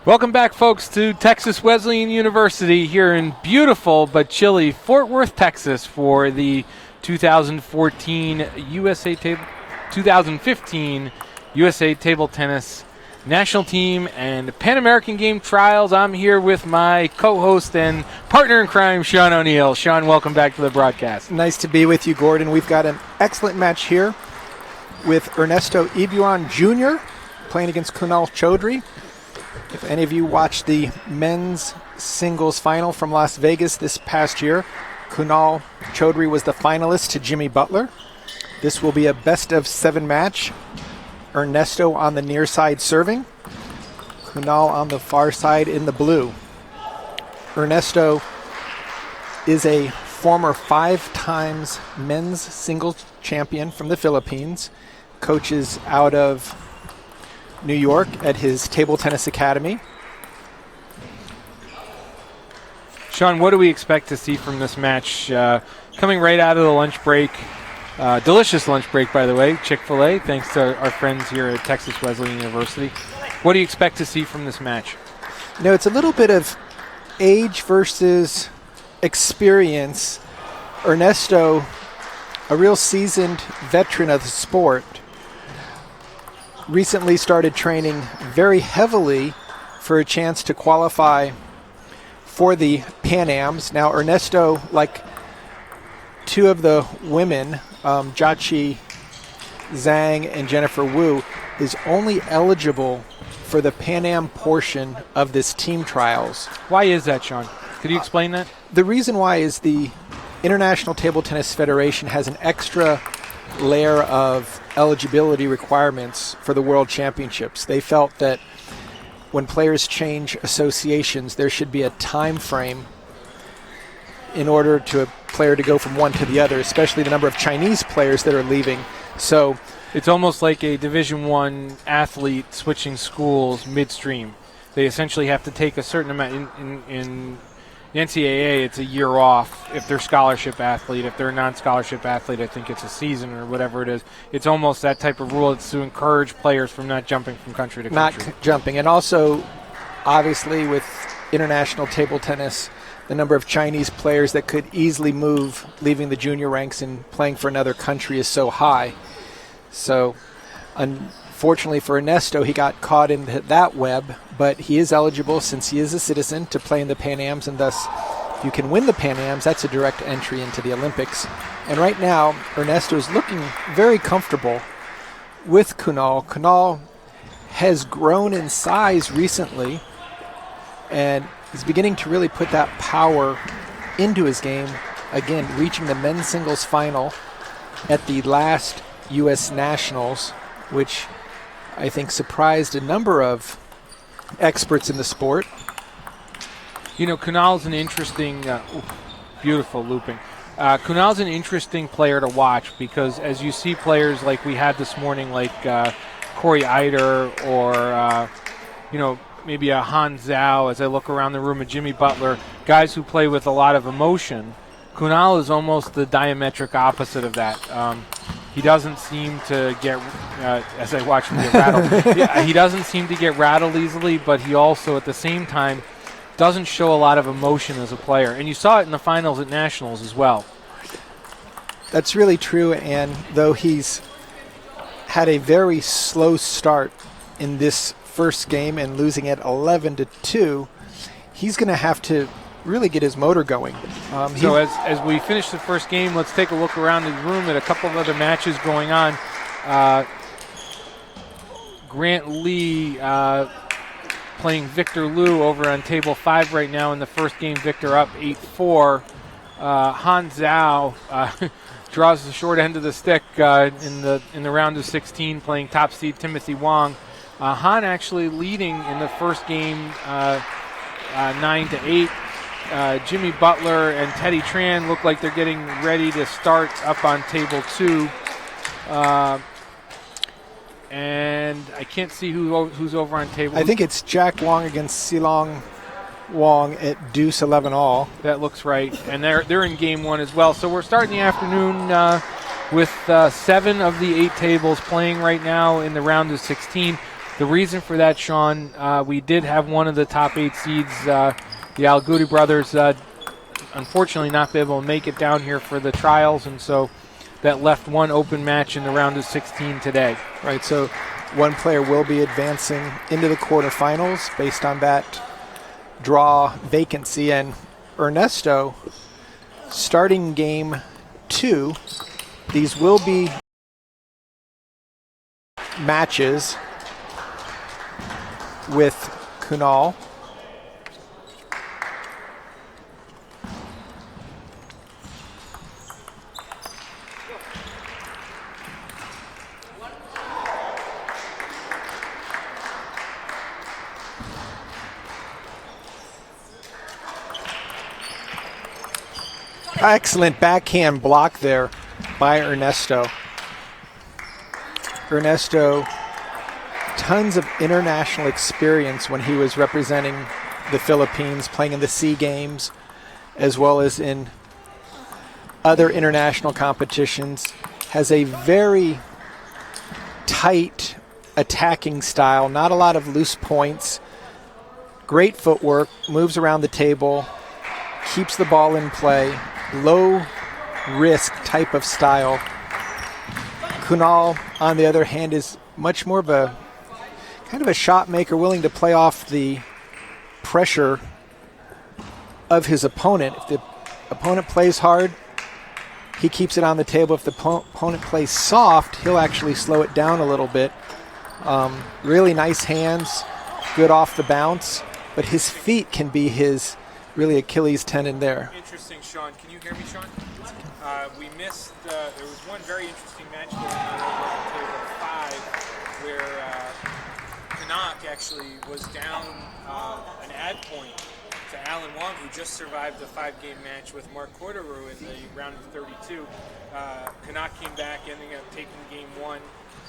Welcome back, folks, to Texas Wesleyan University here in beautiful but chilly Fort Worth, Texas, for the 2015 USA Table Tennis National Team and Pan American Game Trials. I'm here with my co-host and partner in crime, Sean O'Neill. Sean, welcome back to the broadcast. Nice to be with you, Gordon. We've got an excellent match here with Ernesto Ibuan Jr. playing against Kunal Chaudhry. If any of you watched the men's singles final from Las Vegas this past year, Kunal Chaudhry was the finalist to Jimmy Butler. This will be a best-of-7 match. Ernesto on the near side serving, Kunal on the far side in the blue. Ernesto is a former 5-time men's singles champion from the Philippines, coaches out of New York at his table tennis academy. Sean, what do we expect to see from this match? Coming right out of the lunch break, delicious lunch break, by the way, Chick-fil-A, thanks to our friends here at Texas Wesleyan University. What do you expect to see from this match? You know, it's a little bit of age versus experience. Ernesto, a real seasoned veteran of the sport, recently started training very heavily for a chance to qualify for the Pan Ams. Now, Ernesto, like two of the women, Jiaqi Zhang and Jennifer Wu, is only eligible for the Pan Am portion of this team trials. Why is that, Sean? Could you explain that? The reason why is the International Table Tennis Federation has an extra layer of eligibility requirements for the World Championships. They felt that when players change associations, there should be a time frame in order to a player to go from one to the other, especially the number of Chinese players that are leaving. So it's almost like a Division I athlete switching schools midstream. They essentially have to take a certain amount. In the NCAA, it's a year off if they're scholarship athlete. If they're a non-scholarship athlete, I think it's a season or whatever it is. It's almost that type of rule. It's to encourage players from not jumping from country to country. Not jumping. And also, obviously, with international table tennis, the number of Chinese players that could easily move, leaving the junior ranks and playing for another country, is so high. So, unfortunately for Ernesto, he got caught in that web, but he is eligible, since he is a citizen, to play in the Pan Ams, and thus, if you can win the Pan Ams, that's a direct entry into the Olympics. And right now, Ernesto is looking very comfortable with Kunal. Kunal has grown in size recently, and he's beginning to really put that power into his game. Again, reaching the men's singles final at the last U.S. Nationals, which I think surprised a number of experts in the sport. You know, Kunal's an interesting, beautiful looping. Kunal's an interesting player to watch because as you see players like we had this morning, like Corey Eider or, maybe a Han Zhao, as I look around the room at Jimmy Butler, guys who play with a lot of emotion, Kunal is almost the diametric opposite of that. He doesn't seem to get, as I watch him get rattled, he doesn't seem to get rattled easily, but he also, at the same time, doesn't show a lot of emotion as a player. And you saw it in the finals at Nationals as well. That's really true, and though he's had a very slow start in this first game and losing it 11-2, he's going to have to really get his motor going. So as we finish the first game, let's take a look around the room at a couple of other matches going on. Grant Lee playing Victor Liu over on table 5 right now in the first game. Victor up 8-4. Han Zhao draws the short end of the stick in the round of 16, playing top seed Timothy Wong. Han actually leading in the first game 9-8. Jimmy Butler and Teddy Tran look like they're getting ready to start up on table 2. And I can't see who's over on table. I think it's Jack Wong against Silong Wong at deuce 11 all. That looks right. And they're in game 1 as well. So we're starting the afternoon with 7 of the 8 tables playing right now in the round of 16. The reason for that, Sean, we did have one of the top 8 seeds, the Algudi brothers, unfortunately not be able to make it down here for the trials, and so that left one open match in the round of 16 today. Right, so one player will be advancing into the quarterfinals based on that draw vacancy, and Ernesto starting game 2. These will be matches with Kunal. Excellent backhand block there by Ernesto. Ernesto, tons of international experience when he was representing the Philippines, playing in the SEA Games, as well as in other international competitions. Has a very tight attacking style, not a lot of loose points. Great footwork, moves around the table, keeps the ball in play. Low risk type of style. Kunal, on the other hand, is much more of a kind of a shot maker, willing to play off the pressure of his opponent. If the opponent plays hard, he keeps it on the table. If the opponent plays soft, he'll actually slow it down a little bit. Really nice hands, good off the bounce, but his feet can be his really Achilles tendon there. Interesting, Sean. Can you hear me, Sean? We missed, there was one very interesting match going on over on table 5 where Kanak actually was down an ad point to Alan Wong, who just survived the 5-game match with Mark Corderoux in the round of 32. Kanak came back, ending up taking game 1,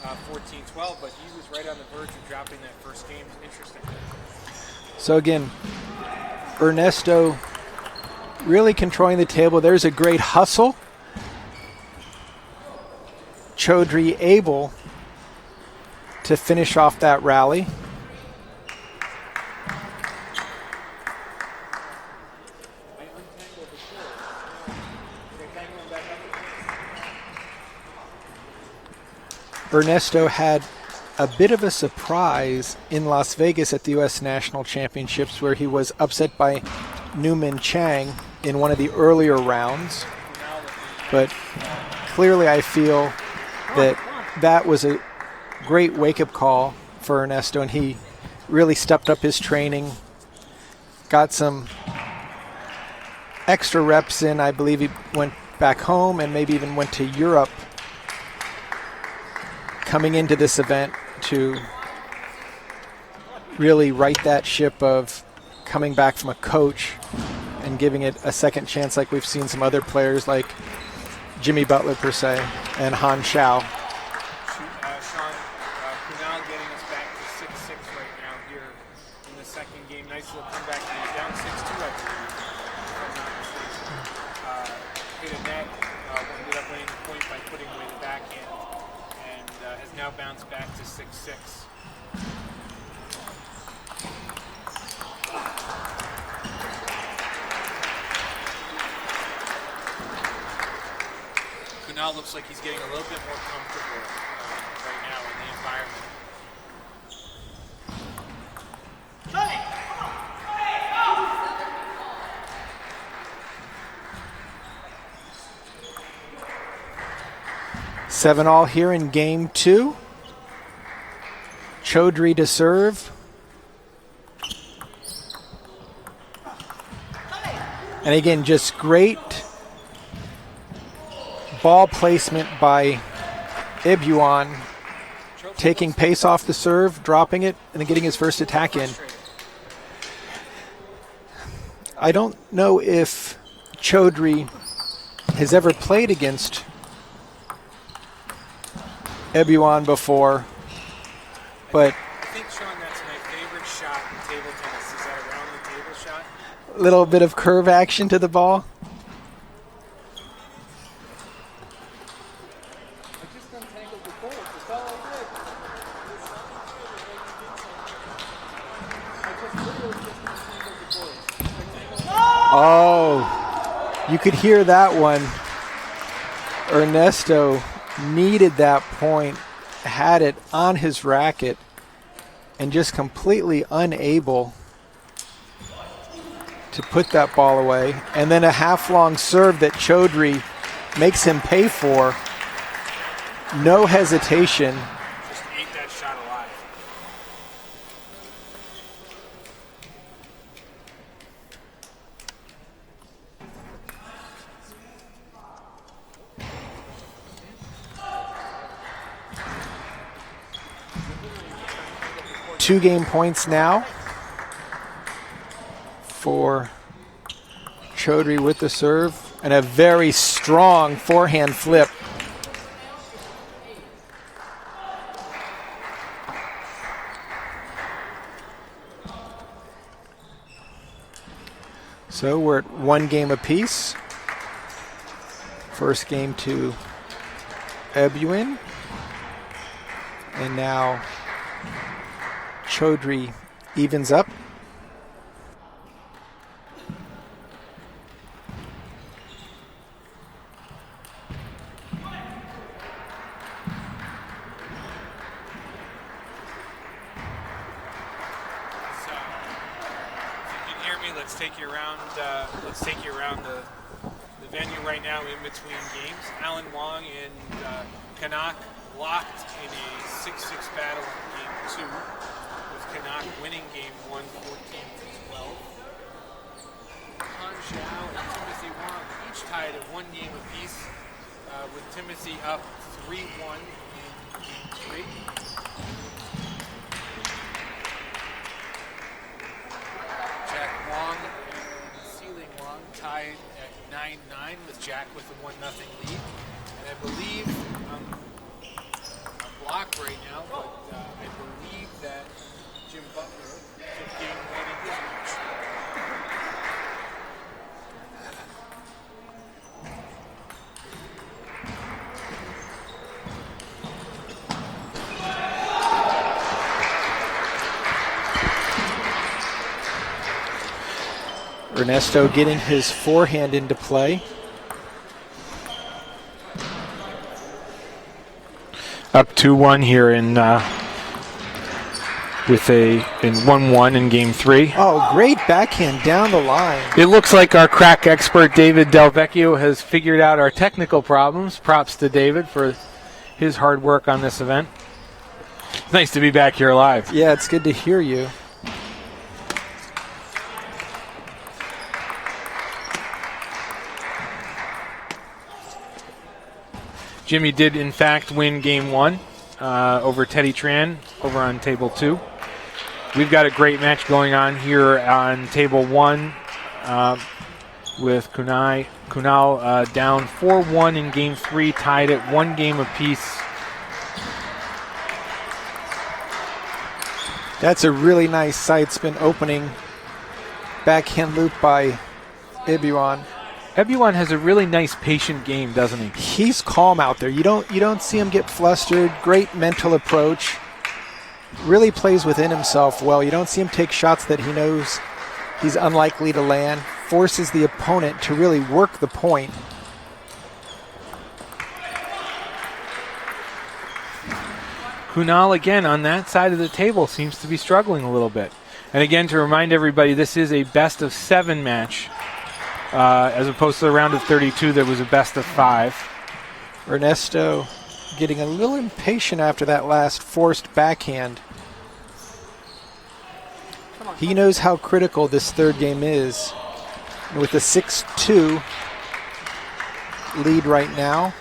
14-12, but he was right on the verge of dropping that first game. Interesting. So again, Ernesto really controlling the table. There's a great hustle. Chaudhry able to finish off that rally. Ernesto had a bit of a surprise in Las Vegas at the U.S. National Championships, where he was upset by Newman Chang in one of the earlier rounds. But clearly I feel that that was a great wake-up call for Ernesto, and he really stepped up his training, got some extra reps in. I believe he went back home and maybe even went to Europe coming into this event to really right that ship of coming back from a coach and giving it a second chance, like we've seen some other players like Jimmy Butler per se and Han Shao. Sean, Kunal getting us back to 6-6 right now here in the second game. Nice little comeback. He's down 6-2, I believe, if I'm not mistaken. Hit a net, ended up winning the point by putting away the backhand, and has now bounced back to 6-6. Kunal looks like he's getting a little bit more comfortable right now in the environment. Seven all here in game 2. Chaudhry to serve. And again, just great ball placement by Ebuan, taking pace off the serve, dropping it, and then getting his first attack in. I don't know if Chaudhry has ever played against Ebuan before, but I think, Sean, that's my favorite shot in table tennis. Is that around the table shot? a little bit of curve action to the ball. Oh, you could hear that one. Ernesto needed that point, had it on his racket, and just completely unable to put that ball away. And then a half-long serve that Chaudhry makes him pay for. No hesitation. Just ate that shot alive. Two-game points now for Chaudhry with the serve, and a very strong forehand flip. So we're at one game apiece. First game to Ebuin, and now Chaudhry evens up. Let's take you around the venue right now in between games. Alan Wong and Kanak locked in a 6-6 battle in game 2, with Kanak winning game 1 14-12. Han Xiao and Timothy Wong each tied at one game apiece, with Timothy up 3-1 in game 3. Jack Wong tied at 9-9 with Jack with a 1-0 lead. And I believe I'm blocked right now, but I believe that Jim Butler took game 1 in his match. Ernesto getting his forehand into play. Up 2-1 here in with a 1-1 in game 3. Oh, great backhand down the line. It looks like our crack expert David Del Vecchio has figured out our technical problems. Props to David for his hard work on this event. It's nice to be back here live. Yeah, it's good to hear you. Jimmy did, in fact, win game 1 over Teddy Tran over on table 2. We've got a great match going on here on table 1 with Kunal down 4-1 in game 3, tied at one game apiece. That's a really nice side spin opening backhand loop by Ebuan. Ebuan has a really nice patient game, doesn't he? He's calm out there. You don't see him get flustered. Great mental approach. Really plays within himself well. You don't see him take shots that he knows he's unlikely to land. Forces the opponent to really work the point. Kunal, again, on that side of the table, seems to be struggling a little bit. And again, to remind everybody, this is a best-of-7 match. As opposed to the round of 32 that was a best of 5. Ernesto getting a little impatient after that last forced backhand. He knows how critical this third game is. And with the 6-2 lead right now,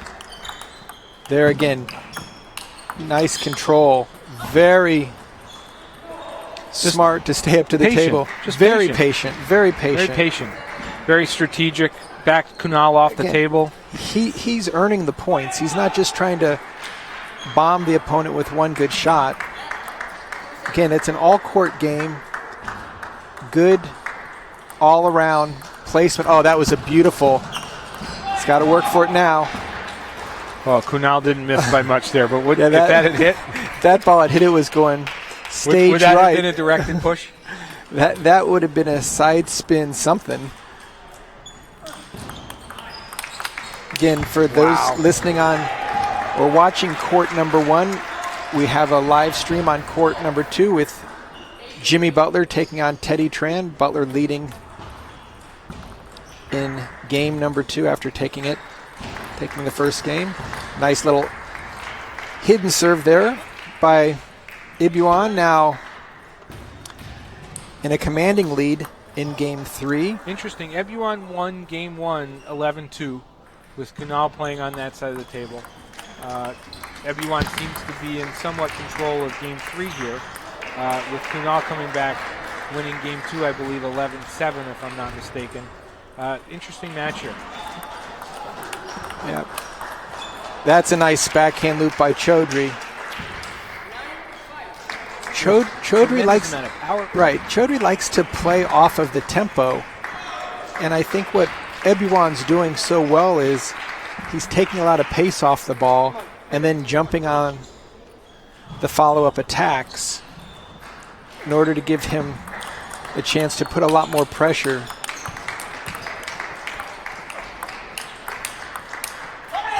there again, nice control. Very smart to stay up to the table. Just very patient. Very patient. Very patient. Very strategic. Back Kunal off the table. He's earning the points. He's not just trying to bomb the opponent with one good shot. Again, it's an all-court game. Good all-around placement. Oh, that was a beautiful. He's got to work for it now. Well, Kunal didn't miss by much there, but if that had hit? That ball had hit, it was going stage would that right. have been a directed push? That would have been a side spin something. Again, for those listening on or watching court number 1, we have a live stream on court number 2 with Jimmy Butler taking on Teddy Tran. Butler leading in game number 2 after taking the first game. Nice little hidden serve there by Ibuan, now in a commanding lead in game 3. Interesting. Ebuan won game 1 11-2 with Kunal playing on that side of the table. Ebuan seems to be in somewhat control of game 3 here, with Kunal coming back, winning game 2, I believe 11-7 if I'm not mistaken. Interesting match here. Yep. That's a nice backhand loop by Chaudhry. Chaudhry likes Chaudhry likes to play off of the tempo, and I think what Ebuan's doing so well is he's taking a lot of pace off the ball and then jumping on the follow-up attacks in order to give him a chance to put a lot more pressure.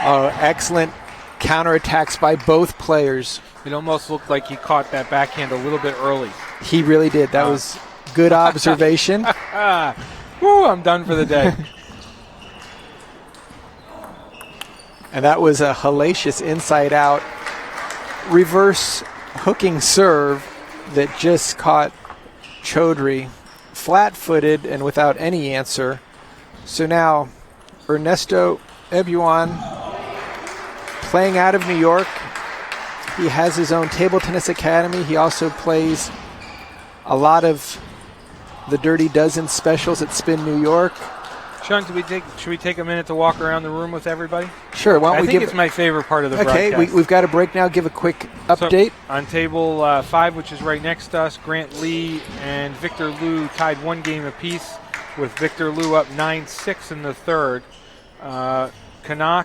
Excellent counterattacks by both players. It almost looked like he caught that backhand a little bit early. He really did. That was good observation. Woo, I'm done for the day. And that was a hellacious inside-out reverse hooking serve that just caught Chaudhry flat-footed and without any answer. So now Ernesto Ebuan, playing out of New York. He has his own table tennis academy. He also plays a lot of the Dirty Dozen specials at Spin New York. Sean, should we take a minute to walk around the room with everybody? Sure. Why don't I we think it's my favorite part of the broadcast. Okay, we've got a break now. Give a quick update. So, on table 5, which is right next to us, Grant Lee and Victor Liu tied 1 game apiece, with Victor Liu up 9-6 in the third. Kanak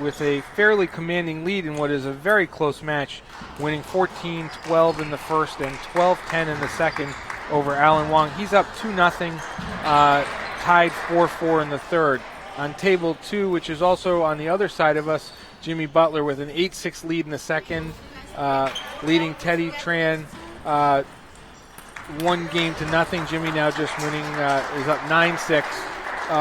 with a fairly commanding lead in what is a very close match, winning 14-12 in the first and 12-10 in the second over Alan Wong. He's up 2-0, tied 4-4 in the third. On table 2, which is also on the other side of us, Jimmy Butler with an 8-6 lead in the second, leading Teddy Tran 1-0. Jimmy now just winning, is up 9-6.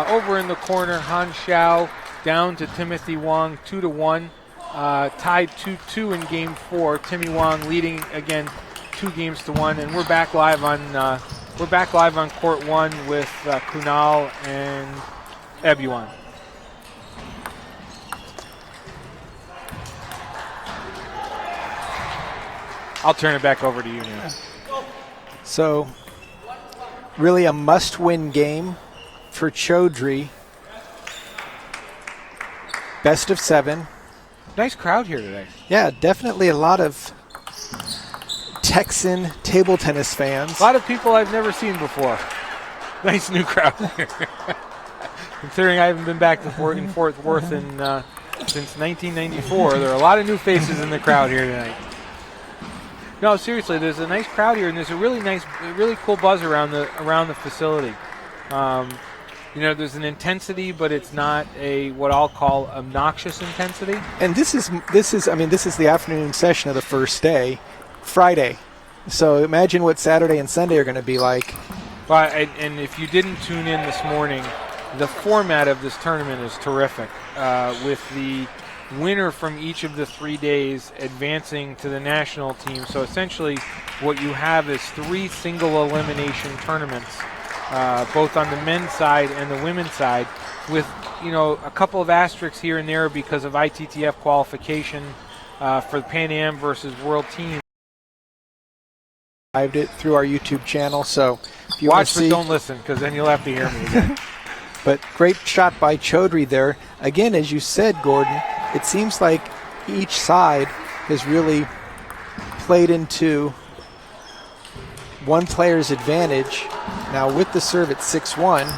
Over in the corner, Han Xiao down to Timothy Wong 2-1, tied 2-2 in game 4. Timmy Wong leading again 2-1, and we're back live on court 1 with Kunal and Ebuan. I'll turn it back over to you now. So, really a must-win game for Chaudhry. Best of 7. Nice crowd here today. Yeah, definitely a lot of Texan table tennis fans. A lot of people I've never seen before. Nice new crowd here. Considering I haven't been back to Fort Worth since 1994, there are a lot of new faces in the crowd here tonight. No, seriously, there's a nice crowd here, and there's a really cool buzz around the facility. There's an intensity, but it's not what I'll call obnoxious intensity. And this is the afternoon session of the first day, Friday. So imagine what Saturday and Sunday are going to be like. Well, and if you didn't tune in this morning, the format of this tournament is terrific, with the winner from each of the 3 days advancing to the national team. So essentially what you have is 3 single elimination tournaments, both on the men's side and the women's side, with a couple of asterisks here and there because of ITTF qualification for the Pan Am versus World Team. It through our YouTube channel, so if you watch but don't listen, because then you'll have to hear me again. But great shot by Chaudhry there. Again, as you said, Gordon, it seems like each side has really played into one player's advantage. Now with the serve at 6-1.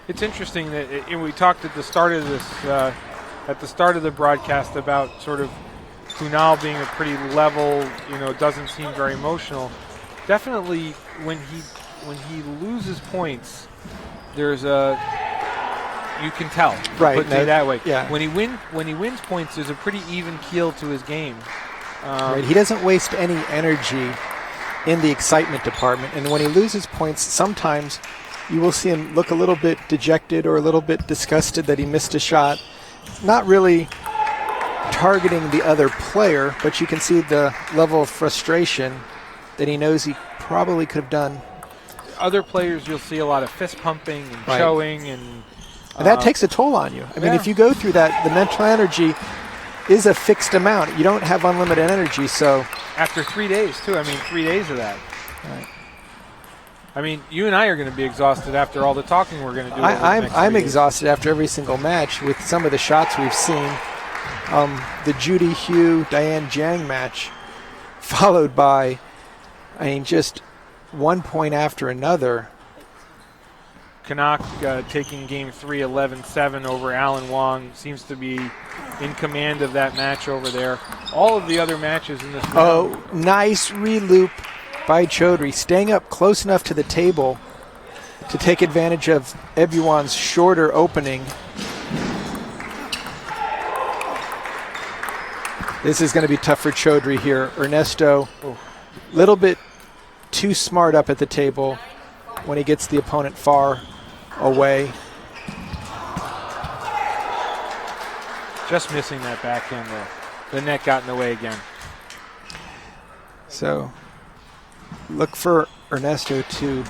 It's interesting that we talked at the start of this, at the start of the broadcast, about sort of Kunal being a pretty level, doesn't seem very emotional. Definitely when he when he loses points, there's a you can tell. Right. Put it that way. Yeah. When he wins points, there's a pretty even keel to his game. Right. He doesn't waste any energy in the excitement department, and when he loses points, sometimes you will see him look a little bit dejected or a little bit disgusted that he missed a shot. Not really targeting the other player, but you can see the level of frustration that he knows he probably could have done. Other players, you'll see a lot of fist pumping and Right. showing, and that takes a toll on you. I mean, if you go through that, the mental energy is a fixed amount. You don't have unlimited energy, so. After 3 days, too. I mean, 3 days of that. Right. I mean, you and I are going to be exhausted after all the talking we're going to do. I'm exhausted after every single match with some of the shots we've seen. The Judy Hugh, Diane Jiang match, followed by, I mean, just 1 point after another. Kanak taking game 3, 11-7 over Alan Wong, seems to be in command of that match over there. All of the other matches in this round. Oh, nice re-loop by Chaudhry, staying up close enough to the table to take advantage of Ebuan's shorter opening. This is going to be tough for Chaudhry here. Ernesto, a little bit too smart up at the table when he gets the opponent far away. Just missing that backhand though. The net got in the way again. So look for Ernesto to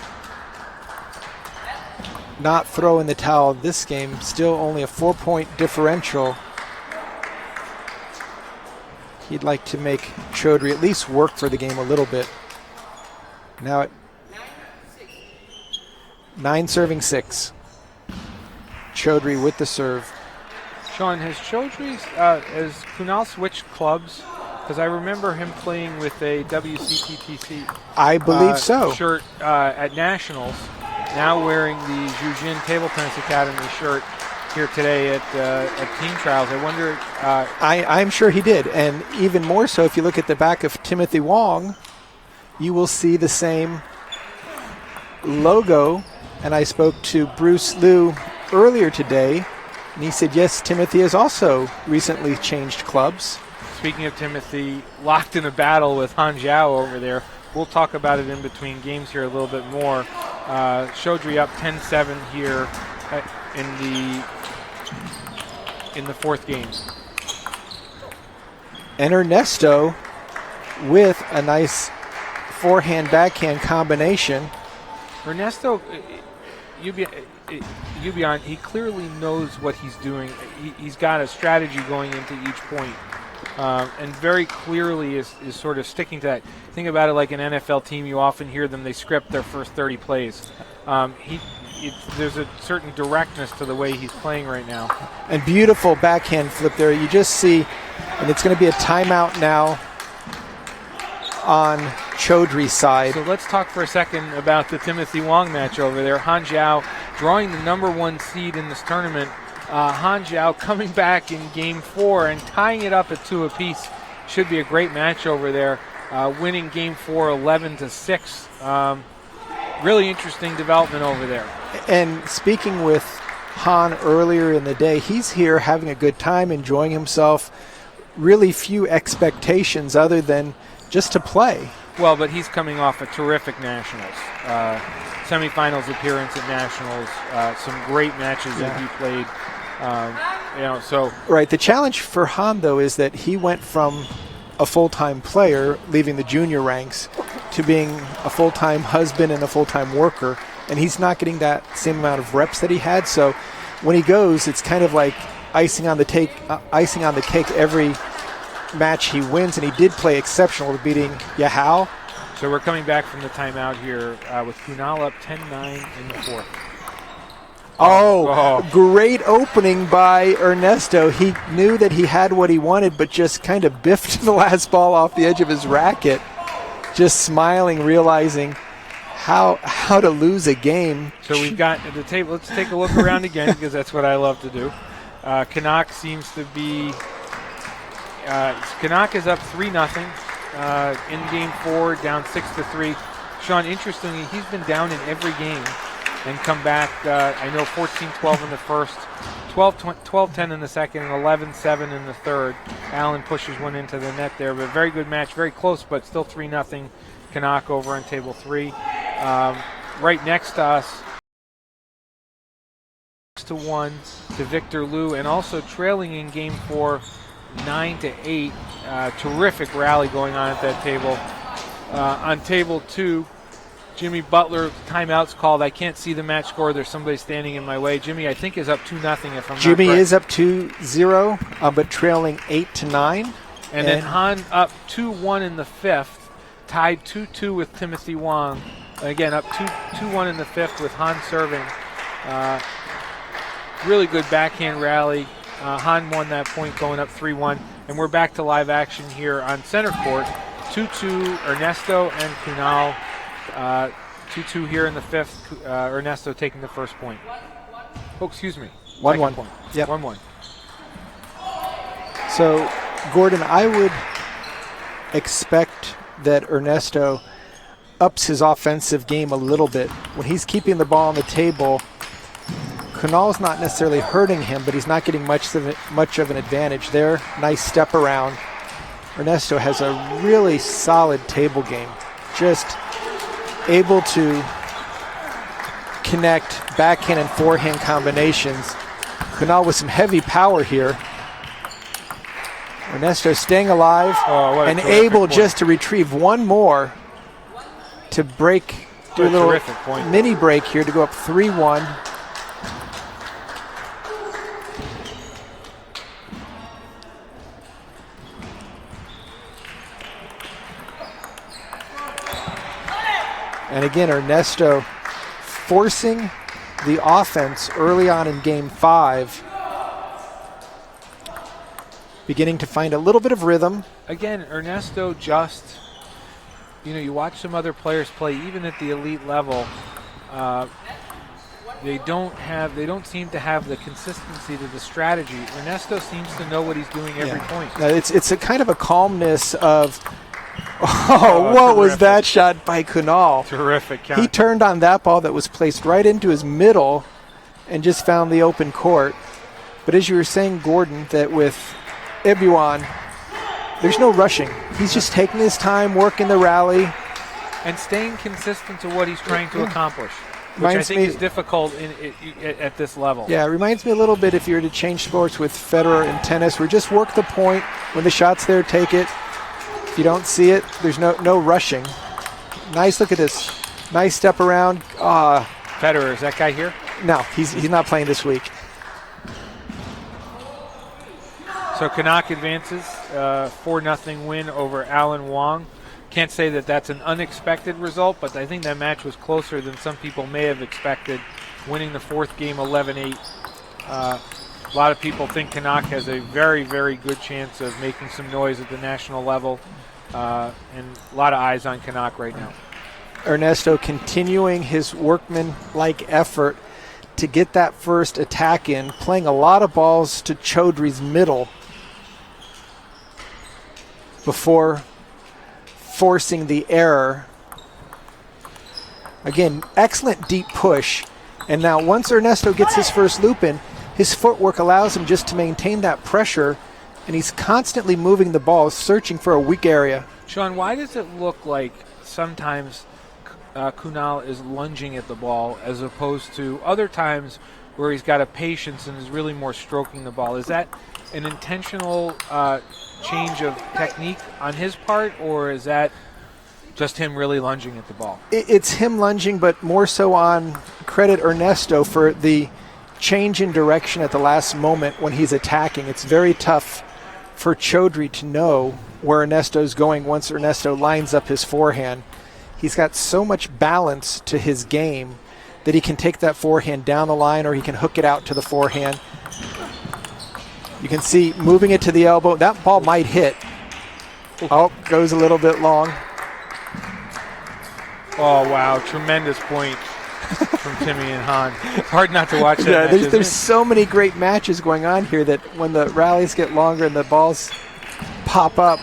not throw in the towel this game. Still only a 4-point differential. He'd like to make Chaudhry at least work for the game a little bit. Now at 9-6. Chaudhry with the serve. Sean, has has Kunal switched clubs? Because I remember him playing with a WCTTC I believe so. shirt at Nationals, now wearing the Zhujin Table Tennis Academy shirt here today at Team Trials. I wonder. I'm sure he did. And even more so, if you look at the back of Timothy Wong, you will see the same logo. And I spoke to Bruce Liu earlier today, and he said, yes, Timothy has also recently changed clubs. Speaking of Timothy, locked in a battle with Han Zhao over there. We'll talk about it in between games here a little bit more. Chaudhry up 10-7 here in the fourth game. And Ernesto with a nice forehand-backhand combination. Ernesto, Ubion, he clearly knows what he's doing. He's got a strategy going into each point. And very clearly is sort of sticking to that. Think about it like an NFL team. You often hear them, they script their first 30 plays. There's a certain directness to the way he's playing right now. And beautiful backhand flip there. You just see, and it's going to be a timeout now on Chaudhry's side. So let's talk for a second about the Timothy Wong match over there. Han Zhao drawing the #1 seed in this tournament. Han Zhao coming back in game 4 and tying it up at 2 apiece. Should be a great match over there. Winning game 4 11-6. Really interesting development over there. And speaking with Han earlier in the day, he's here having a good time, enjoying himself. Really few expectations other than just to play. Well, but he's coming off a terrific Nationals. Semifinals appearance at Nationals. Some great matches that he played. So right. The challenge for Han, though, is that he went from a full-time player, leaving the junior ranks, to being a full-time husband and a full-time worker, and he's not getting that same amount of reps that he had. So when he goes, it's kind of like icing on the cake every match he wins, and he did play exceptional with beating Yahao. So we're coming back from the timeout here with Kunal up 10-9 in the fourth. Great opening by Ernesto. He knew that he had what he wanted, but just kind of biffed the last ball off the edge of his racket. Just smiling, realizing how to lose a game. So we've got the table. Let's take a look around again because that's what I love to do. Kanak seems to be. Kanak is up 3-0 in game 4, down 6-3. Sean, interestingly, he's been down in every game and come back, I know 14-12 in the first, 12-10 in the second, and 11-7 in the third. Allen pushes one into the net there, but very good match, very close, but still 3-0 Kanak over on table 3. Right next to us, 6-1 to Victor Liu, and also trailing in game 4, 9-8. Terrific rally going on at that table. On table 2, Jimmy Butler, timeout's called. I can't see the match score. There's somebody standing in my way. Jimmy, I think, is up 2-0 if I'm not correct. Jimmy is up 2-0, but trailing 8-9. And then Han up 2-1 in the 5th, tied 2-2 with Timothy Wong. Again, up 2-1 in the 5th with Han serving. Really good backhand rally. Han won that point going up 3-1. And we're back to live action here on center court. 2-2 Ernesto and Kunal. 2-2 here in the 5th. Ernesto taking the first point. Oh, excuse me. 1-1. Point. Yep. 1-1. So, Gordon, I would expect that Ernesto ups his offensive game a little bit. When he's keeping the ball on the table, Kunal's not necessarily hurting him, but he's not getting much of an advantage there. Nice step around. Ernesto has a really solid table game. Just able to connect backhand and forehand combinations. Kunal with some heavy power here. Ernesto staying alive and able just to retrieve one more to break, do a little mini break here to go up 3-1. And again, Ernesto forcing the offense early on in game 5. Beginning to find a little bit of rhythm. Again, Ernesto just, you watch some other players play, even at the elite level, they don't seem to have the consistency to the strategy. Ernesto seems to know what he's doing every point. It's a kind of a calmness of, what was that shot by Kunal? Terrific count. He turned on that ball that was placed right into his middle and just found the open court. But as you were saying, Gordon, that with Ebuan, there's no rushing. He's just taking his time, working the rally. And staying consistent to what he's trying to accomplish, which I think is difficult at this level. Yeah, it reminds me a little bit if you were to change sports with Federer and tennis, where just work the point. When the shot's there, take it. If you don't see it, there's no rushing. Nice look at this. Nice step around. Federer, is that guy here? No, he's not playing this week. So Kanak advances, 4-0 win over Allen Wong. Can't say that that's an unexpected result, but I think that match was closer than some people may have expected, winning the 4th game 11-8. A lot of people think Kanak has a very, very good chance of making some noise at the national level, and a lot of eyes on Kanak right now. Ernesto continuing his workman-like effort to get that first attack in, playing a lot of balls to Chaudhry's middle before forcing the error. Again, excellent deep push. And now once Ernesto gets his first loop in, his footwork allows him just to maintain that pressure, and he's constantly moving the ball, searching for a weak area. Sean, why does it look like sometimes Kunal is lunging at the ball as opposed to other times where he's got a patience and is really more stroking the ball? Is that an intentional change of technique on his part, or is that just him really lunging at the ball? It's him lunging, but more so on credit Ernesto for the change in direction at the last moment when he's attacking. It's very tough for Chaudhry to know where Ernesto's going once Ernesto lines up his forehand. He's got so much balance to his game that he can take that forehand down the line, or he can hook it out to the forehand. You can see moving it to the elbow. That ball might hit. Oh, goes a little bit long. Oh, wow. Tremendous point from Timmy and Han. It's hard not to watch that match, there's so many great matches going on here that when the rallies get longer and the balls pop up,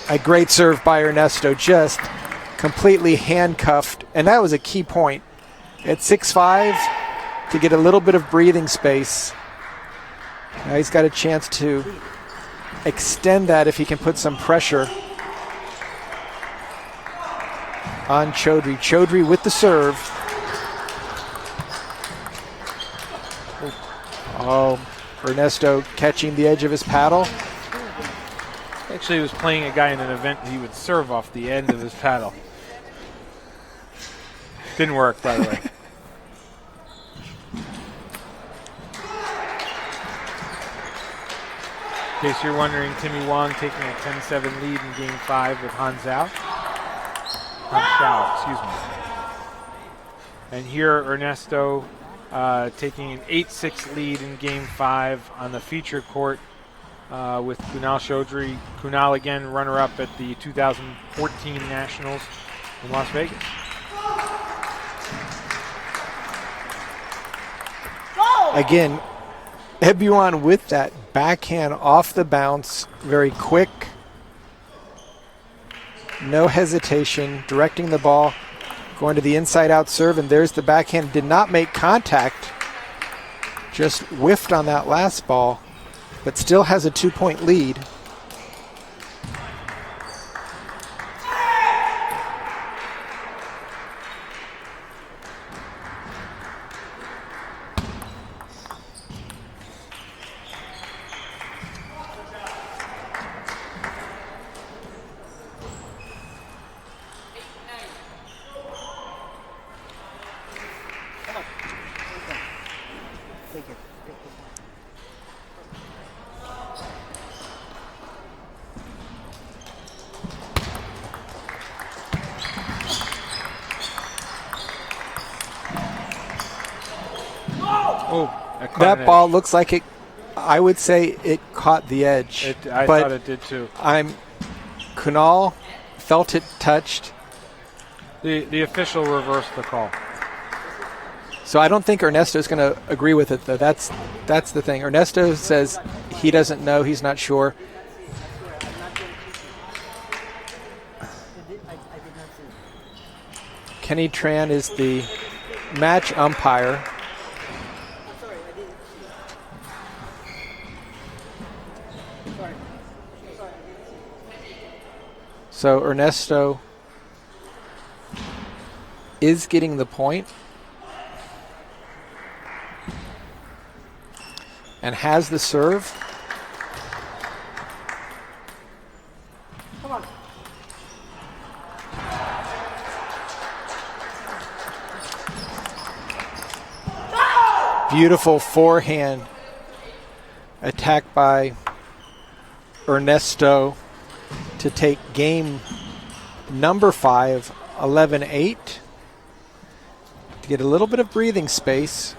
a great serve by Ernesto, just completely handcuffed, and that was a key point. At 6'5", to get a little bit of breathing space. Now he's got a chance to extend that if he can put some pressure on Chaudhry. Chaudhry with the serve. Oh, Ernesto catching the edge of his paddle. Actually, he was playing a guy in an event he would serve off the end of his paddle. Didn't work, by the way. In case you're wondering, Timmy Wong taking a 10-7 lead in Game 5 with Han Xiao, excuse me. And here, Ernesto taking an 8-6 lead in Game 5 on the feature court with Kunal Chaudhry. Kunal again, runner-up at the 2014 Nationals in Las Vegas. Again, Ebuan with that backhand off the bounce, very quick, no hesitation, directing the ball, going to the inside-out serve, and there's the backhand. Did not make contact, just whiffed on that last ball, but still has a 2-point lead. That ball looks like it, I would say it caught the edge. I thought it did too. Kunal felt it touched. The official reversed the call. So I don't think Ernesto's going to agree with it, though. That's the thing. Ernesto says he doesn't know, he's not sure. Kenny Tran is the match umpire. So Ernesto is getting the point and has the serve. Come on. Beautiful forehand attack by Ernesto to take game number 5, 11-8, to get a little bit of breathing space.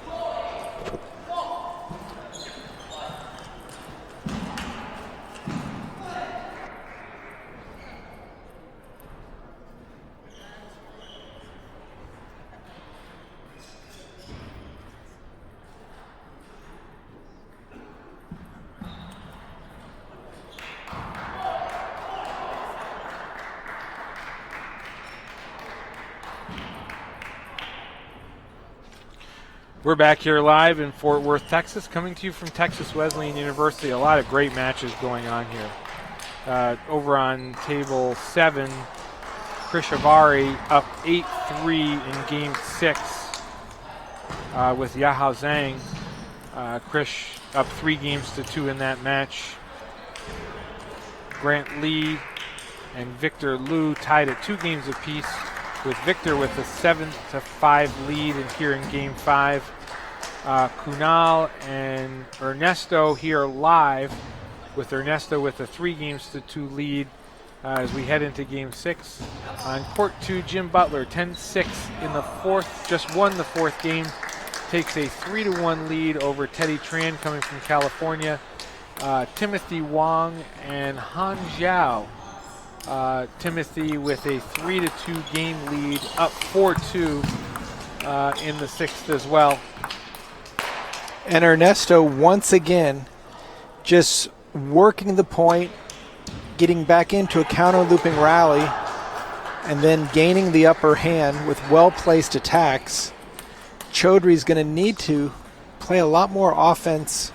We're back here live in Fort Worth, Texas, coming to you from Texas Wesleyan University. A lot of great matches going on here. Over on table 7, Krish Avari up 8-3 in game 6 with Yahao Zhang. Krish up 3-2 in that match. Grant Lee and Victor Liu tied at 2 games apiece, with Victor with a 7-5 lead in here in Game 5. Kunal and Ernesto here live, with Ernesto with a 3-2 lead as we head into Game 6. On Court 2, Jim Butler, 10-6 in the 4th, just won the 4th game, takes a 3-1 lead over Teddy Tran coming from California. Timothy Wong and Han Xiao. Timothy with a 3-2 game lead, up 4-2 in the 6th as well. And Ernesto once again just working the point, getting back into a counter looping rally. and then gaining the upper hand with well-placed attacks. Chaudhry's going to need to play a lot more offense.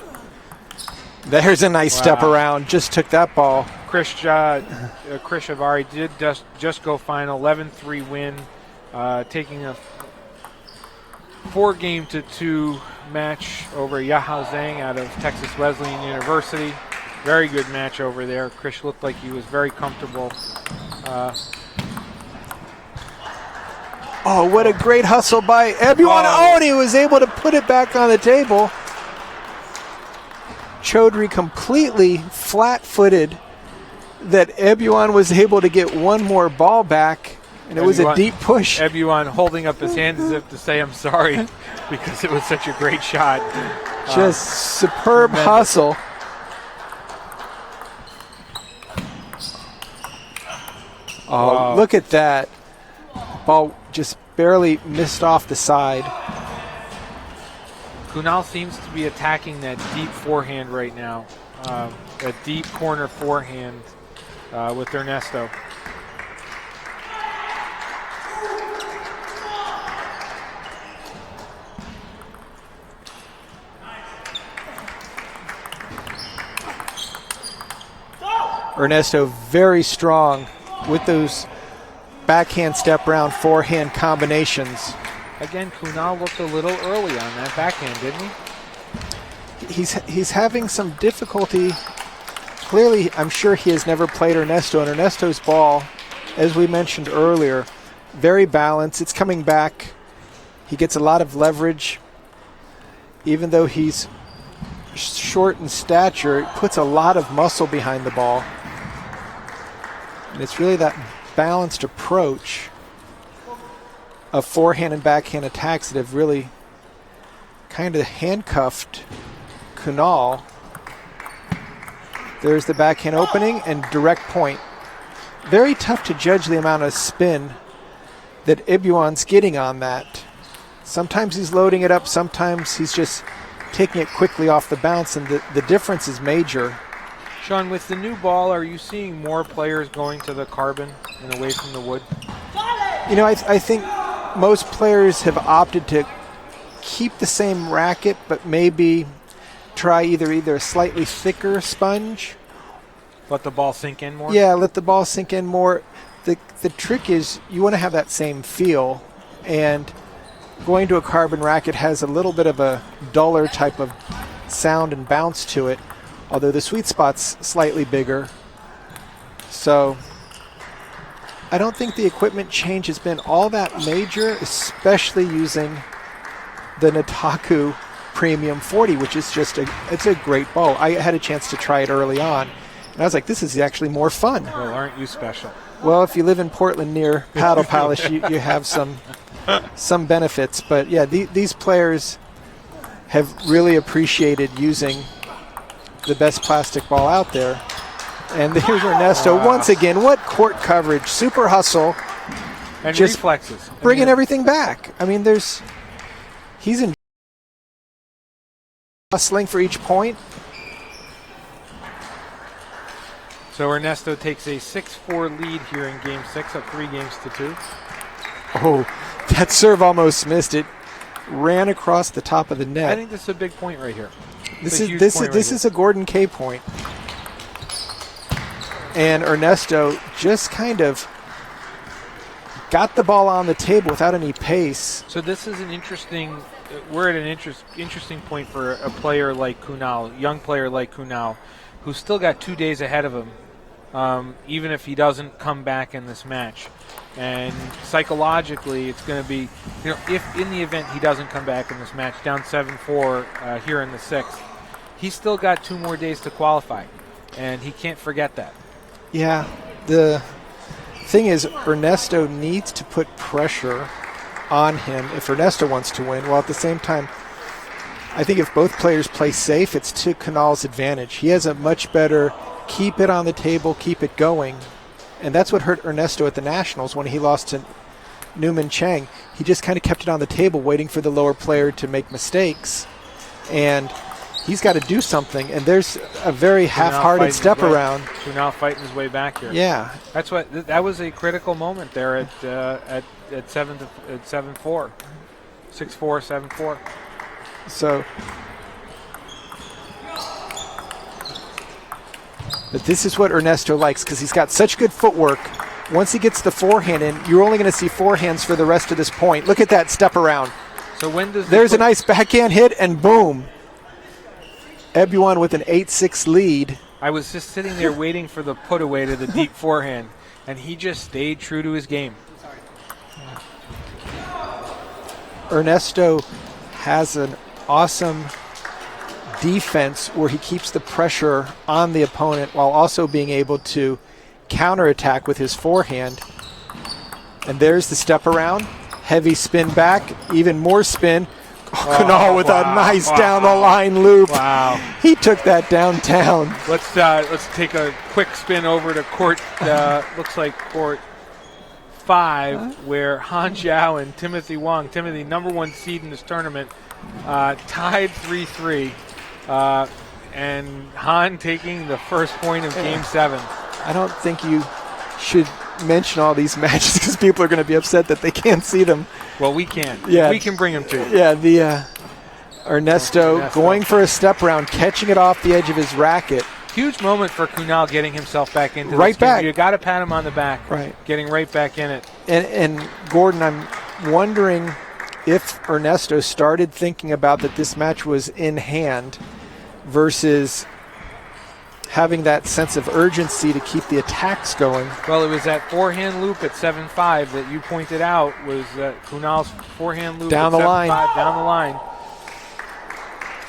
There's a nice step around. Just took that ball. Chris Shavari did just go final, 11-3 win, taking a 4-2 match over Yahao Zhang out of Texas Wesleyan University. Very good match over there. Chris looked like he was very comfortable. Oh, what a great hustle by everyone. Oh, and he was able to put it back on the table. Chaudhry completely flat-footed that Ebuan was able to get one more ball back, and it was a deep push. Ebuan holding up his hands as if to say, I'm sorry, because it was such a great shot. Just superb hustle. Oh, look at that. Ball just barely missed off the side. Kunal seems to be attacking that deep forehand right now, that deep corner forehand with Ernesto. Ernesto very strong with those backhand step round forehand combinations. Again, Kunal looked a little early on that backhand, didn't he? He's having some difficulty. Clearly, I'm sure he has never played Ernesto, and Ernesto's ball, as we mentioned earlier, very balanced. It's coming back. He gets a lot of leverage. Even though he's short in stature, it puts a lot of muscle behind the ball. And it's really that balanced approach of forehand and backhand attacks that have really kind of handcuffed Kunal. There's the backhand opening and direct point. Very tough to judge the amount of spin that Ebuan's getting on that. Sometimes he's loading it up, sometimes he's just taking it quickly off the bounce, and the difference is major. Sean, with the new ball, are you seeing more players going to the carbon and away from the wood? You know, I think most players have opted to keep the same racket, but maybe try either a slightly thicker sponge. Let the ball sink in more? Yeah, let the ball sink in more. The trick is you want to have that same feel, and going to a carbon racket has a little bit of a duller type of sound and bounce to it, although the sweet spot's slightly bigger. So I don't think the equipment change has been all that major, especially using the Nataku Premium 40, which is it's a great ball. I had a chance to try it early on, and I was like, this is actually more fun. Well, aren't you special? Well, if you live in Portland near Paddle Palace, you have some benefits. But yeah, these players have really appreciated using the best plastic ball out there. And here's Ernesto once again. What court coverage, super hustle, and just reflexes, bringing everything back. I mean, he's in hustling for each point. So Ernesto takes a 6-4 lead here in Game 6, up 3-2. Oh, that serve almost missed it. Ran across the top of the net. I think this is a big point right here. This is a Gordon K point. And Ernesto just kind of got the ball on the table without any pace. So this is we're at an interesting point for a player like Kunal, young player like Kunal, who's still got 2 days ahead of him, even if he doesn't come back in this match. And psychologically, it's going to be, if in the event he doesn't come back in this match, down 7-4 here in the 6th, he's still got 2 more days to qualify, and he can't forget that. Yeah, the thing is, Ernesto needs to put pressure on him if Ernesto wants to win, while at the same time, I think if both players play safe, it's to Kunal's advantage. He has a much better keep it on the table, keep it going. And that's what hurt Ernesto at the Nationals when he lost to Newman Chang. He just kind of kept it on the table, waiting for the lower player to make mistakes. And he's got to do something. And there's a very half-hearted step around. Kunal fighting his way back here. Yeah. That's what. That was a critical moment there at 7-4, 6-4, 7-4. So, but this is what Ernesto likes because he's got such good footwork. Once he gets the forehand in, you're only going to see forehands for the rest of this point. Look at that step around. So when does there's a nice backhand hit, and boom. Ebuan with an 8-6 lead. I was just sitting there waiting for the put away to the deep forehand, and he just stayed true to his game. Ernesto has an awesome defense where he keeps the pressure on the opponent while also being able to counterattack with his forehand. And there's the step around. Heavy spin back, even more spin. Kunal with a nice down the line loop. Wow. He took that downtown. Let's take a quick spin over to court. Looks like court 5, where Han Zhao and Timothy Wong, Timothy #1 seed in this tournament, tied 3-3, and Han taking the first point of Game 7. I don't think you should mention all these matches because people are going to be upset that they can't see them. Well, we can. Yeah. We can bring them to you. Yeah, the Ernesto going for a step around, catching it off the edge of his racket. Huge moment for Kunal getting himself back into right this game. back. You got to pat him on the back. Right. Getting right back in it. And Gordon, I'm wondering if Ernesto started thinking about that this match was in hand versus having that sense of urgency to keep the attacks going. Well, it was that forehand loop at 7-5 that you pointed out was Kunal's forehand loop down at the line. down the line.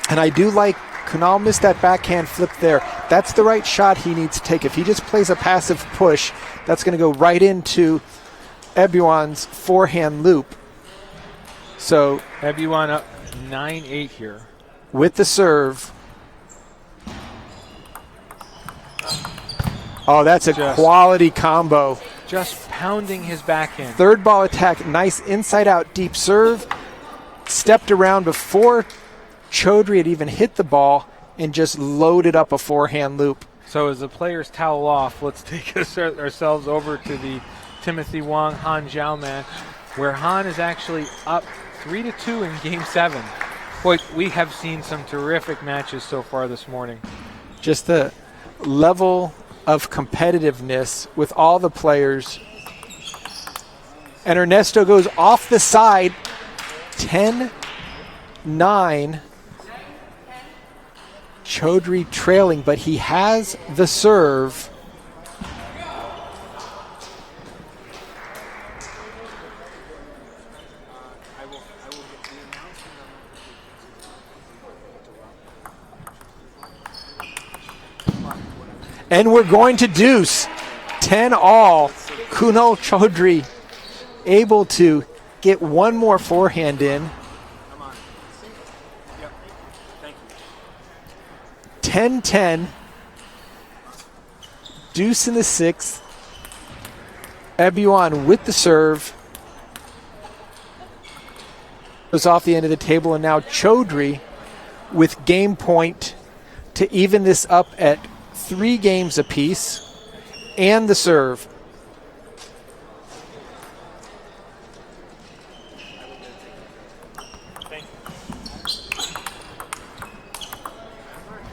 And I do like Kunal missed that backhand flip there. That's the right shot he needs to take. If he just plays a passive push, that's going to go right into Ebuan's forehand loop. So Ebuan up 9-8 here. With the serve. Oh, that's a quality combo. Just pounding his backhand. Third ball attack, nice inside-out deep serve. Stepped around before Chaudhry had even hit the ball and just loaded up a forehand loop. So as the players towel off, let's take ourselves over to the Timothy Wong Han Zhao match, where Han is actually up 3-2 in Game 7. Boy, we have seen some terrific matches so far this morning. Just the level of competitiveness with all the players. And Ernesto goes off the side, 10-9. Chaudhry trailing, but he has the serve. And we're going to deuce. 10-all. Kunal Chaudhry able to get one more forehand in. 10-10. Deuce in the sixth. Ebuan with the serve. Goes off the end of the table, and now Chaudhry with game point to even this up at 3 games apiece, and the serve.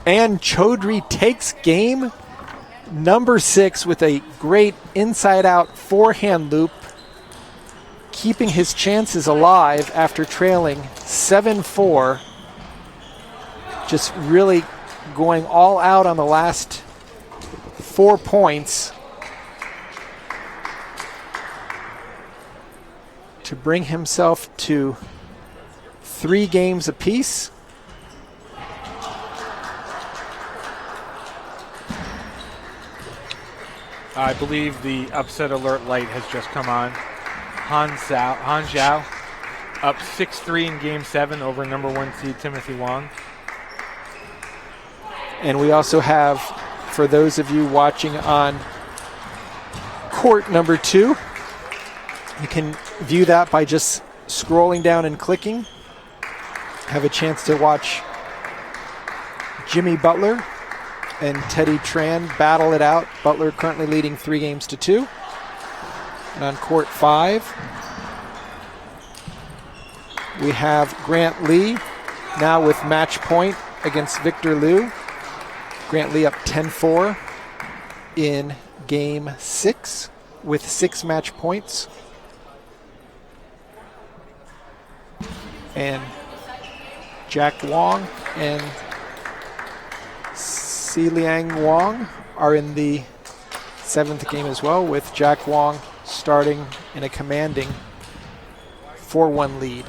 And Chaudhry takes game number 6 with a great inside-out forehand loop, keeping his chances alive after trailing 7-4. Just really going all out on the last 4 points to bring himself to 3 games apiece. I believe the upset alert light has just come on. Han Zhao up 6-3 in Game 7 over #1 seed Timothy Wong. And we also have, for those of you watching on court number 2, you can view that by just scrolling down and clicking. Have a chance to watch Jimmy Butler and Teddy Tran battle it out. Butler currently leading 3-2. And on court 5, we have Grant Lee now with match point against Victor Liu. Grant Lee up 10-4 in game 6 with 6 match points. And Jack Wong and Xiliang Wang are in the 7th game as well, with Jack Wong starting in a commanding 4-1 lead.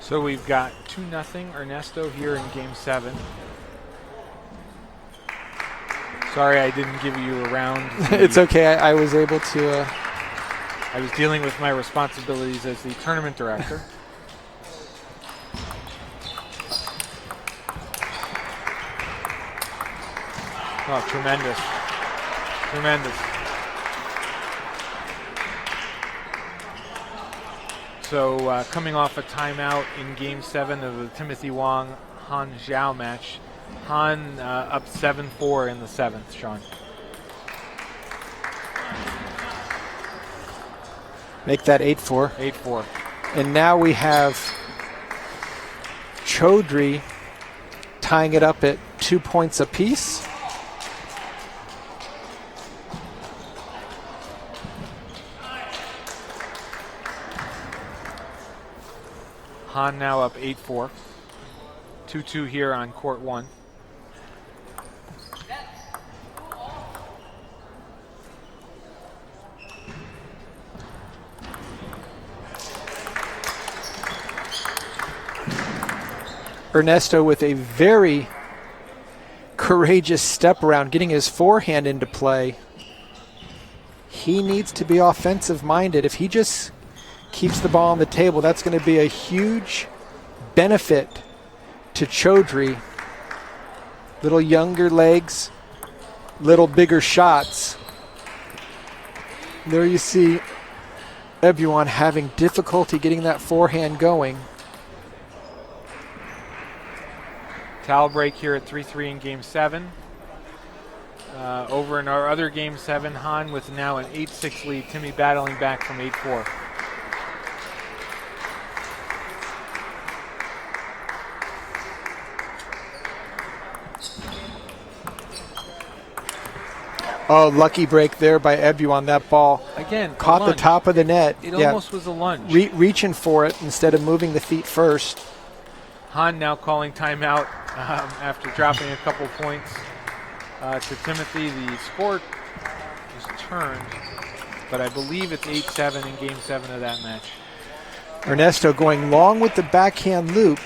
So we've got 2-0 Ernesto here in game 7. Sorry I didn't give you a round. It's okay. I was able to. I was dealing with my responsibilities as the tournament director. Oh, tremendous. Tremendous. So coming off a timeout in game 7 of the Timothy Wong Han Zhao match. Han up 7-4 in the 7th, Sean. Make that 8-4. 8-4. And now we have Chaudhry tying it up at 2 points apiece. Han now up 8-4. 2-2 here on court 1. Ernesto with a very courageous step around, getting his forehand into play. He needs to be offensive minded. If he just keeps the ball on the table, that's going to be a huge benefit to Chaudhry. Little younger legs, little bigger shots. There you see everyone having difficulty getting that forehand going. Towel break here at 3-3 in game 7. Over in our other game 7, Han with now an 8-6 lead. Timmy battling back from 8-4. Oh, lucky break there by Ebu on that ball. Again, caught the top of the net. It almost was a lunge. Reaching for it instead of moving the feet first. Han now calling timeout after dropping a couple points to Timothy. The score is turned, but I believe it's 8-7 in game 7 of that match. Ernesto going long with the backhand loop.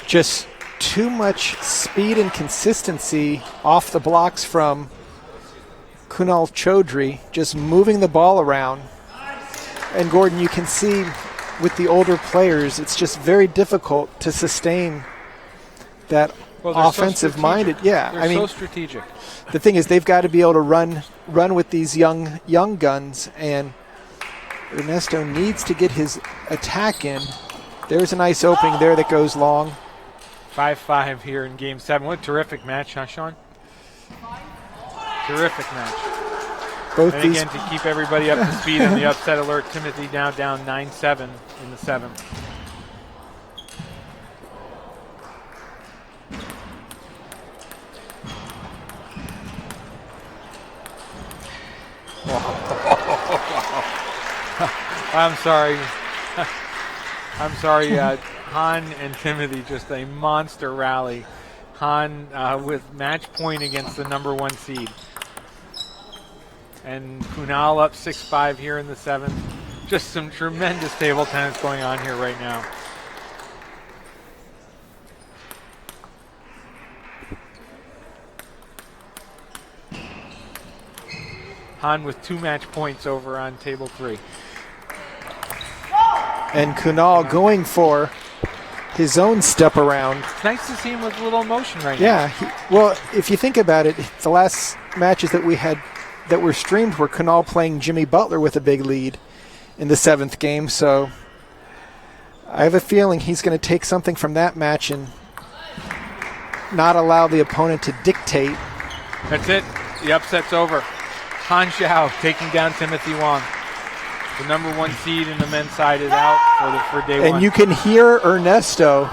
Just too much speed and consistency off the blocks from Kunal Chaudhry, just moving the ball around. And Gordon, you can see with the older players, it's just very difficult to sustain that offensive-minded. Yeah, I mean, so strategic. The thing is, they've got to be able to run with these young guns, and Ernesto needs to get his attack in. There's a nice opening there that goes long. 5-5 here in game 7. What a terrific match, huh, Sean? Terrific match. Both and these again, to keep everybody up to speed on the upset alert, Timothy now down 9-7 in the 7th. I'm sorry. I'm sorry. Han and Timothy, just a monster rally Han with match point against the number 1 seed. And Kunal up 6-5 here in the 7th. Just some tremendous table tennis going on here right now. Han with 2 match points over on table 3. And Kunal going for his own step around. It's nice to see him with a little emotion right now. Yeah, well, if you think about it, the last matches that we had that were streamed were Kunal playing Jimmy Butler with a big lead in the 7th game, so I have a feeling he's going to take something from that match and not allow the opponent to dictate. That's it. The upset's over. Han Xiao taking down Timothy Wong. The number 1 seed in the men's side is out for day 1. And you can hear Ernesto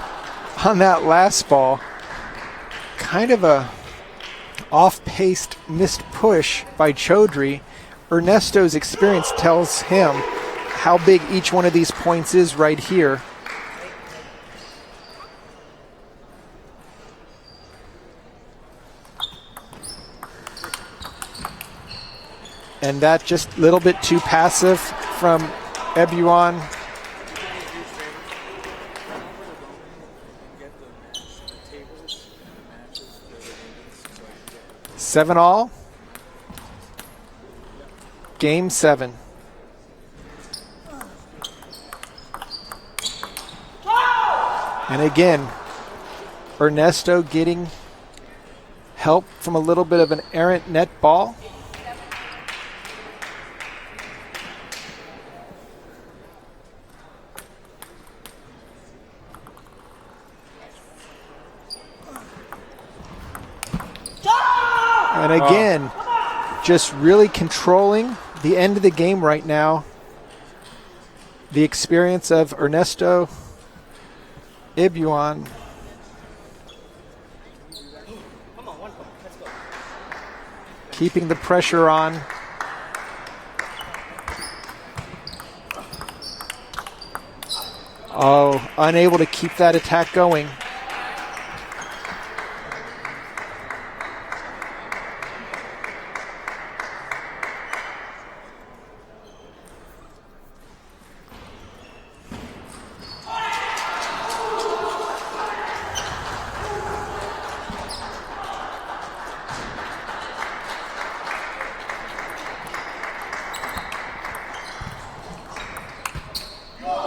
on that last ball. Kind of a off-paced missed push by Chaudhry. Ernesto's experience tells him how big each one of these points is right here. And that just a little bit too passive from Ebuan. 7-all. Game 7. And again, Ernesto getting help from a little bit of an errant net ball. And again, just really controlling the end of the game right now. The experience of Ernesto Ebuan. Keeping the pressure on. Oh, unable to keep that attack going.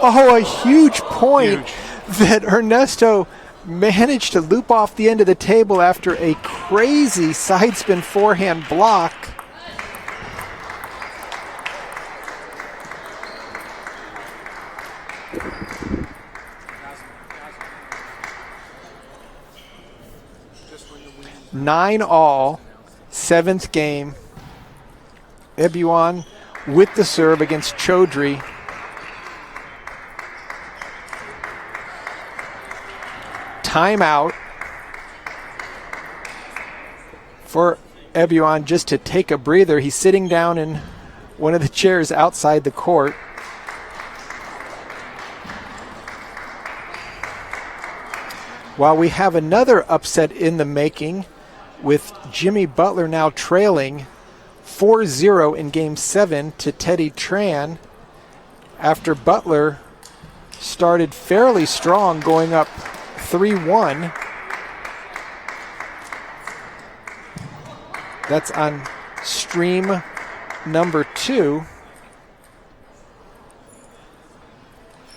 Oh, a huge point that Ernesto managed to loop off the end of the table after a crazy side spin forehand block. Nine all, 7th game. Ebuan with the serve against Chaudhry. Timeout for Ebuan just to take a breather. He's sitting down in one of the chairs outside the court. While we have another upset in the making with Jimmy Butler now trailing 4-0 in Game 7 to Teddy Tran after Butler started fairly strong going up 3-1. That's on stream number 2.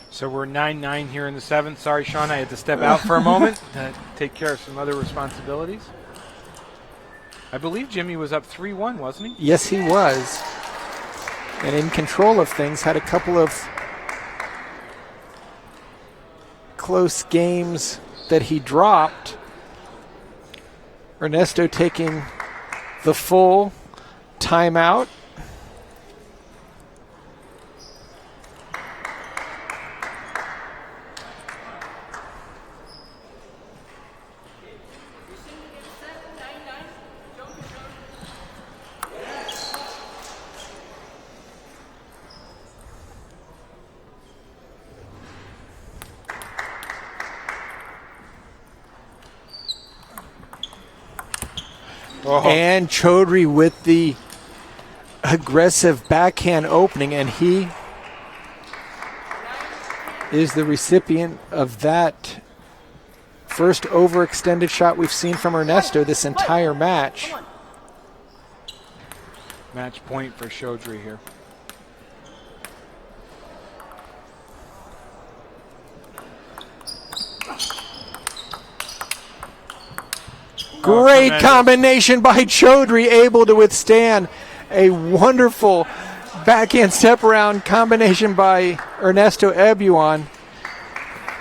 So we're 9-9 here in the 7th. Sorry, Sean, I had to step out for a moment to take care of some other responsibilities. I believe Jimmy was up 3-1, wasn't he? Yes, he was. And in control of things, had a couple of close games that he dropped. Ernesto taking the full timeout. Oh. And Chaudhry with the aggressive backhand opening, and he is the recipient of that first overextended shot we've seen from Ernesto this entire match. Match point for Chaudhry here. Great combination by Chaudhry, able to withstand a wonderful backhand step around combination by Ernesto Ebuan.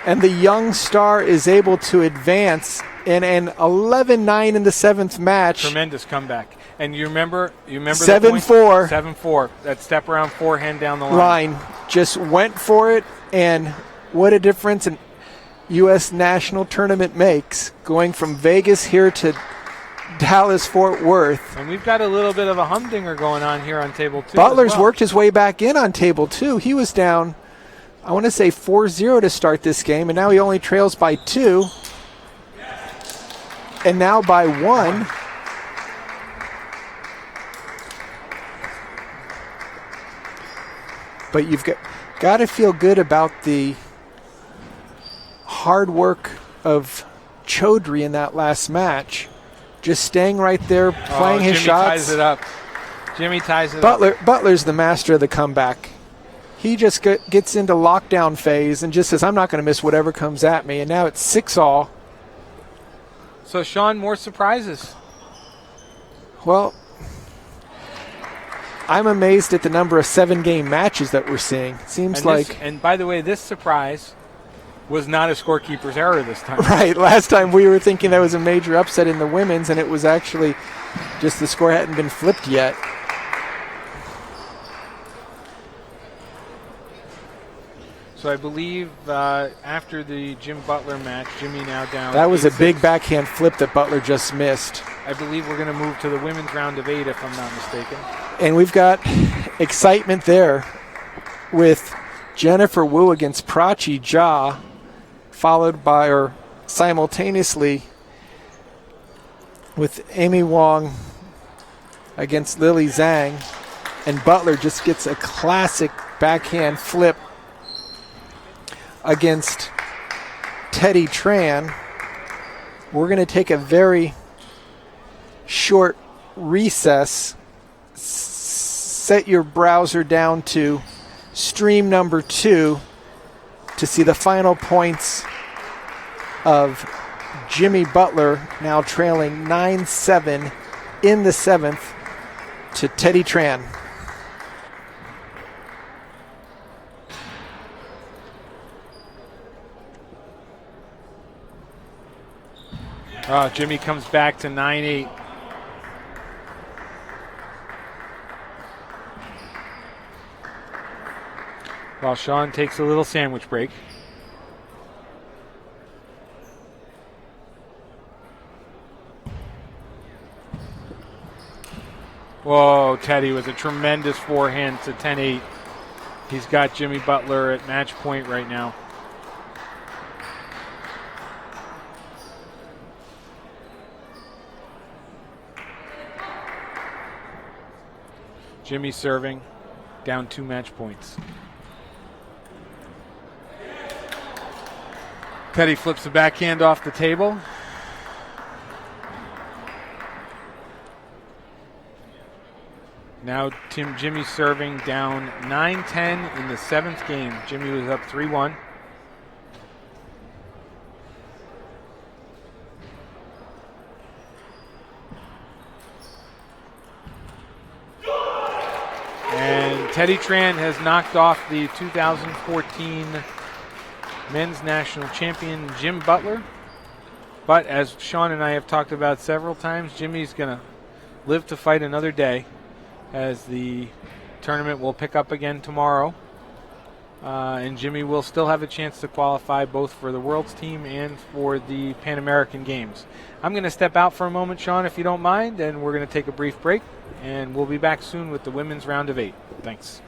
And the young star is able to advance in an 11-9 in the seventh match. Tremendous comeback. And you remember 7-4. 7-4. That step around forehand down the line. Just went for it, and what a difference an U.S. national tournament makes, going from Vegas here to Dallas-Fort Worth. And we've got a little bit of a humdinger going on here on table 2. Butler's worked his way back in on table 2. He was down, I want to say 4-0 to start this game, and now he only trails by 2. And now by 1. But you've got to feel good about the hard work of Chaudhry in that last match. Just staying right there, playing his shots. Ties it up. Jimmy ties it up. Butler's the master of the comeback. He just gets into lockdown phase and just says, I'm not going to miss whatever comes at me. And now it's 6-all. So, Sean, more surprises. Well, I'm amazed at the number of 7-game matches that we're seeing. Seems like... And by the way, this surprise was not a scorekeeper's error this time. Right. Last time we were thinking that was a major upset in the women's, and it was actually just the score hadn't been flipped yet. So I believe after the Jim Butler match, Jimmy now down. That was 8-6. a big backhand flip that Butler just missed. I believe we're going to move to the women's round of 8, if I'm not mistaken. And we've got excitement there with Jennifer Wu against Prachi Jha, followed by, or simultaneously, with Amy Wong against Lily Zhang. And Butler just gets a classic backhand flip against Teddy Tran. We're going to take a very short recess. Set your browser down to stream number 2 to see the final points of Jimmy Butler, now trailing 9-7 in the 7th to Teddy Tran. Jimmy comes back to 9-8. While Sean takes a little sandwich break. Whoa, Teddy with a tremendous forehand to 10-8. He's got Jimmy Butler at match point right now. Jimmy serving, down 2 match points. Teddy flips the backhand off the table. Now Jimmy serving down 9-10 in the 7th game. Jimmy was up 3-1. And Teddy Tran has knocked off the 2014 men's national champion Jim Butler. But as Sean and I have talked about several times, Jimmy's going to live to fight another day, as the tournament will pick up again tomorrow. And Jimmy will still have a chance to qualify both for the World's team and for the Pan American Games. I'm going to step out for a moment, Sean, if you don't mind, and we're going to take a brief break, and we'll be back soon with the women's round of 8. Thanks.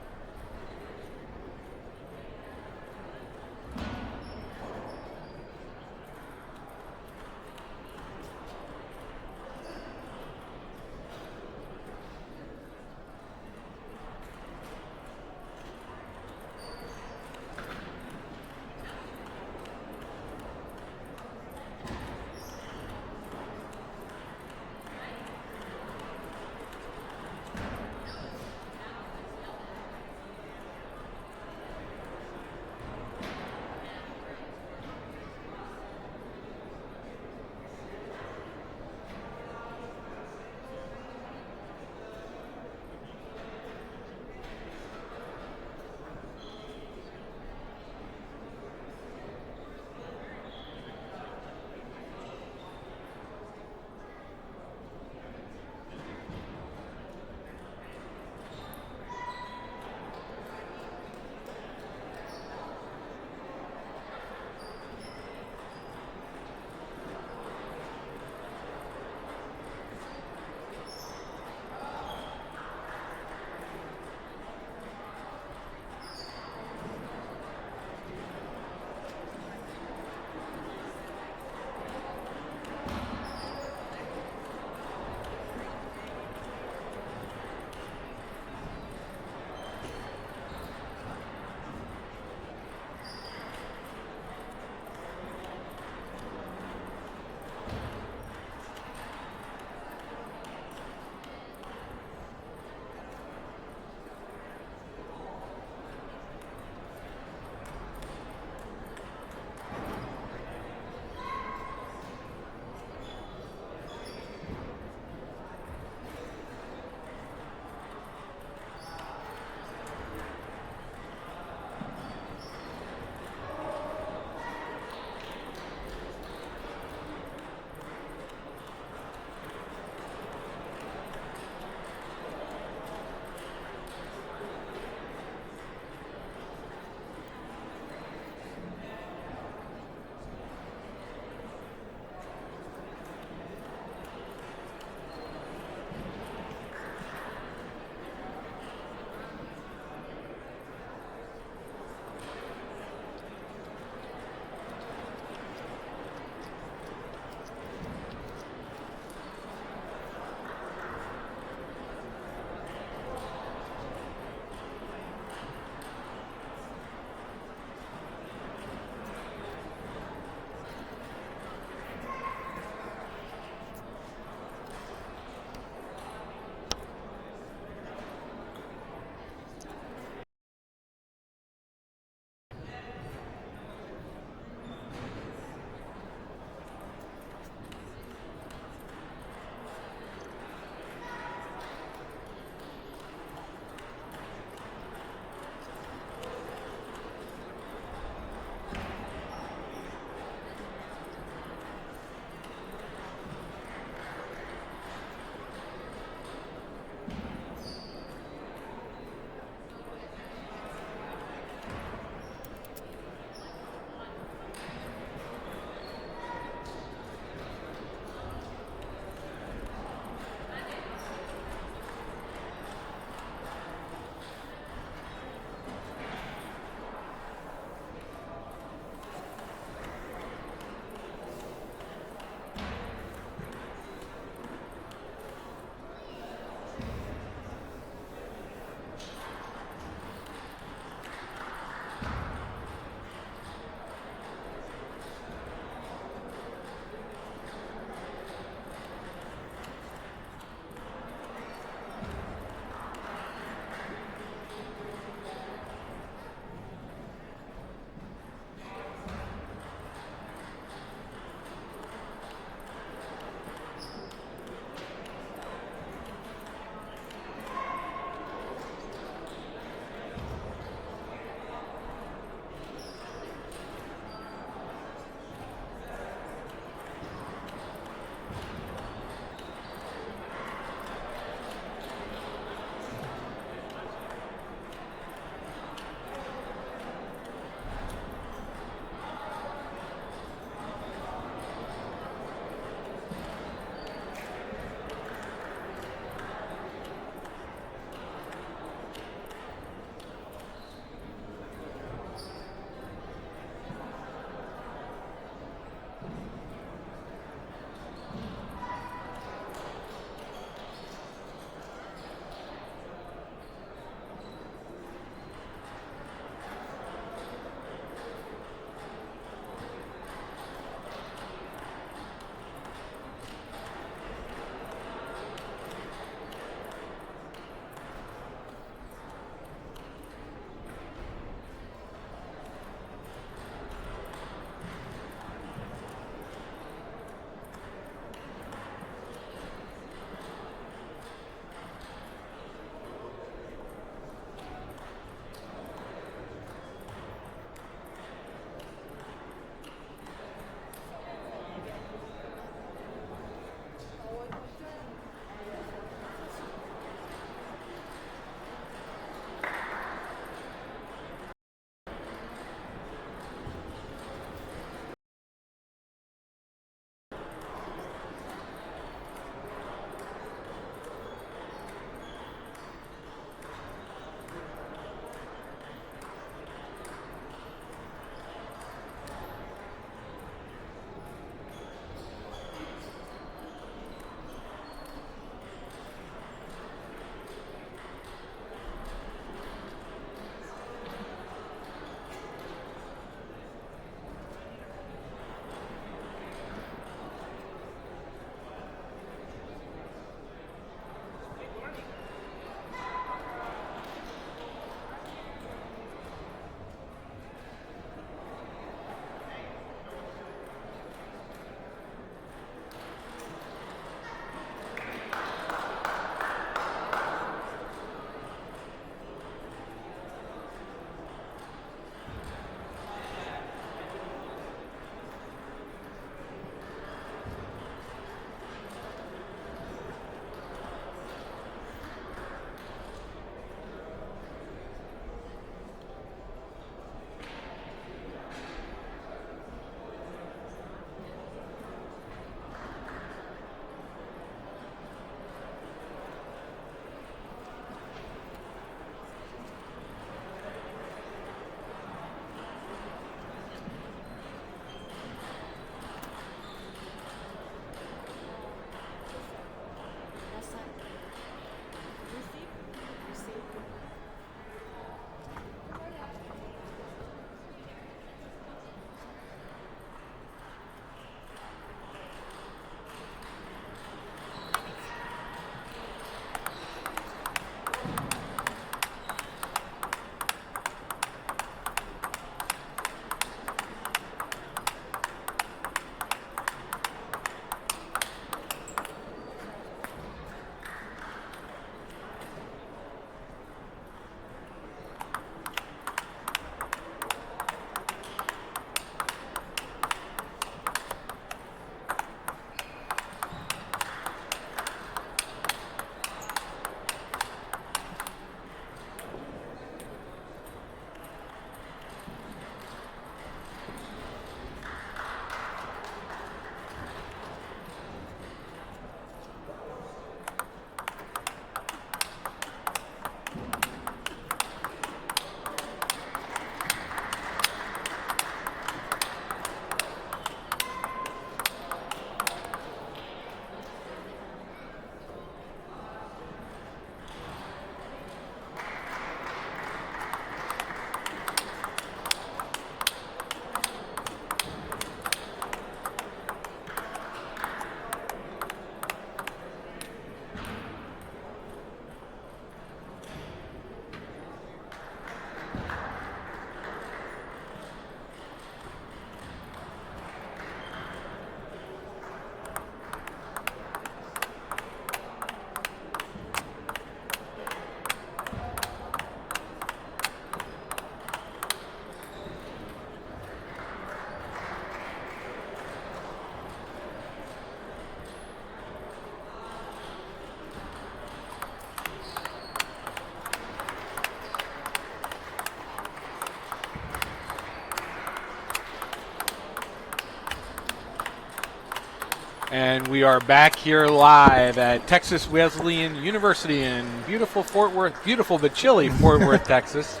And we are back here live at Texas Wesleyan University in beautiful Fort Worth, beautiful but chilly Fort Worth, Texas.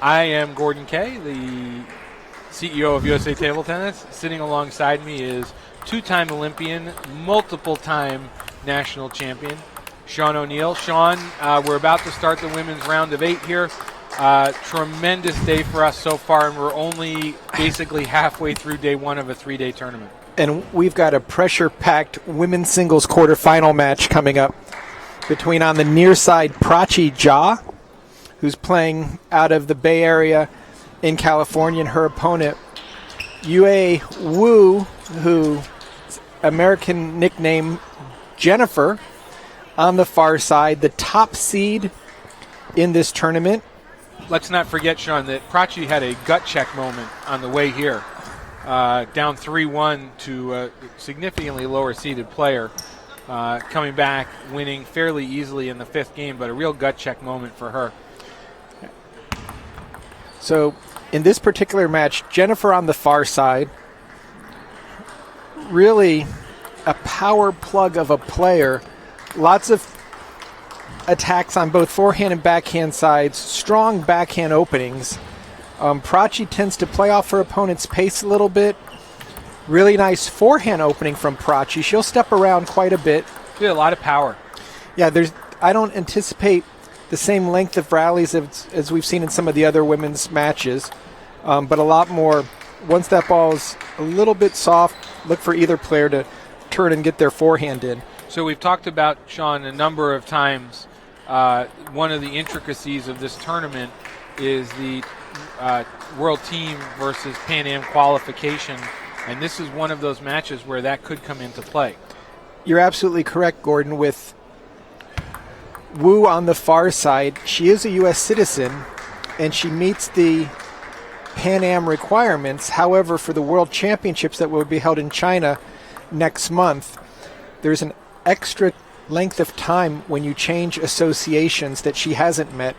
I am Gordon Kay, the CEO of USA Table Tennis. Sitting alongside me is two-time Olympian, multiple-time national champion, Sean O'Neill. Sean, we're about to start the women's round of 8 here. Tremendous day for us so far, and we're only basically halfway through day 1 of a 3-day tournament. And we've got a pressure-packed women's singles quarterfinal match coming up between, on the near side, Prachi Jha, who's playing out of the Bay Area in California, and her opponent, Yue Wu, who American nickname Jennifer, on the far side, the top seed in this tournament. Let's not forget, Sean, that Prachi had a gut check moment on the way here. Down 3-1 to a significantly lower seeded player, coming back, winning fairly easily in the 5th game, but a real gut check moment for her. So in this particular match, Jennifer on the far side, really a power plug of a player, lots of attacks on both forehand and backhand sides, strong backhand openings. Prachi tends to play off her opponent's pace a little bit. Really nice forehand opening from Prachi. She'll step around quite a bit. She had a lot of power. Yeah, I don't anticipate the same length of rallies as we've seen in some of the other women's matches, but a lot more. Once that ball is a little bit soft, look for either player to turn and get their forehand in. So we've talked about, Sean, a number of times, one of the intricacies of this tournament is the World Team versus Pan Am qualification, and this is one of those matches where that could come into play. You're absolutely correct, Gordon. With Wu on the far side, she is a U.S. citizen, and she meets the Pan Am requirements. However, for the World Championships that will be held in China next month, there's an extra length of time when you change associations that she hasn't met.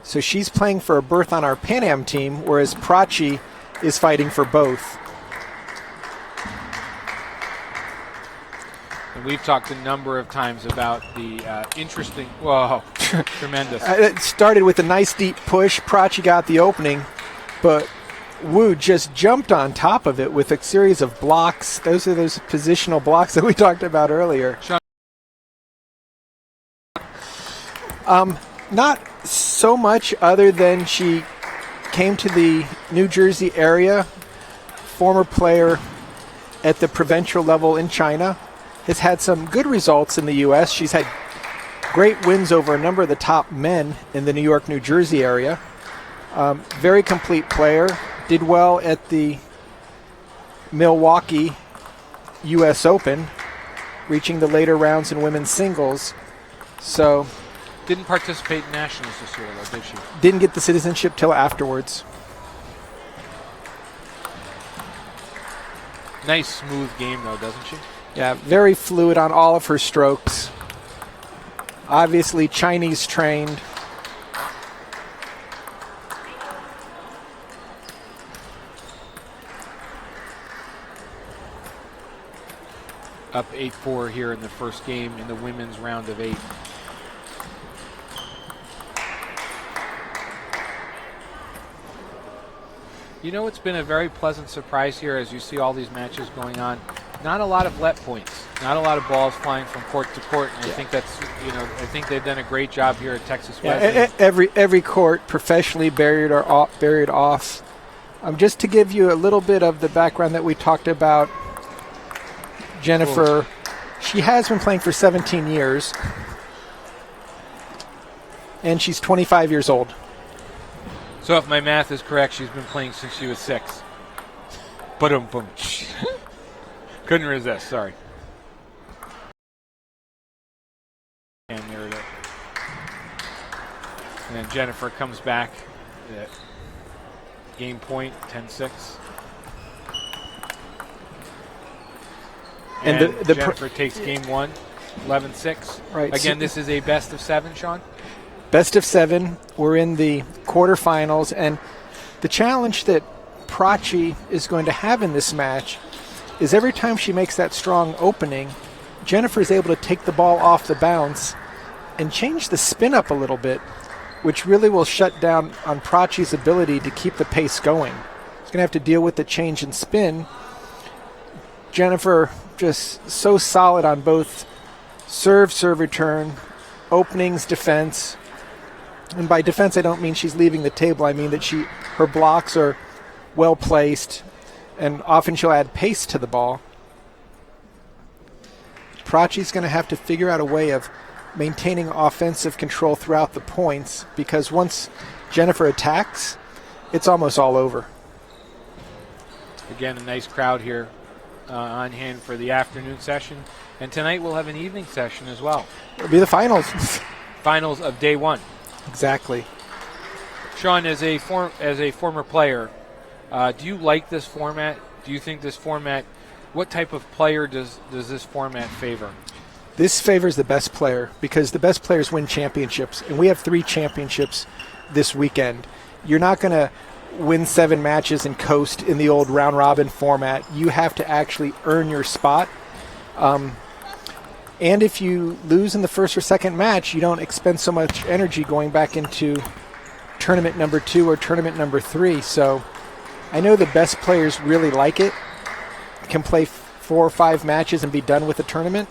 So she's playing for a berth on our Pan Am team, whereas Prachi is fighting for both. And we've talked a number of times about the interesting, whoa, tremendous. It started with a nice deep push. Prachi got the opening, but Wu just jumped on top of it with a series of blocks. Those are those positional blocks that we talked about earlier. Sean. Not so much, other than she came to the New Jersey area, former player at the provincial level in China, has had some good results in the U.S. She's had great wins over a number of the top men in the New York, New Jersey area. Very complete player, did well at the Milwaukee U.S. Open, reaching the later rounds in women's singles. So Didn't participate in nationals this year, though, did she? didn't get the citizenship till afterwards. Nice, smooth game, though, doesn't she? Yeah, very fluid on all of her strokes. Obviously Chinese trained. Up 8-4 here in the first game in the women's round of 8. You know, it's been a very pleasant surprise here as you see all these matches going on. Not a lot of let points, not a lot of balls flying from court to court. And I think that's, I think they've done a great job here at Texas Wesleyan. Every court professionally buried off. Just to give you a little bit of the background that we talked about, Jennifer, she has been playing for 17 years, and she's 25 years old. So if my math is correct, she's been playing since she was 6. Ba-dum-bum. Couldn't resist, sorry. And there it is. And then Jennifer comes back at game point, 10-6. And Jennifer takes game 1, 11-6. Right. Again, this is a best of 7, Sean? Best of 7. We're in the quarterfinals, and the challenge that Prachi is going to have in this match is every time she makes that strong opening, Jennifer is able to take the ball off the bounce and change the spin up a little bit, which really will shut down on Prachi's ability to keep the pace going. She's going to have to deal with the change in spin. Jennifer just so solid on both serve return, openings, defense. And by defense, I don't mean she's leaving the table. I mean that her blocks are well placed, and often she'll add pace to the ball. Prachi's going to have to figure out a way of maintaining offensive control throughout the points, because once Jennifer attacks, it's almost all over. Again, a nice crowd here on hand for the afternoon session. And tonight we'll have an evening session as well. It'll be the finals. Finals of day one. Exactly. Sean, as a former player, do you like this format? Do you think this format, what type of player does this format favor? This favors the best player, because the best players win championships, and we have 3 championships this weekend. You're not going to win 7 matches and coast in the old round-robin format. You have to actually earn your spot. And if you lose in the first or second match, you don't expend so much energy going back into tournament number 2 or tournament number 3. So I know the best players really like it, can play 4 or 5 matches and be done with the tournament.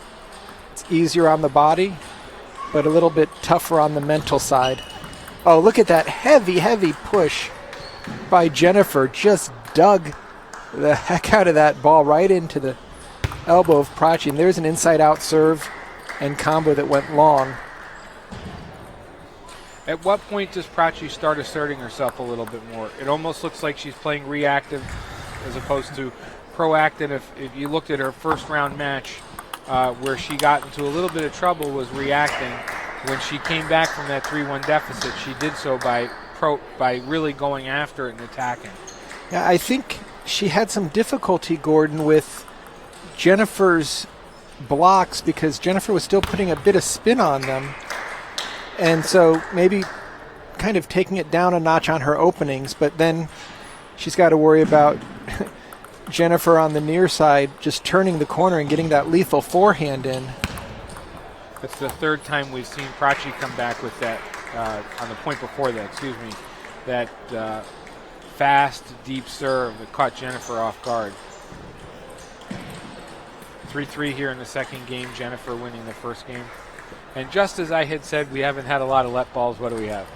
It's easier on the body, but a little bit tougher on the mental side. Oh, look at that heavy push by Jennifer. Just dug the heck out of that ball right into the elbow of Prachi. And there's an inside-out serve and combo that went long. At what point does Prachi start asserting herself a little bit more? It almost looks like she's playing reactive as opposed to proactive. If you looked at her first round match, where she got into a little bit of trouble was reacting. When she came back from that 3-1 deficit, she did so by really going after it and attacking. Yeah, I think she had some difficulty, Gordon, with Jennifer's blocks, because Jennifer was still putting a bit of spin on them. And so maybe kind of taking it down a notch on her openings, but then she's got to worry about Jennifer on the near side just turning the corner and getting that lethal forehand in. That's the 3rd time we've seen Prachi come back with that, on the point before that, that fast, deep serve that caught Jennifer off guard. 3-3 here in the second game, Jennifer winning the first game. And just as I had said, we haven't had a lot of let balls. What do we have?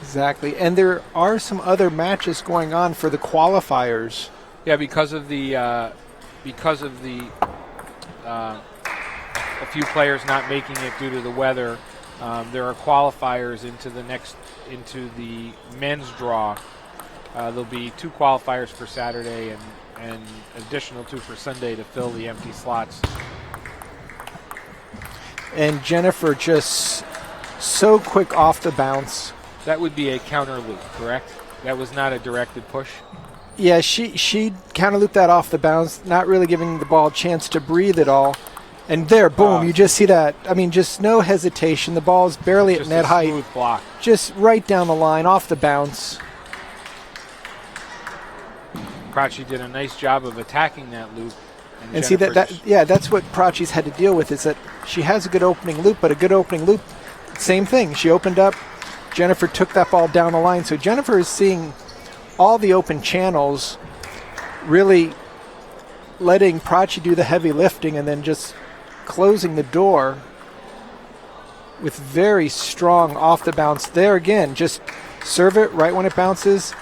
Exactly. And there are some other matches going on for the qualifiers. Yeah, because of the a few players not making it due to the weather, there are qualifiers into the men's draw. There'll be 2 qualifiers for Saturday and additional 2 for Sunday to fill the empty slots. And Jennifer just so quick off the bounce. That would be a counter loop, correct? That was not a directed push? Yeah, she counter looped that off the bounce, not really giving the ball a chance to breathe at all. And there, boom, you just see that. I mean, just no hesitation. The ball is barely at net height. Smooth block. Just right down the line, off the bounce. Prachi did a nice job of attacking that loop. And see that's what Prachi's had to deal with, is that she has a good opening loop, but a good opening loop, same thing. She opened up, Jennifer took that ball down the line. So Jennifer is seeing all the open channels, really letting Prachi do the heavy lifting and then just closing the door with very strong off the bounce. There again, just serve it right when it bounces.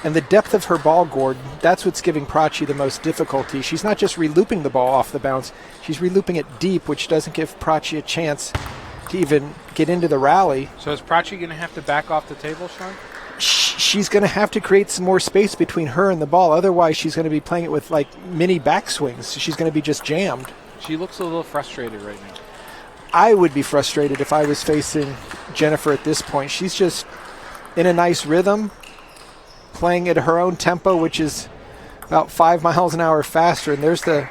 And the depth of her ball, Gordon, that's what's giving Prachi the most difficulty. She's not just relooping the ball off the bounce, she's relooping it deep, which doesn't give Prachi a chance to even get into the rally. So is Prachi going to have to back off the table, Sean? She's going to have to create some more space between her and the ball. Otherwise, she's going to be playing it with like mini backswings. She's going to be just jammed. She looks a little frustrated right now. I would be frustrated if I was facing Jennifer at this point. She's just in a nice rhythm, playing at her own tempo, which is about 5 miles an hour faster. And there's the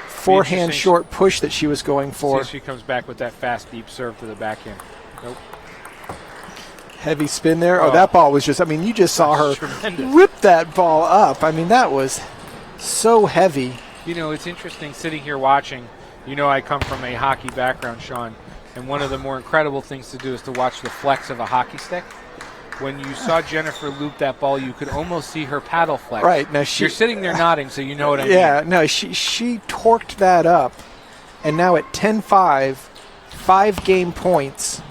forehand short push that she was going for. See if she comes back with that fast, deep serve to the backhand. Nope. Heavy spin there. Oh, that ball was just, I mean, you just saw her whip that ball up. I mean, that was so heavy. You know, it's interesting sitting here watching You know I come from a hockey background, Sean, and one of the more incredible things to do is to watch the flex of a hockey stick. When you saw Jennifer loop that ball, you could almost see her paddle flex. Right. Now you're sitting there nodding, so you know what I mean. Yeah, no, she torqued that up, and now at 10-5, 5 game points.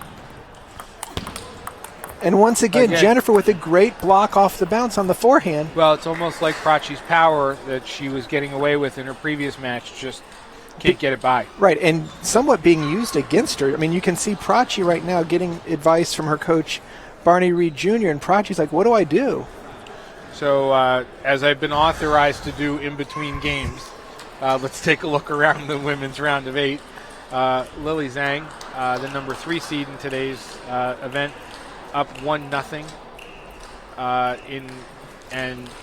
And once again, Jennifer with a great block off the bounce on the forehand. Well, it's almost like Prachi's power that she was getting away with in her previous match, just can't get it by. Right, and somewhat being used against her. I mean, you can see Prachi right now getting advice from her coach, Barney Reed Jr., and Prachi's like, what do I do? So, as I've been authorized to do in between games, let's take a look around the women's round of 8. Lily Zhang, the number 3 seed in today's event, up 1-0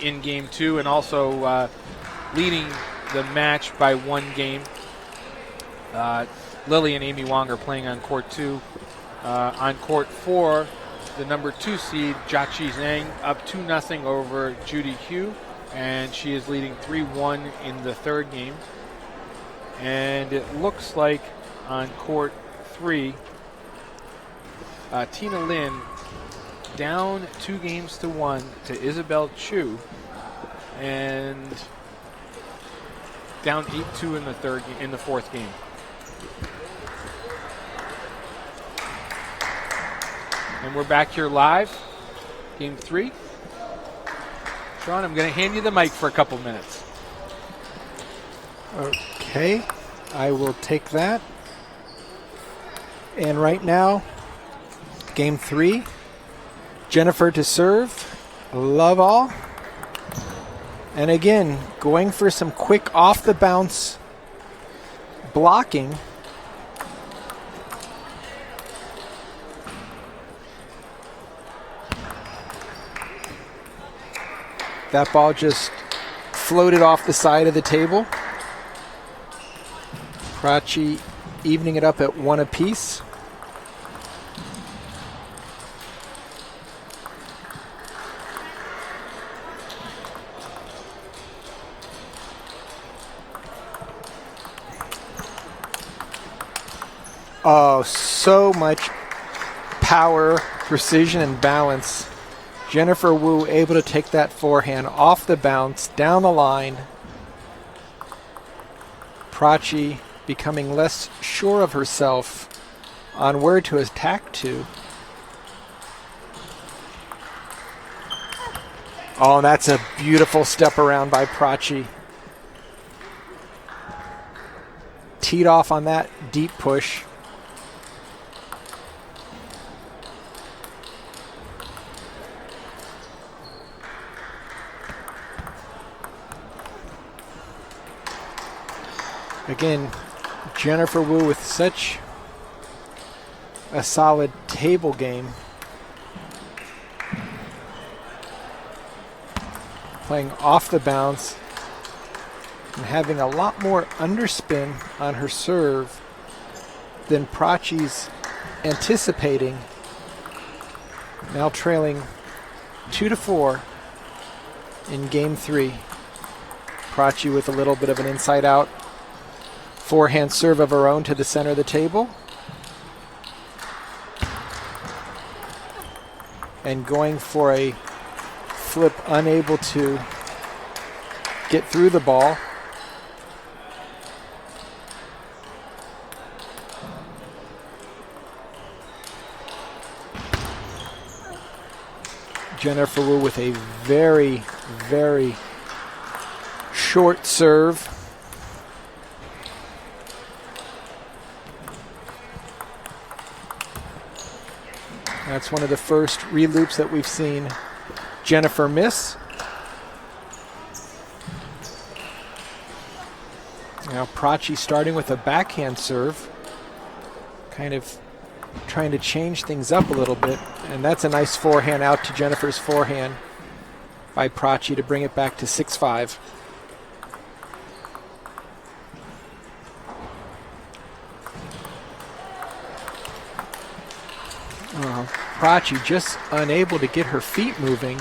in game 2, and also leading the match by 1 game. Lily and Amy Wong are playing on court 2. On court 4, the number 2 seed, Jiaqi Zhang, up 2-0 over Judy Hu, and she is leading 3-1 in the 3rd game. And it looks like on court 3, Tina Lin down 2-1 to Isabel Chu, and down 8-2 in the 4th game. And we're back here live, game 3. Sean, I'm going to hand you the mic for a couple minutes. Okay, I will take that. And right now, game 3, Jennifer to serve, love all. And again, going for some quick off the bounce blocking. That ball just floated off the side of the table. Prachi evening it up at 1 apiece. Oh, so much power, precision, and balance. Jennifer Wu able to take that forehand off the bounce, down the line. Prachi becoming less sure of herself on where to attack to. Oh, that's a beautiful step around by Prachi. Teed off on that deep push. Again, Jennifer Wu with such a solid table game. Playing off the bounce and having a lot more underspin on her serve than Prachi's anticipating. Now trailing 2-4 in game 3. Prachi with a little bit of an inside out forehand serve of her own to the center of the table. And going for a flip, unable to get through the ball. Jennifer Wu with a very, very short serve. That's one of the first reloops that we've seen Jennifer miss. Now Prachi starting with a backhand serve, kind of trying to change things up a little bit. And that's a nice forehand out to Jennifer's forehand by Prachi to bring it back to 6-5. Prachi just unable to get her feet moving,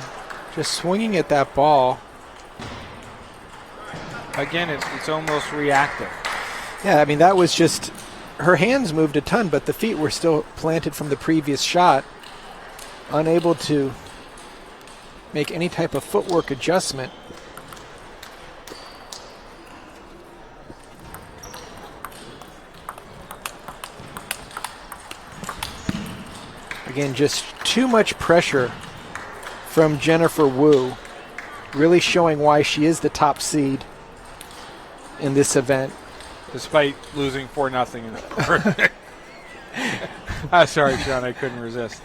just swinging at that ball. Again, it's almost reactive. Yeah, I mean, that was just, her hands moved a ton, but the feet were still planted from the previous shot, unable to make any type of footwork adjustment. Again, just too much pressure from Jennifer Wu, really showing why she is the top seed in this event. Despite losing 4-0 in the fourth. Sorry, Sean, I couldn't resist.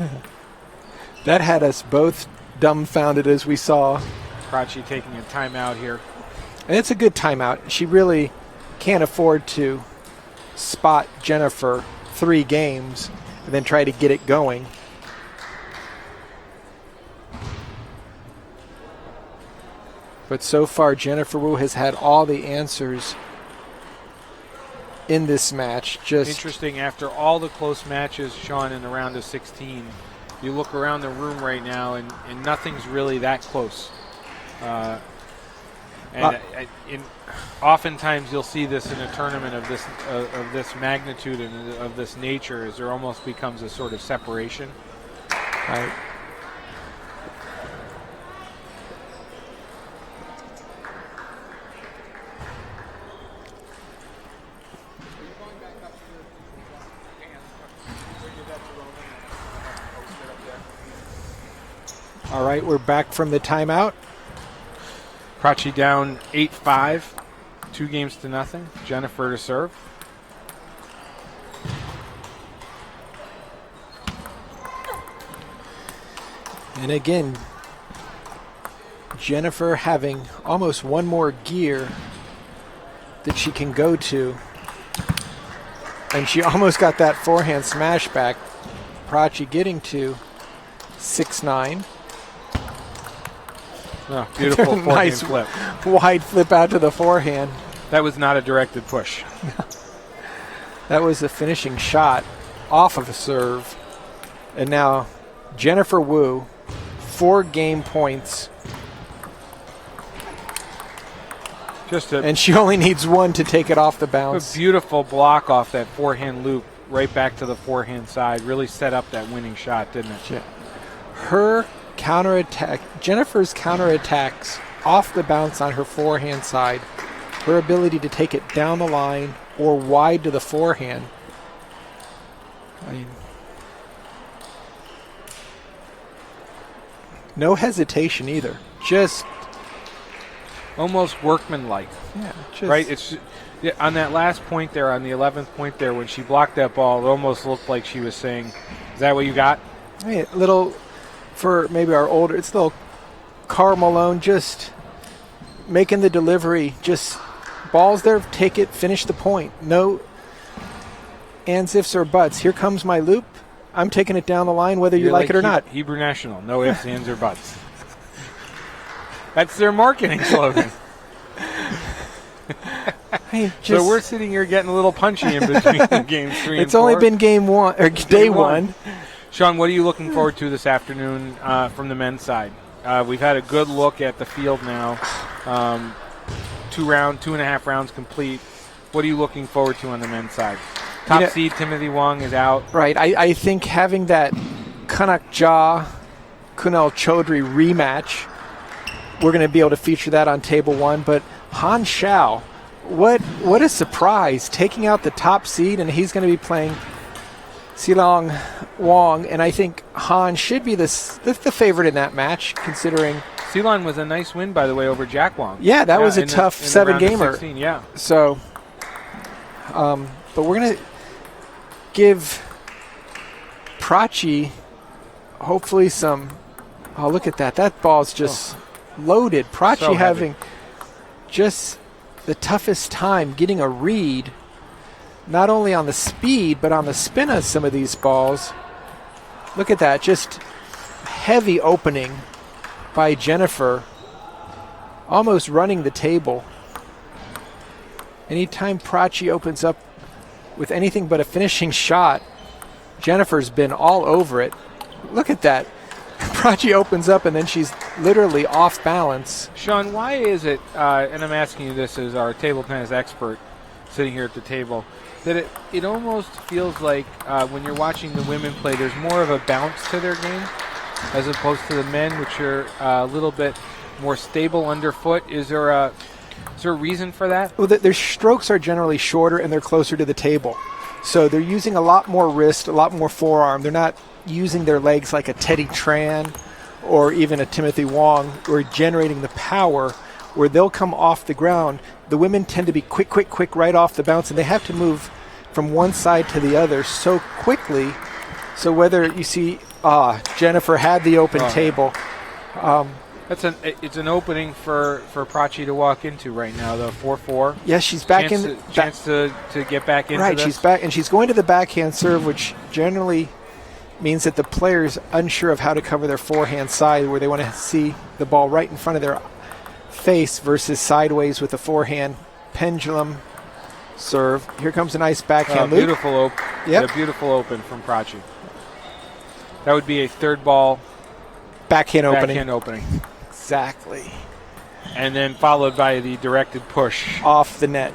That had us both dumbfounded as we saw. Prachi taking a timeout here. And it's a good timeout. She really can't afford to spot Jennifer 3 games and then try to get it going. But so far, Jennifer Wu has had all the answers in this match. Just interesting, after all the close matches, Sean, in the round of 16, you look around the room right now and nothing's really that close. Oftentimes you'll see this in a tournament of this magnitude and of this nature, as there almost becomes a sort of separation. Right. All right, we're back from the timeout. Prachi down 8-5, 2-0. Jennifer to serve. And again, Jennifer having almost one more gear that she can go to. And she almost got that forehand smash back. Prachi getting to 6-9. Oh, beautiful forehand nice flip. Wide flip out to the forehand. That was not a directed push. That was a finishing shot off of a serve. And now Jennifer Wu, 4 game points. And she only needs 1 to take it off the bounce. A beautiful block off that forehand loop right back to the forehand side. Really set up that winning shot, didn't it? Yeah. Her counterattack, Jennifer's counterattacks off the bounce on her forehand side, her ability to take it down the line or wide to the forehand. I mean, no hesitation either. Just almost workmanlike. Yeah, right? It's on that last point there, on the 11th point there, when she blocked that ball, it almost looked like she was saying, "Is that what you got?" Hey, little, for maybe our older, it's little Karl Malone just making the delivery, just balls there, take it, finish the point. No ands, ifs, or buts. Here comes my loop. I'm taking it down the line whether you like it or not. Hebrew National, no ifs, ands, or buts. That's their marketing slogan. So we're sitting here getting a little punchy in between games 3 and 4. It's only been game 1 or day one. Sean, what are you looking forward to this afternoon from the men's side? We've had a good look at the field now. 2.5 rounds complete. What are you looking forward to on the men's side? Top seed Timothy Wong is out. Right. I think having that Kanak Jha Kunal Chaudhary rematch, we're going to be able to feature that on table 1. But Han Xiao, what a surprise, taking out the top seed, and he's going to be playing Silong Wong, and I think Han should be the favorite in that match, considering Silong was a nice win, by the way, over Jack Wong. Yeah, that was a tough 7-gamer. Yeah. So, but we're going to give Prachi hopefully some. Oh, look at that! That ball's just loaded. Prachi So having just the toughest time getting a read, not only on the speed, but on the spin of some of these balls. Look at that, just heavy opening by Jennifer, almost running the table. Anytime Prachi opens up with anything but a finishing shot, Jennifer's been all over it. Look at that. Prachi opens up and then she's literally off balance. Sean, why is it, and I'm asking you this as our table tennis expert, sitting here at the table, that it almost feels like when you're watching the women play, there's more of a bounce to their game as opposed to the men, which are a little bit more stable underfoot. Is there a reason for that? Well, their strokes are generally shorter and they're closer to the table. So they're using a lot more wrist, a lot more forearm. They're not using their legs like a Teddy Tran or even a Timothy Wong, who are generating the power where they'll come off the ground. The women tend to be quick right off the bounce, and they have to move from one side to the other so quickly. So whether you see Jennifer had the open table. It's an opening for Prachi to walk into right now, though. 4-4. Yes, she's back chance to get back into right, this. She's back, and she's going to the backhand serve, which generally means that the player's unsure of how to cover their forehand side, where they want to see the ball right in front of their face versus sideways with a forehand pendulum serve. Here comes a nice backhand loop. Beautiful open. Yep. A beautiful open from Prachi. That would be a third ball backhand opening. Exactly. And then followed by the directed push. Off the net.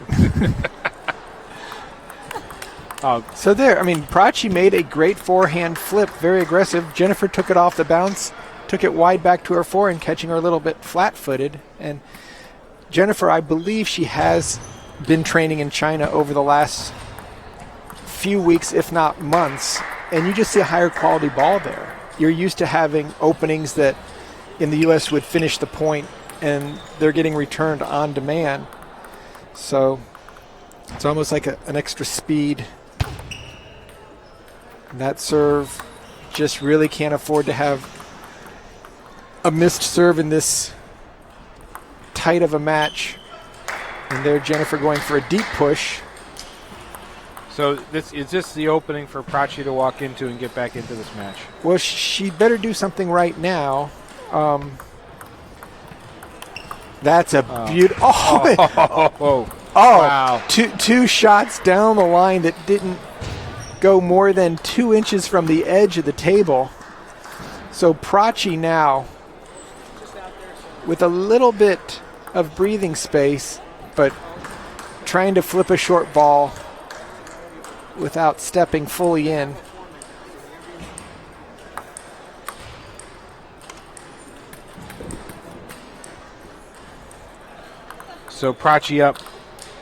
So there, Prachi made a great forehand flip, very aggressive. Jennifer took it off the bounce, took it wide back to her forehand, catching her a little bit flat-footed. And Jennifer, I believe she has been training in China over the last few weeks, if not months, and you just see a higher quality ball there. You're used to having openings that in the U.S. would finish the point, and they're getting returned on demand. So it's almost like an extra speed. And that serve just really can't afford to have a missed serve in this tight of a match. And there Jennifer going for a deep push. So is this the opening for Prachi to walk into and get back into this match? Well, she better do something right now. That's a beautiful. Wow. Two shots down the line that didn't go more than 2 inches from the edge of the table. So Prachi now with a little bit of breathing space, but trying to flip a short ball without stepping fully in. So Prachi up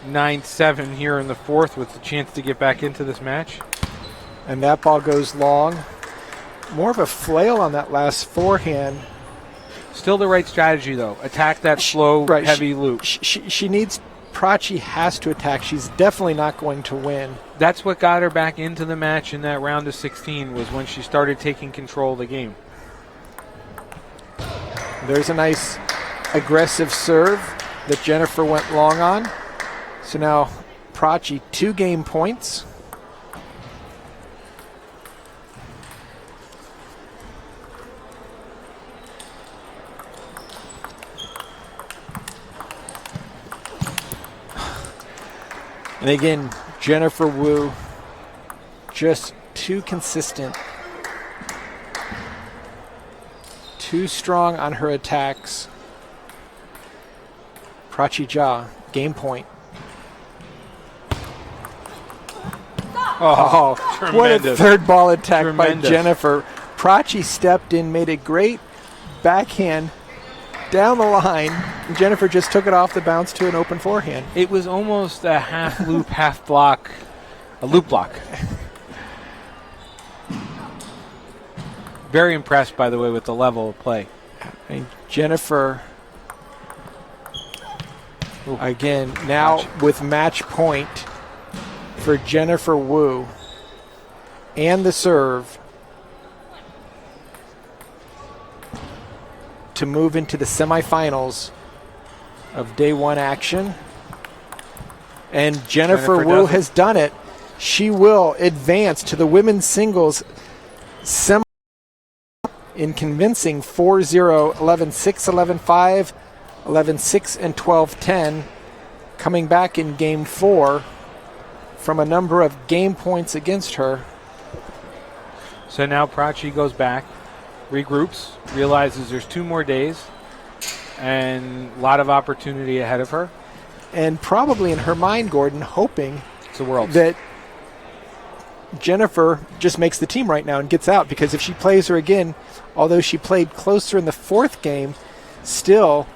9-7 here in the fourth with the chance to get back into this match. And that ball goes long. More of a flail on that last forehand. Still the right strategy, though. Attack that slow, heavy loop. She needs, Prachi has to attack. She's definitely not going to win. That's what got her back into the match in that round of 16 was when she started taking control of the game. There's a nice aggressive serve that Jennifer went long on. So now Prachi 2 game points. And again, Jennifer Wu just too consistent, too strong on her attacks. Prachi Ja, game point. What a third ball attack by Jennifer. Prachi stepped in, made a great backhand down the line, and Jennifer just took it off the bounce to an open forehand. It was almost a half loop, half block, a loop block. Very impressed, by the way, with the level of play. Jennifer, again, now with match point for Jennifer Wu and the serve to move into the semifinals of day one action. And Jennifer Wu has done it. She will advance to the women's singles semi in convincing 4-0, 11-6, 11-5, 11-6, and 12-10, coming back in game 4 from a number of game points against her. So now Prachi goes back, regroups, realizes there's 2 more days and a lot of opportunity ahead of her. and probably in her mind, Gordon, hoping It's the world. that Jennifer just makes the team right now and gets out, because if she plays her again, although she played closer in the fourth game, still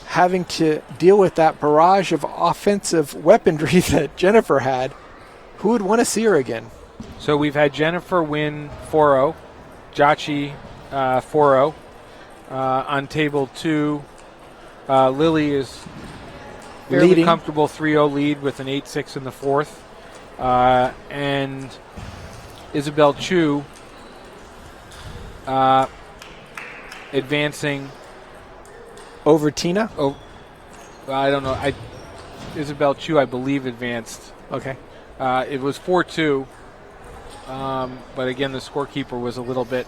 having to deal with that barrage of offensive weaponry that Jennifer had, who would want to see her again? So we've had Jennifer win 4-0, Jachi 4-0. On table 2, Lily is fairly Leading. comfortable 3-0 lead with an 8-6 in the fourth. And Isabel Chu advancing Over Tina? Oh, I don't know. Isabel Chu, I believe, advanced. Okay. It was 4-2, but again, the scorekeeper was a little bit.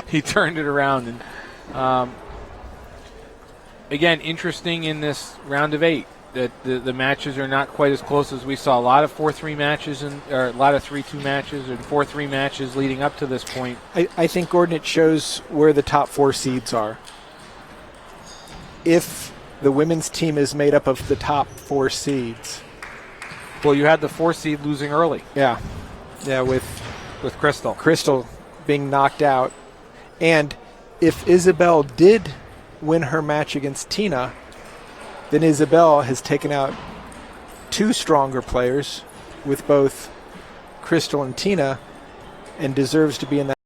He turned it around, and again, interesting in this round of 8 that the matches are not quite as close as we saw. A lot of 4-3 matches or a lot of 3-2 matches and 4-3 matches leading up to this point. I think, Gordon, it shows where the top 4 seeds are. If the women's team is made up of the top 4 seeds. Well, you had the 4 seed losing early. Yeah, with Crystal. Crystal being knocked out. And if Isabel did win her match against Tina, then Isabel has taken out 2 stronger players with both Crystal and Tina and deserves to be in that.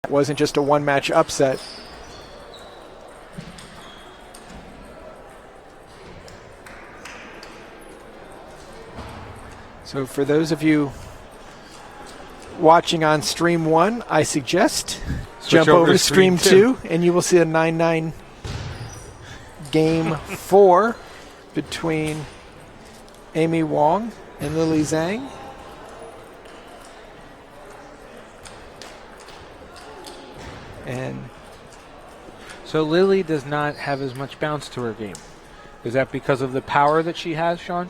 It wasn't just a one-match upset. So for those of you watching on Stream 1, I suggest jump over to Stream 2, and you will see a 9-9 Game 4 between Amy Wong and Lily Zhang. And so Lily does not have as much bounce to her game. Is that because of the power that she has, Sean?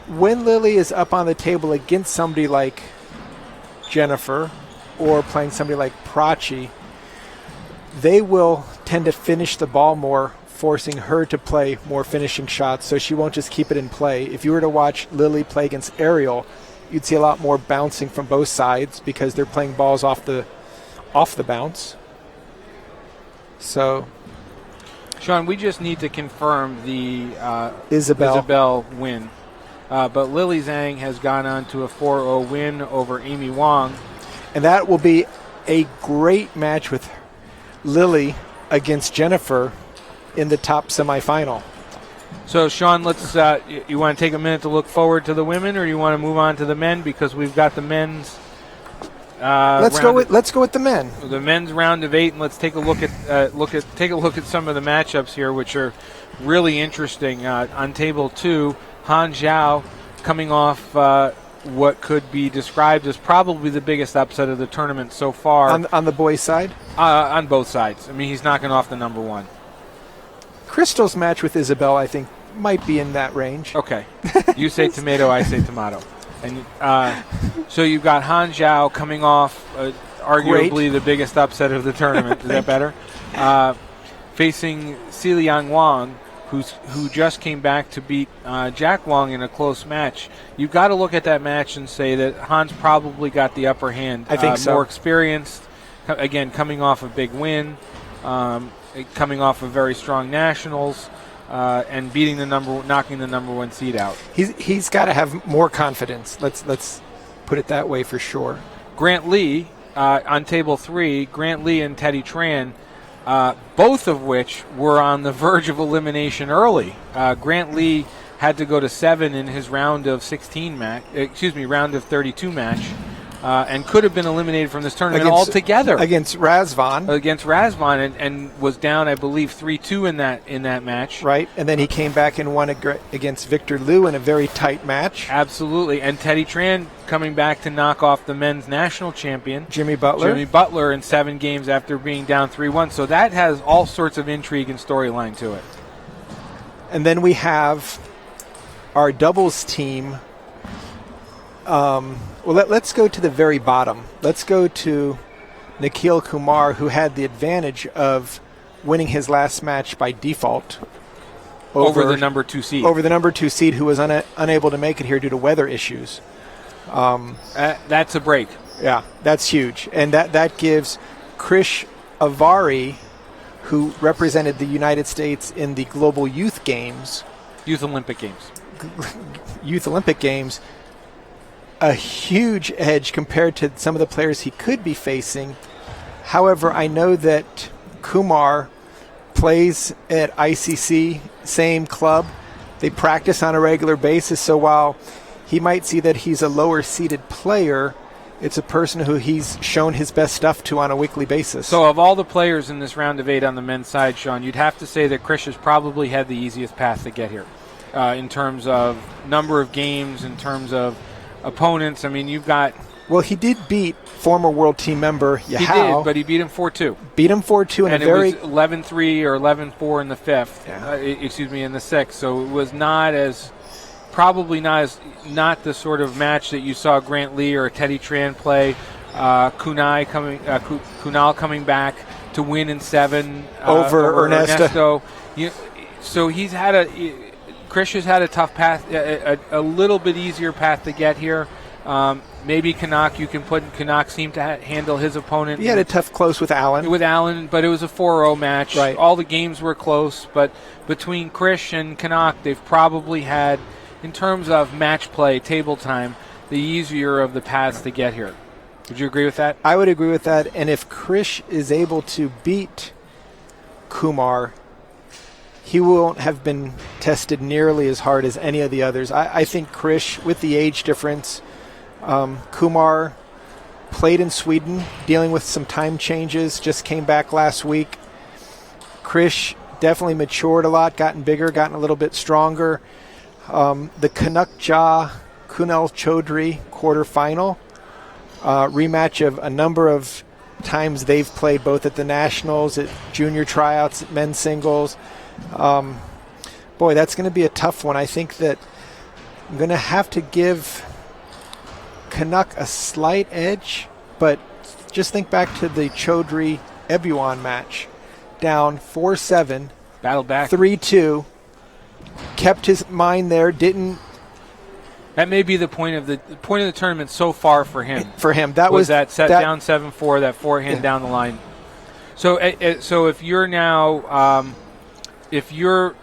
When Lily is up on the table against somebody like Jennifer or playing somebody like Prachi, they will tend to finish the ball more, forcing her to play more finishing shots, so she won't just keep it in play. If you were to watch Lily play against Ariel, you'd see a lot more bouncing from both sides because they're playing balls off the bounce. So, Sean, we just need to confirm the Isabel win. But Lily Zhang has gone on to a 4-0 win over Amy Wong. And that will be a great match with Lily against Jennifer in the top semifinal. So, Sean, let's. You want to take a minute to look forward to the women, or you want to move on to the men, because we've got the men's. Let's go with the men. The men's round of 8, and let's take a look at some of the matchups here, which are really interesting. On table 2, Han Zhao coming off what could be described as probably the biggest upset of the tournament so far. On the boys' side? On both sides. I mean, he's knocking off the number 1. Crystal's match with Isabel, I think, might be in that range. Okay. You say tomato, I say tomato. And so you've got Han Zhao coming off arguably the biggest upset of the tournament. Is that better? Facing Xiliang Wang, who just came back to beat Jack Wong in a close match. You've got to look at that match and say that Han's probably got the upper hand. I think so. More experienced, again, coming off a big win, coming off of very strong nationals, and knocking the number 1 seed out. He's got to have more confidence. Let's put it that way for sure. Grant Lee on table 3, Grant Lee and Teddy Tran, both of which were on the verge of elimination early. Grant Lee had to go to 7 in his round of 32 match, and could have been eliminated from this tournament altogether against Razvan, and was down, I believe, 3-2 in that match. Right, and then he came back and won against Victor Liu in a very tight match. Absolutely, and Teddy Tran coming back to knock off the men's national champion Jimmy Butler in 7 games after being down 3-1. So that has all sorts of intrigue and storyline to it. And then we have our doubles team. Let's go to the very bottom. Let's go to Nikhil Kumar, who had the advantage of winning his last match by default over the number 2 seed. Over the number 2 seed, who was unable to make it here due to weather issues. That's a break. Yeah, that's huge. And that gives Krish Avari, who represented the United States in the Global Youth Games. Youth Olympic Games, a huge edge compared to some of the players he could be facing. However, I know that Kumar plays at ICC, same club. They practice on a regular basis, so while he might see that he's a lower-seeded player, it's a person who he's shown his best stuff to on a weekly basis. So of all the players in this round of 8 on the men's side, Sean, you'd have to say that Krish has probably had the easiest path to get here in terms of number of games, in terms of opponents. I mean, you've got... Well, he did beat former world team member Yahao. He did, but he beat him 4-2. Beat him 4-2 in and a very... it was 11-3 or 11-4 in the fifth. Yeah. In the sixth. So it was not the sort of match that you saw Grant Lee or Teddy Tran play. Kunal coming back to win in 7 over Ernesto. So Krish has had a tough path, a little bit easier path to get here. Maybe Kanak, you can put Kanak seemed to handle his opponent. He had a tough close with Allen. But it was a 4-0 match. Right. All the games were close, but between Krish and Kanak, they've probably had, in terms of match play, table time, the easier of the paths to get here. Would you agree with that? I would agree with that. And if Krish is able to beat Kumar, he won't have been tested nearly as hard as any of the others. I think Krish, with the age difference, Kumar played in Sweden, dealing with some time changes, just came back last week. Krish definitely matured a lot, gotten bigger, gotten a little bit stronger. The Kanak Ja Kunal Chaudhary quarterfinal, rematch of a number of times they've played both at the nationals, at junior tryouts, at men's singles. Boy, that's going to be a tough one. I think that I'm going to have to give Kanak a slight edge, but just think back to the Chaudhary Ebuan match. Down 4-7. Battled back. 3-2. Kept his mind there, didn't. That may be the point of the tournament so far for him. For him, that was that set down 7-4, that forehand down the line. So if you're now, if you're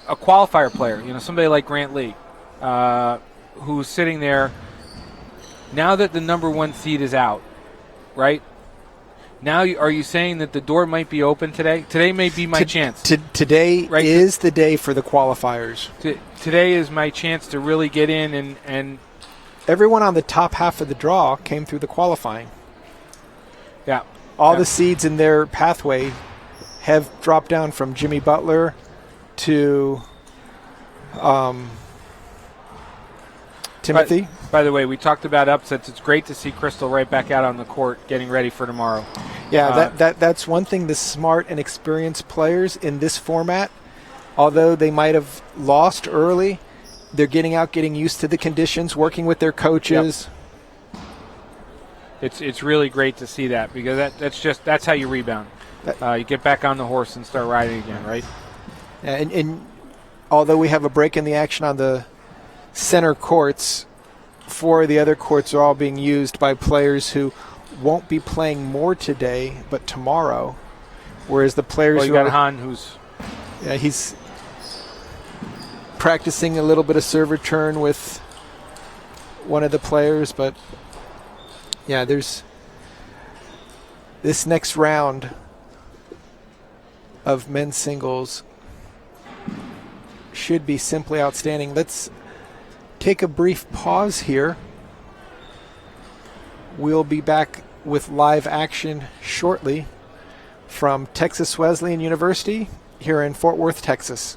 a qualifier player, somebody like Grant Lee, who's sitting there, now that the number 1 seed is out, right? Now, are you saying that the door might be open today? Today may be my chance. Today is the day for the qualifiers. Today is my chance to really get in and everyone on the top half of the draw came through the qualifying. Yeah. All the seeds in their pathway have dropped down from Jimmy Butler to Timothy. By the way, we talked about upsets. It's great to see Crystal right back out on the court getting ready for tomorrow. Yeah, that's one thing. The smart and experienced players in this format, although they might have lost early, they're getting out, getting used to the conditions, working with their coaches. Yep. It's really great to see that, because that's how you rebound. You get back on the horse and start riding again, right? And although we have a break in the action on the center courts, 4 of the other courts are all being used by players who won't be playing more today but tomorrow, whereas the players you got Han, who's he's practicing a little bit of serve return with one of the players. But there's this next round of men's singles should be simply outstanding. Let's take a brief pause here. We'll be back with live action shortly from Texas Wesleyan University here in Fort Worth, Texas.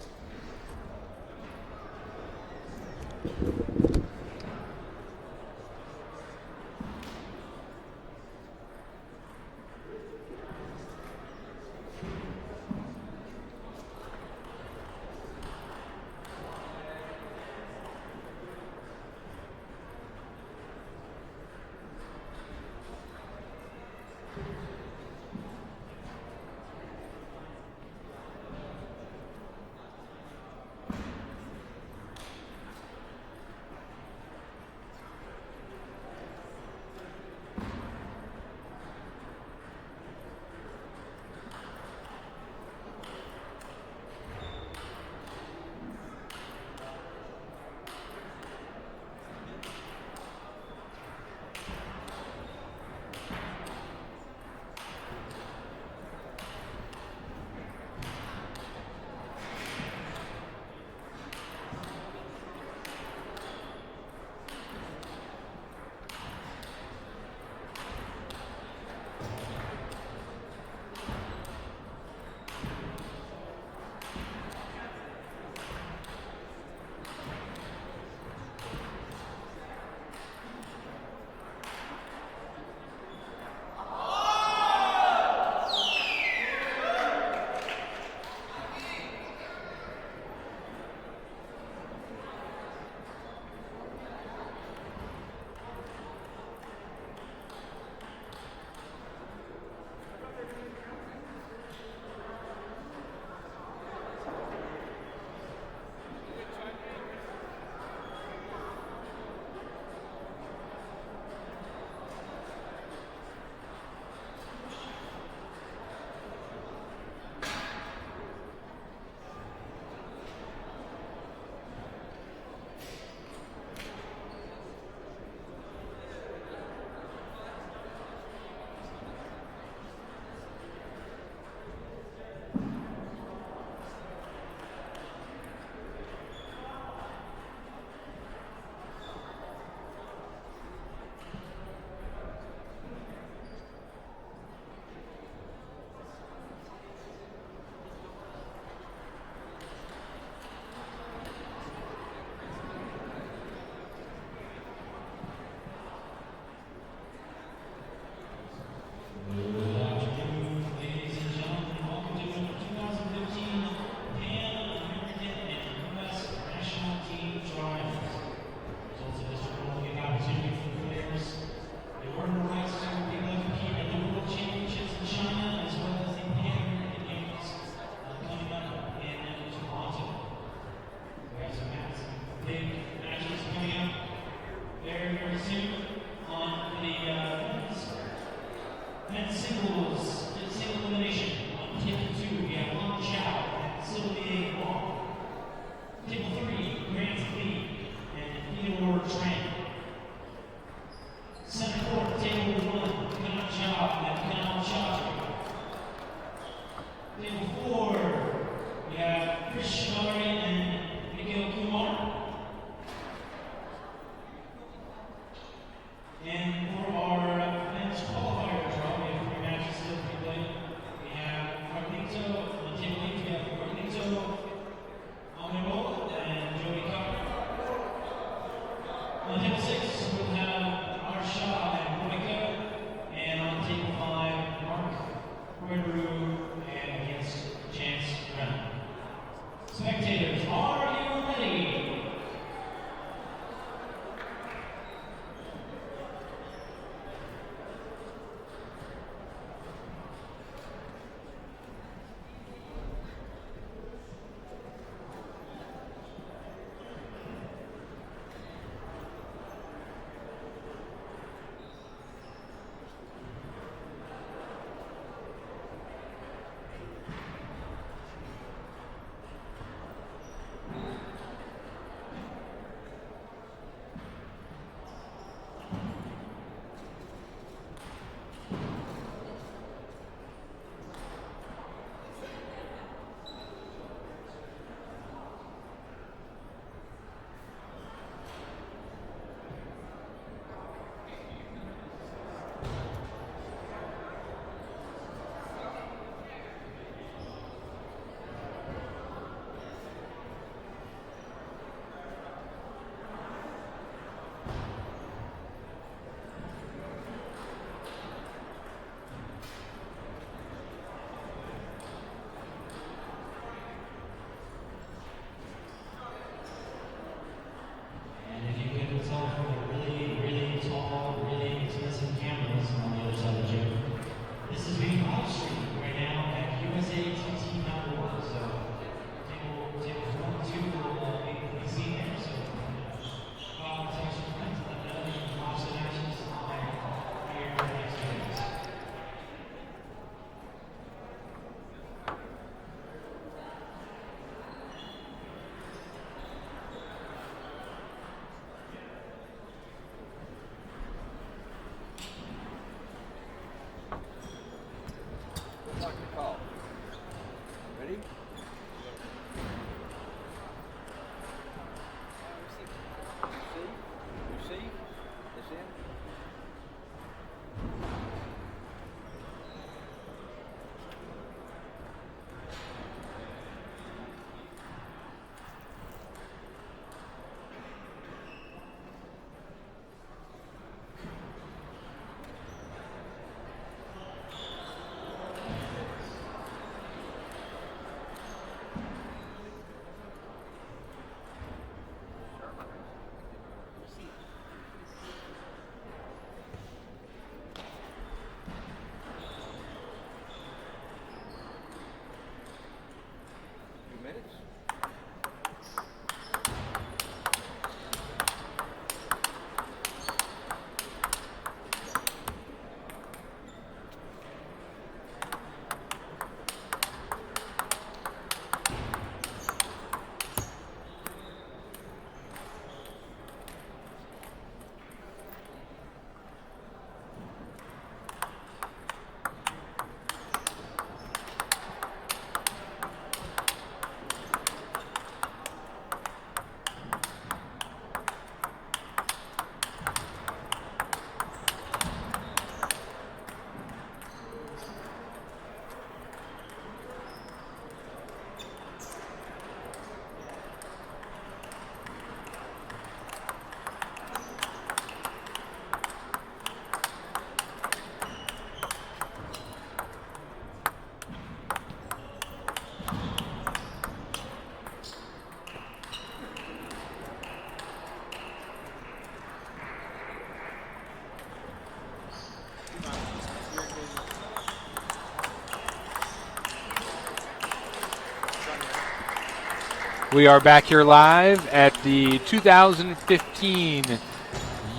We are back here live at the 2015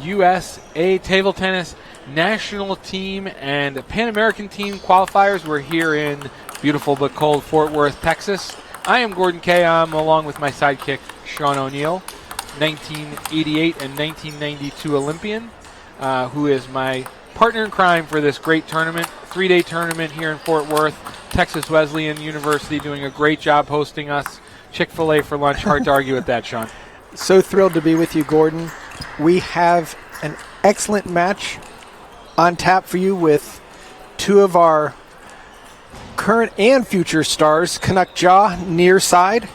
USA Table Tennis National Team and Pan American Team qualifiers. We're here in beautiful but cold Fort Worth, Texas. I am Gordon Kay. I'm along with my sidekick, Sean O'Neill, 1988 and 1992 Olympian, who is my partner in crime for this great tournament, 3-day tournament here in Fort Worth. Texas Wesleyan University doing a great job hosting us. Chick-fil-A for lunch. Hard to argue with that, Sean. So thrilled to be with you, Gordon. We have an excellent match on tap for you with two of our current and future stars, Kanak Ja, near side,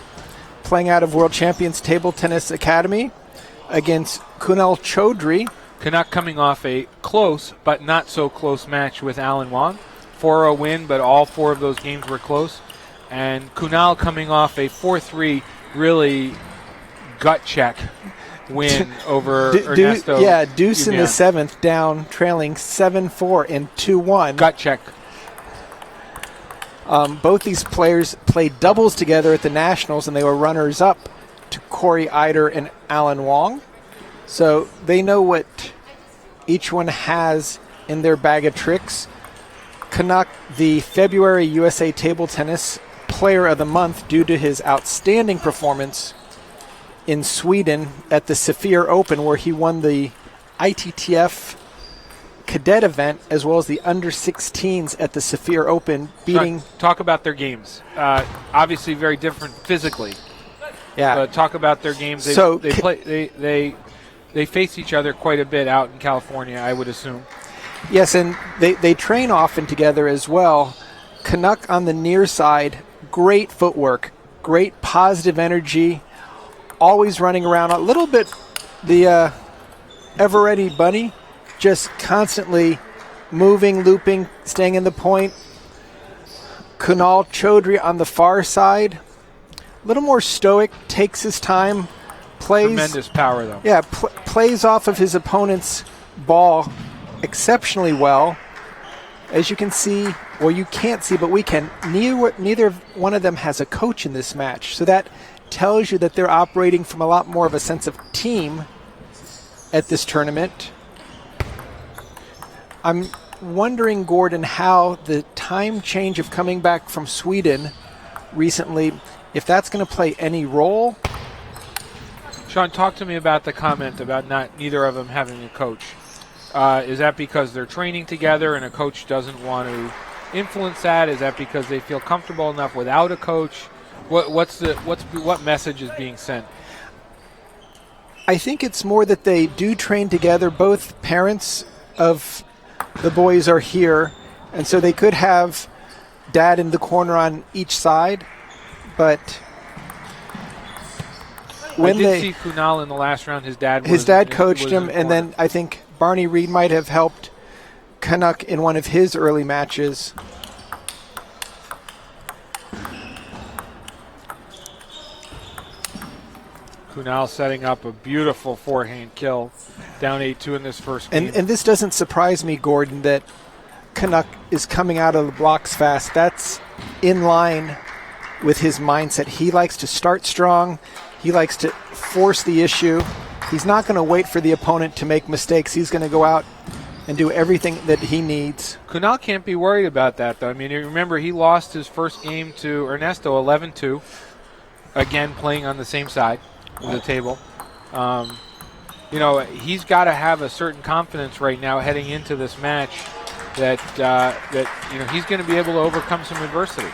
playing out of World Champions Table Tennis Academy against Kunal Chaudhry. Kanak coming off a close but not so close match with Alan Wong. 4-0 win, but all four of those games were close. And Kunal coming off a 4-3 really gut check win over Ernesto. Deuce in the seventh, down, trailing 7-4 and 2-1. Gut check. Both these players played doubles together at the Nationals, and they were runners-up to Corey Eider and Alan Wong. So they know what each one has in their bag of tricks. Kanak, the February USA Table Tennis Player of the Month due to his outstanding performance in Sweden at the Saphir Open, where he won the ITTF cadet event as well as the under-16s at the Saphir Open, beating... Talk about their games. Obviously very different physically. Yeah. But talk about their games. They face each other quite a bit out in California, I would assume. Yes, and they train often together as well. Kanak on the near side, great footwork, great positive energy, always running around a little bit the ever-ready bunny, just constantly moving, looping, staying in the point. Kunal Chaudhry on the far side, a little more stoic, takes his time, plays. Tremendous power, though. Yeah, plays off of his opponent's ball exceptionally well. As you can see, or you can't see, but we can, neither one of them has a coach in this match. So that tells you that they're operating from a lot more of a sense of team at this tournament. I'm wondering, Gordon, how the time change of coming back from Sweden recently, if that's going to play any role. Sean, talk to me about the comment about neither of them having a coach. Is that because they're training together and a coach doesn't want to influence that? Is that because they feel comfortable enough without a coach? What message is being sent? I think it's more that they do train together. Both parents of the boys are here, and so they could have dad in the corner on each side, but when I did see Kunal in the last round. His dad coached him, and then I think Barney Reed might have helped Kanak in one of his early matches. Kunal setting up a beautiful forehand kill, down 8-2 in this first game. And this doesn't surprise me, Gordon, that Kanak is coming out of the blocks fast. That's in line with his mindset. He likes to start strong. He likes to force the issue. He's not going to wait for the opponent to make mistakes. He's going to go out and do everything that he needs. Kunal can't be worried about that, though. I mean, remember, he lost his first game to Ernesto 11-2, again playing on the same side of the table. He's got to have a certain confidence right now heading into this match that he's going to be able to overcome some adversity.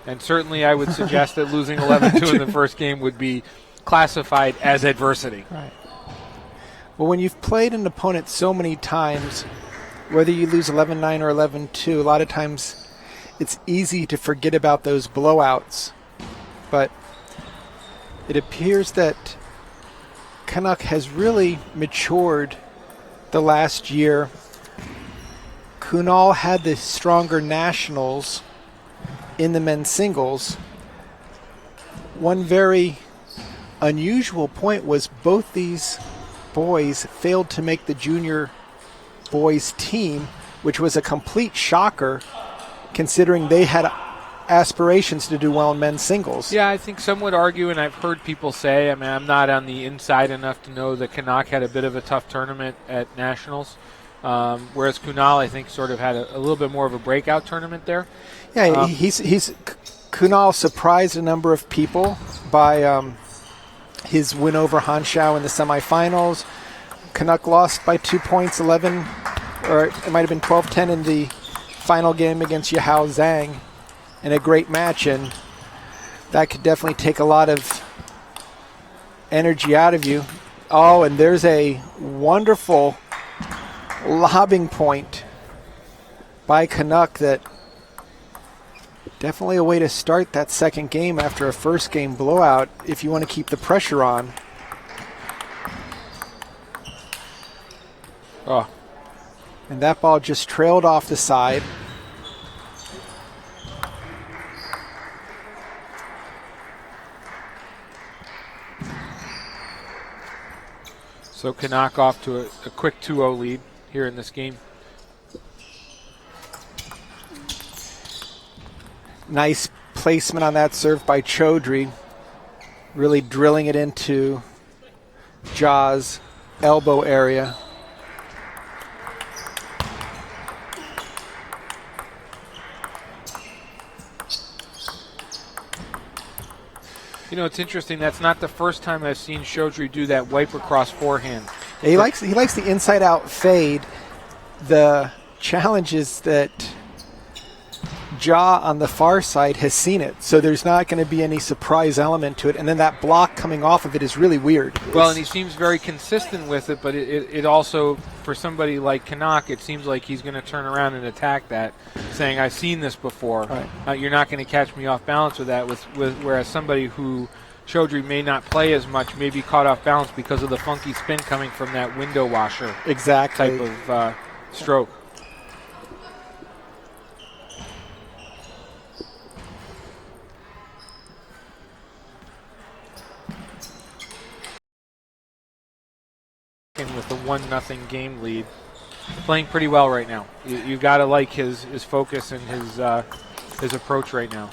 And certainly I would suggest that losing 11-2 in the first game would be classified as adversity. Right. Well, when you've played an opponent so many times, whether you lose 11-9 or 11-2, a lot of times it's easy to forget about those blowouts. But it appears that Kanak has really matured the last year. Kunal had the stronger nationals in the men's singles. One very unusual point was both these boys failed to make the junior boys team, which was a complete shocker considering they had aspirations to do well in men's singles. Yeah, I think some would argue, and I've heard people say, I mean, I'm not on the inside enough to know that Kanak had a bit of a tough tournament at Nationals, whereas Kunal, I think, sort of had a little bit more of a breakout tournament there. Yeah, Kunal surprised a number of people by his win over Hanshao in the semifinals. Kanak lost by 2 points, 11, or it might have been 12-10 in the final game against Yahao Zhang in a great match, and that could definitely take a lot of energy out of you. Oh, and there's a wonderful lobbing point by Kanak that definitely a way to start that second game after a first game blowout if you want to keep the pressure on. Oh. And that ball just trailed off the side. So Kanak off to a quick 2-0 lead here in this game. Nice placement on that serve by Chaudhry, really drilling it into Jaw's elbow area. You know, it's interesting. That's not the first time I've seen Chaudhry do that wipe across forehand. Yeah, he likes the inside-out fade. The challenge is that Jaw on the far side has seen it, so there's not going to be any surprise element to it. And then that block coming off of it is really weird. Well, and he seems very consistent with it, but it also, for somebody like Kanak, it seems like he's going to turn around and attack that, saying, I've seen this before. Right. You're not going to catch me off balance with that, whereas somebody who Chaudhry may not play as much may be caught off balance because of the funky spin coming from that window washer exactly type of stroke. With the 1-0 game lead, playing pretty well right now. You've got to like his focus and his approach right now.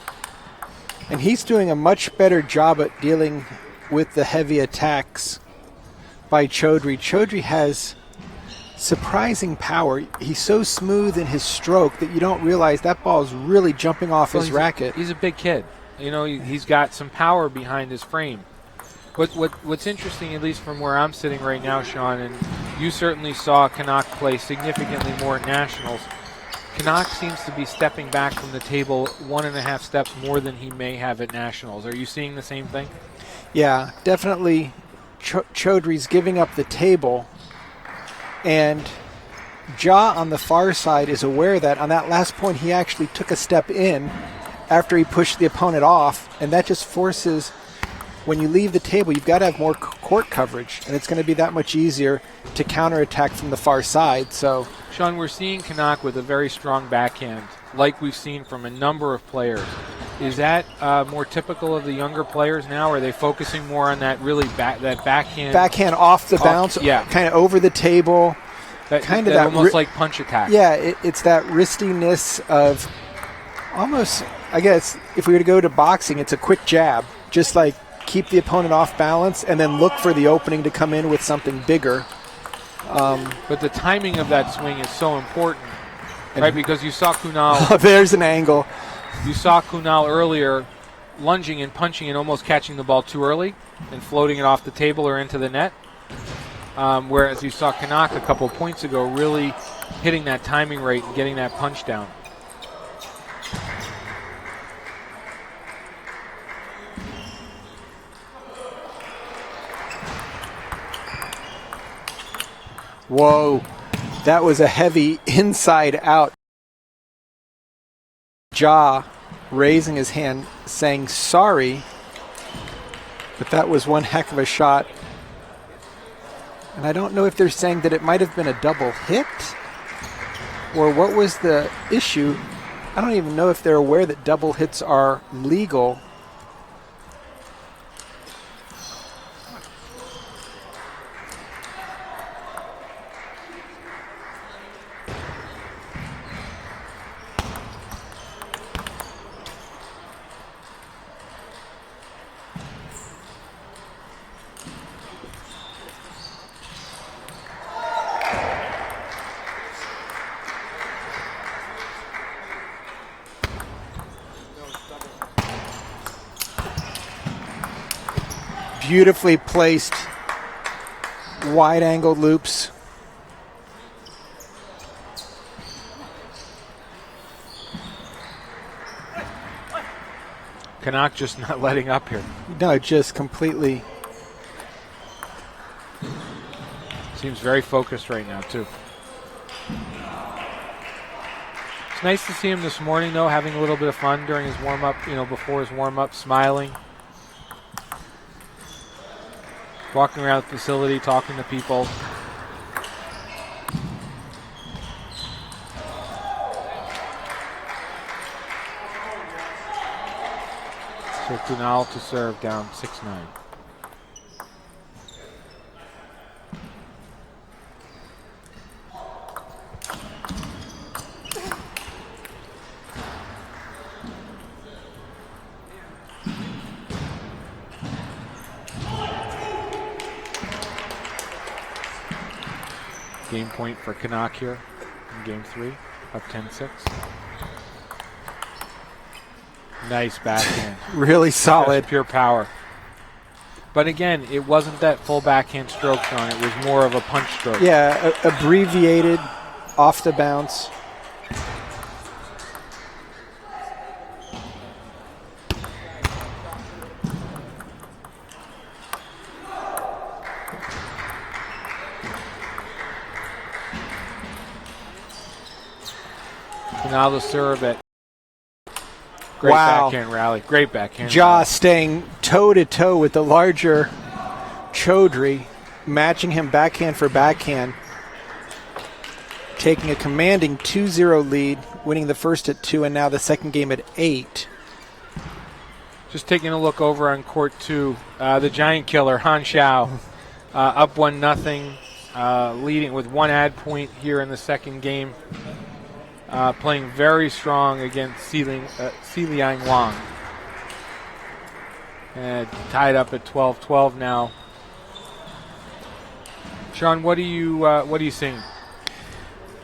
And he's doing a much better job at dealing with the heavy attacks by Chaudhry. Chaudhry has surprising power. He's so smooth in his stroke that you don't realize that ball is really jumping off his racket. He's a big kid. You know, he's got some power behind his frame. What's interesting, at least from where I'm sitting right now, Sean, and you certainly saw Kanak play significantly more at Nationals, Kanak seems to be stepping back from the table 1.5 steps more than he may have at Nationals. Are you seeing the same thing? Yeah, definitely. Chaudhry's giving up the table, and Jha on the far side is aware of that. On that last point, he actually took a step in after he pushed the opponent off, and that just forces, when you leave the table, you've got to have more court coverage, and it's going to be that much easier to counterattack from the far side. So, Sean, we're seeing Kanak with a very strong backhand, like we've seen from a number of players. Is that more typical of the younger players now? Or are they focusing more on that really that backhand? Backhand off the bounce, yeah, kind of over the table, kind of that almost like punch attack. Yeah, it's that wristiness of almost. I guess if we were to go to boxing, it's a quick jab, just like keep the opponent off balance and then look for the opening to come in with something bigger. But the timing of that swing is so important, right? Because you saw Kunal. There's an angle. You saw Kunal earlier lunging and punching and almost catching the ball too early and floating it off the table or into the net. Whereas you saw Kanak a couple points ago really hitting that timing rate and getting that punch down. Whoa, that was a heavy inside out. Jha raising his hand saying sorry, but that was one heck of a shot. And I don't know if they're saying that it might have been a double hit or what was the issue. I don't even know if they're aware that double hits are legal. beautifully placed wide-angle loops. Kanak just not letting up here. No, just completely. Seems very focused right now, too. It's nice to see him this morning, though, having a little bit of fun during his warm-up, before his warm-up, smiling. Walking around the facility, talking to people. So Kunal to serve down 6-9. Game point for Kanak here in game 3, up 10-6. Nice backhand. Really solid. Just pure power. But again, it wasn't that full backhand stroke, Sean. It was more of a punch stroke. Yeah, abbreviated, off the bounce. Now the serve at great backhand rally. Great backhand. Ja staying toe-to-toe with the larger Chaudhry, matching him backhand for backhand. Taking a commanding 2-0 lead, winning the first at 2 and now the second game at 8. Just taking a look over on court 2. The giant killer, Han Xiao, up 1-0, leading with 1 ad point here in the second game. Playing very strong against Xiliang Wang. And tied up at 12-12 now. Sean, what are you seeing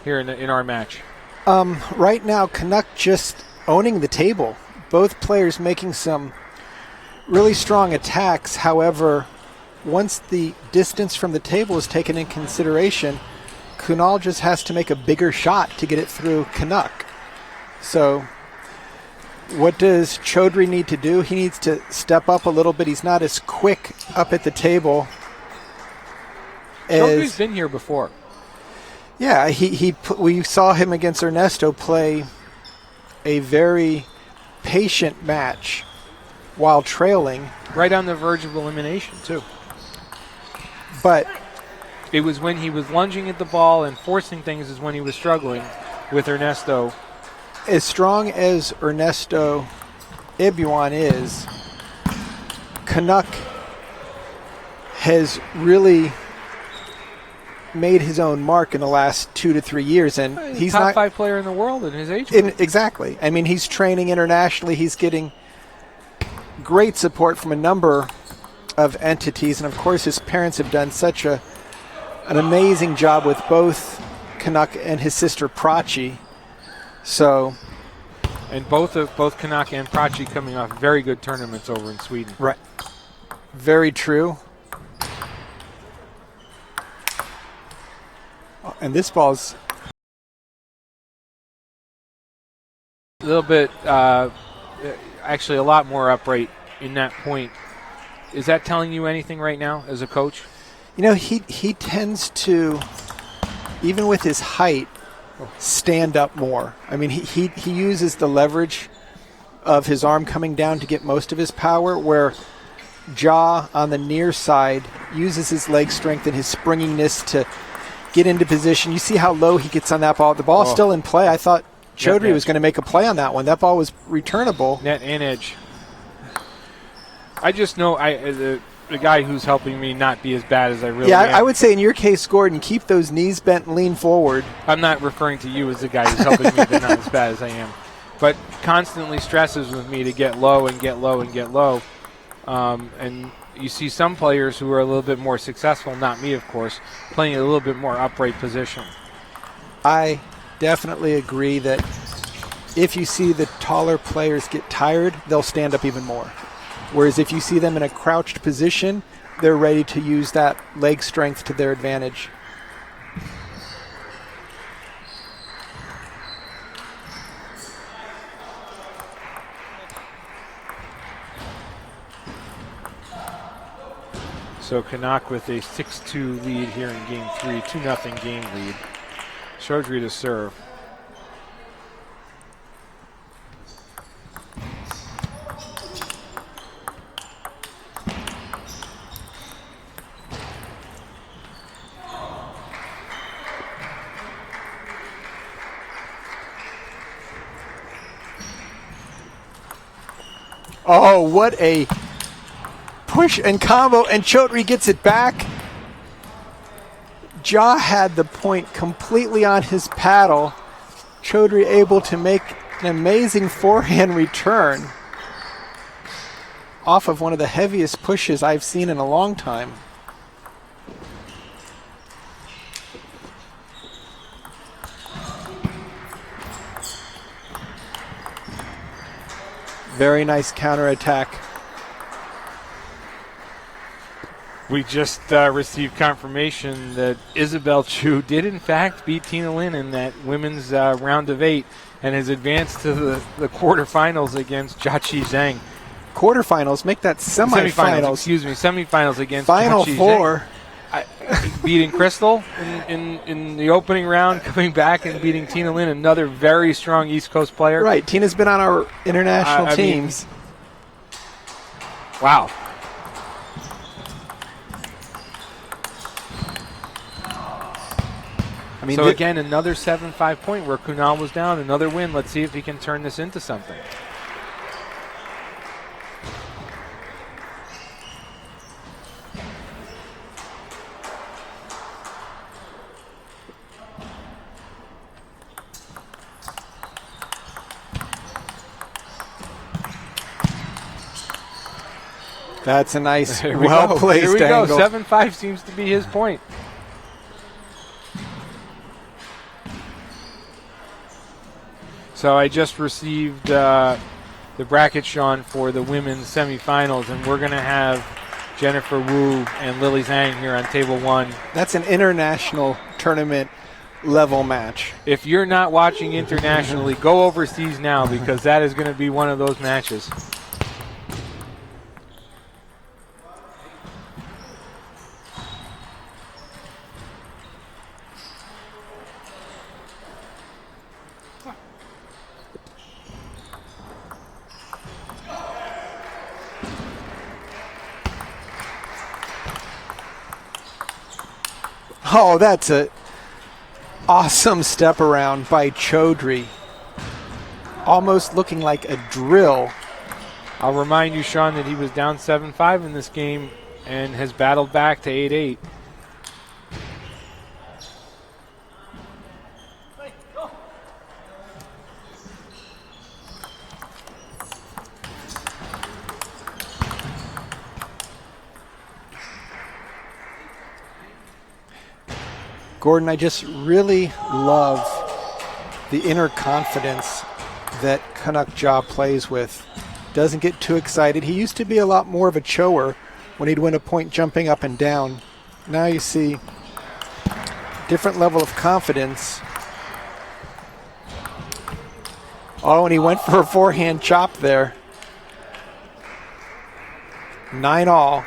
here in our match? Right now, Kanak just owning the table. Both players making some really strong attacks. However, once the distance from the table is taken in consideration, Kunal just has to make a bigger shot to get it through Kanak. So what does Chaudhry need to do? He needs to step up a little bit. He's not as quick up at the table. Chaudhry's been here before. Yeah, we saw him against Ernesto play a very patient match while trailing. Right on the verge of elimination, too. But it was when he was lunging at the ball and forcing things is when he was struggling with Ernesto. As strong as Ernesto Ibuan is, Kanak has really made his own mark in the last 2 to 3 years, and he's top not 5 player in the world in his age group. Exactly. I mean, he's training internationally. He's getting great support from a number of entities, and of course his parents have done such an amazing job with both Kanak and his sister Prachi. So, and both Kanak and Prachi coming off very good tournaments over in Sweden. Right. Very true. And this ball's a little bit, actually a lot more upright in that point. Is that telling you anything right now as a coach? You know, he tends to, even with his height, stand up more. I mean, he uses the leverage of his arm coming down to get most of his power, where Ja on the near side uses his leg strength and his springiness to get into position. You see how low he gets on that ball. The ball's still in play. I thought Chaudhry was going to make a play on that one. That ball was returnable. Net and edge. I just know the guy who's helping me not be as bad as I really am. I would say in your case, Gordon, keep those knees bent and lean forward. I'm not referring to you as the guy who's helping me, but not as bad as I am. But constantly stresses with me to get low and get low and get low. And you see some players who are a little bit more successful, not me, of course, playing a little bit more upright position. I definitely agree that if you see the taller players get tired, they'll stand up even more. Whereas if you see them in a crouched position, they're ready to use that leg strength to their advantage. So Kanak with a 6-2 lead here in game 3, 2-0 game lead. Chaudhry to serve. Oh, what a push and combo, and Chaudhry gets it back. Ja had the point completely on his paddle. Chaudhry able to make an amazing forehand return off of one of the heaviest pushes I've seen in a long time. Very nice counterattack. We just received confirmation that Isabel Chu did in fact beat Tina Lin in that women's round of 8 and has advanced to the quarterfinals against Jiaqi Zhang. Quarterfinals, make that semifinals. Semifinals against Final Jiaqi four. Zhang. Beating Crystal in the opening round, coming back and beating Tina Lin, another very strong East Coast player. Right, Tina's been on our international teams. Wow. I mean, so again, another 7-5 point where Kunal was down, another win. Let's see if he can turn this into something. That's a nice, well-placed angle. Here we go. 7-5 seems to be his point. So I just received the bracket, Sean, for the women's semifinals, and we're going to have Jennifer Wu and Lily Zhang here on table 1. That's an international tournament level match. If you're not watching internationally, go overseas now, because that is going to be one of those matches. Oh, that's a awesome step around by Chaudhry. Almost looking like a drill. I'll remind you, Sean, that he was down 7-5 in this game and has battled back to 8-8. Gordon, I just really love the inner confidence that Kanak Ja plays with. Doesn't get too excited. He used to be a lot more of a chower when he'd win a point jumping up and down. Now you see different level of confidence. Oh, and he went for a forehand chop there. 9-all.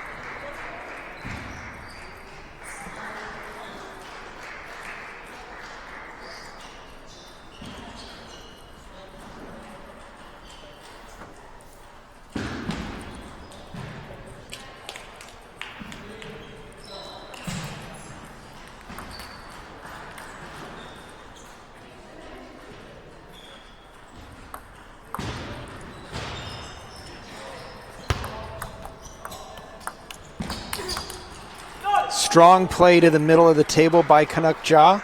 Strong play to the middle of the table by Kanak Ja.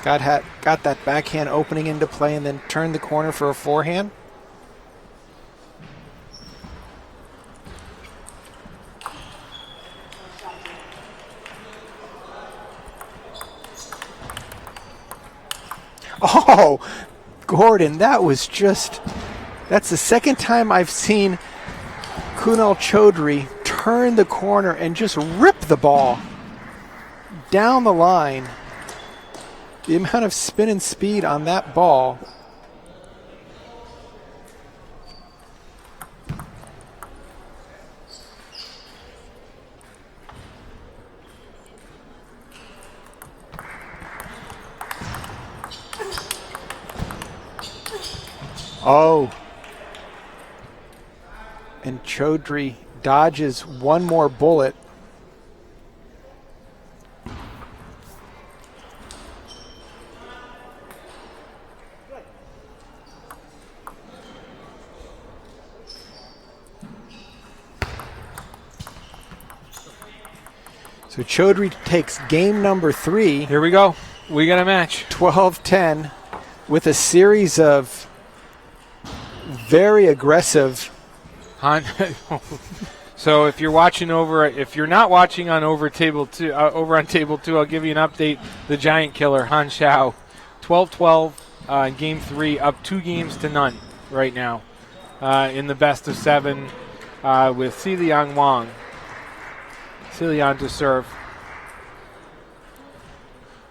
Got that backhand opening into play and then turned the corner for a forehand. Oh, Gordon, that's the second time I've seen Kunal Chaudhary turn the corner and just rip the ball down the line. The amount of spin and speed on that ball. Oh. And Chaudhary dodges one more bullet. So Chaudhary takes game number 3. Here we go. We got a match. 12-10 with a series of very aggressive. So if you're watching if you're not watching on over on table 2, I'll give you an update. The Giant Killer, Han Xiao, 12-12 game 3, up 2-0 right now in the best of 7 with Xiliang Wang. Xiliang to serve.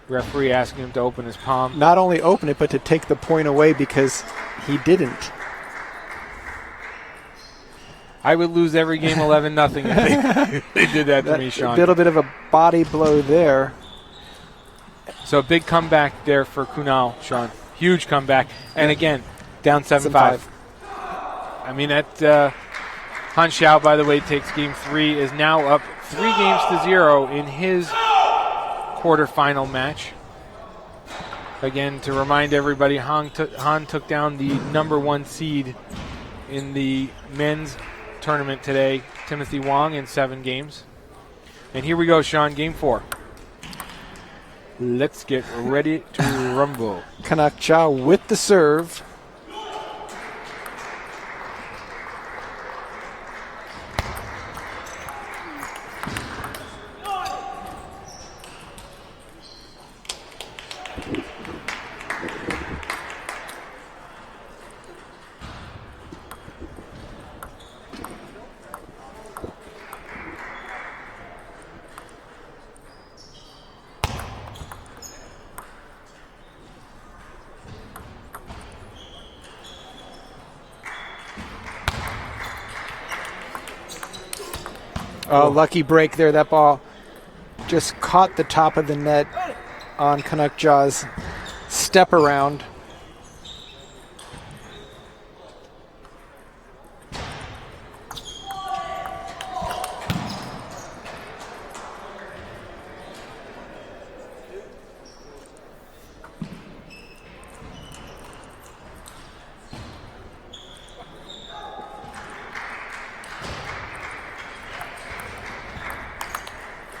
Referee asking him to open his palm. Not only open it, but to take the point away because he didn't. I would lose every game 11-0 if they did that to me, Sean. A little bit of a body blow there. So a big comeback there for Kunal, Sean. Huge comeback. And again, down 7-5. I mean, Han Xiao, by the way, takes game 3, is now up 3-0 in his quarterfinal match. Again, to remind everybody, Han took down the number 1 seed in the men's tournament today, Timothy Wong, in 7 games. And here we go, Sean, game 4. Let's get ready to rumble. Kanak Chow with the serve. Oh, lucky break there. That ball just caught the top of the net on Kanak Jaw's step around.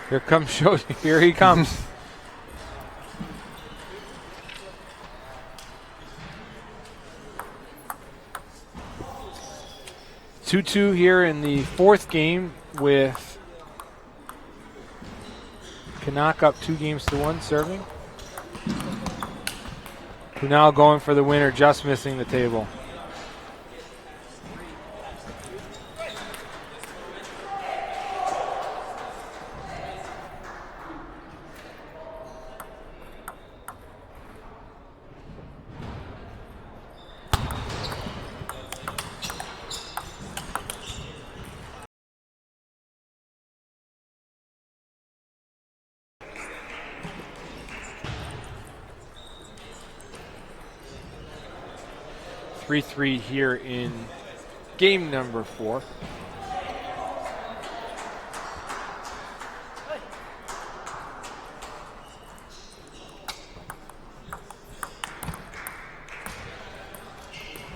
Here comes Shoji. Here he comes. Two here in the 4th game with Kanak up 2-1 serving. Kunal going for the winner, just missing the table. Three here in game number 4.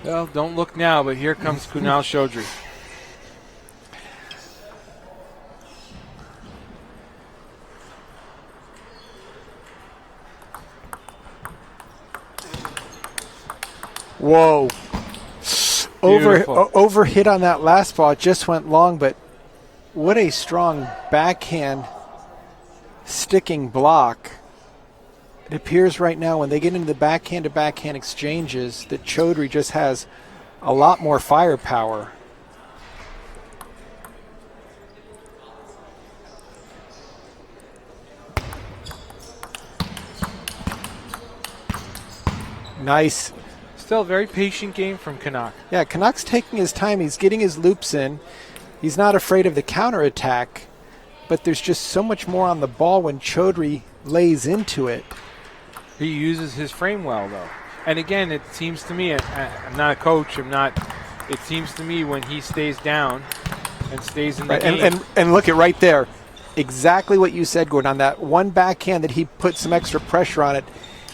Well, don't look now, but here comes Kunal Chaudhary. Whoa. Over hit on that last ball. It just went long, but what a strong backhand sticking block. It appears right now when they get into the backhand-to-backhand exchanges that Chaudhary just has a lot more firepower. Nice. Still a very patient game from Kanak. Yeah, Kanak's taking his time. He's getting his loops in. He's not afraid of the counterattack, but there's just so much more on the ball when Chaudhry lays into it. He uses his frame well, though. And again, it seems to me, I'm not a coach, it seems to me when he stays down and stays in the game. And look at right there. Exactly what you said, Gordon. On that one backhand that he put some extra pressure on it,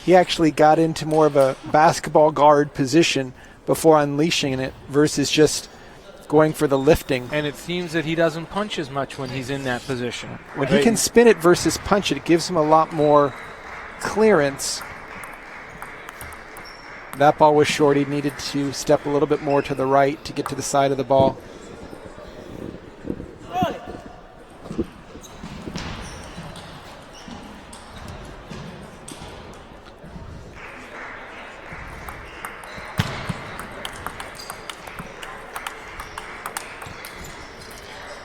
he actually got into more of a basketball guard position before unleashing it versus just going for the lifting. And it seems that he doesn't punch as much when he's in that position. When he can spin it versus punch it, it gives him a lot more clearance. That ball was short. He needed to step a little bit more to the right to get to the side of the ball.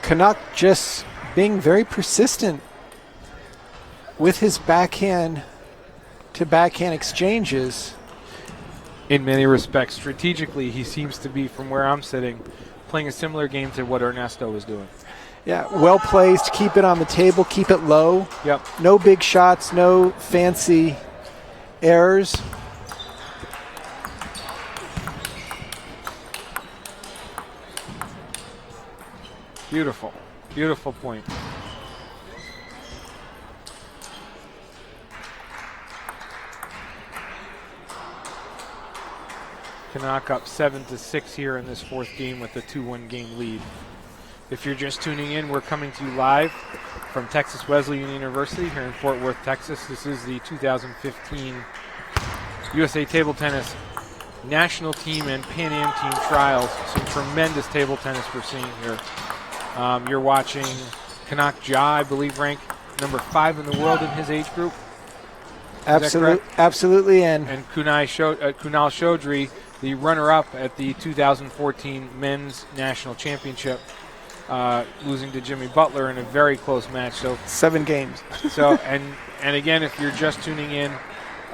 Kanak just being very persistent with his backhand to backhand exchanges. In many respects, strategically, he seems to be, from where I'm sitting, playing a similar game to what Ernesto was doing. Yeah, well placed, keep it on the table, keep it low. Yep. No big shots, no fancy errors. Beautiful. Beautiful point. Kanak up 7-6 here in this fourth game with a 2-1 game lead. If you're just tuning in, we're coming to you live from Texas Wesleyan University here in Fort Worth, Texas. This is the 2015 USA Table Tennis National Team and Pan Am Team Trials. Some tremendous table tennis we're seeing here. You're watching Kanak Ja, I believe, ranked number 5 in the world in his age group. Absolutely. And Kunal Chaudhry, the runner-up at the 2014 Men's National Championship, losing to Jimmy Butler in a very close match. So 7 games. So and again, if you're just tuning in,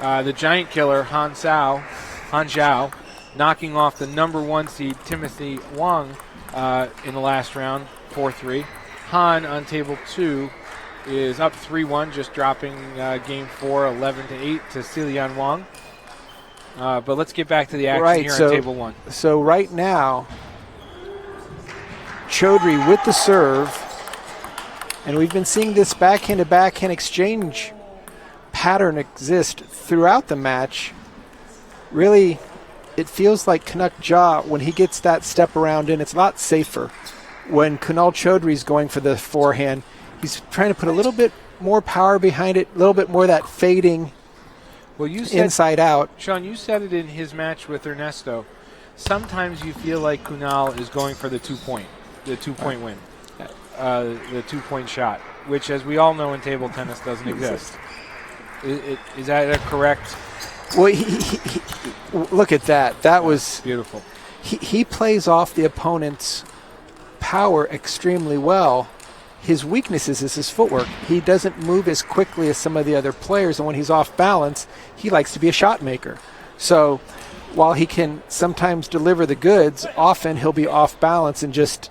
the giant killer Han Zhao, knocking off the number 1 seed Timothy Wang in the last round, 4-3. Han on table 2 is up 3-1, just dropping game 4, 11-8 to Silian Wang. But let's get back to the action here on table 1. So right now, Chaudhry with the serve, and we've been seeing this backhand-to-backhand exchange pattern exist throughout the match. Really, it feels like Kanak Ja, when he gets that step around in, it's a lot safer. When Kunal Chaudhry is going for the forehand, he's trying to put a little bit more power behind it, a little bit more of that fading inside out. Sean, you said it in his match with Ernesto. Sometimes you feel like Kunal is going for the two-point win, the two-point shot, which, as we all know in table tennis, doesn't exist. Is that a correct? Well, he look at that. That was beautiful. He plays off the opponent's power extremely well. His weaknesses is his footwork. He doesn't move as quickly as some of the other players, and when he's off balance, he likes to be a shot maker. So while he can sometimes deliver the goods, often he'll be off balance and just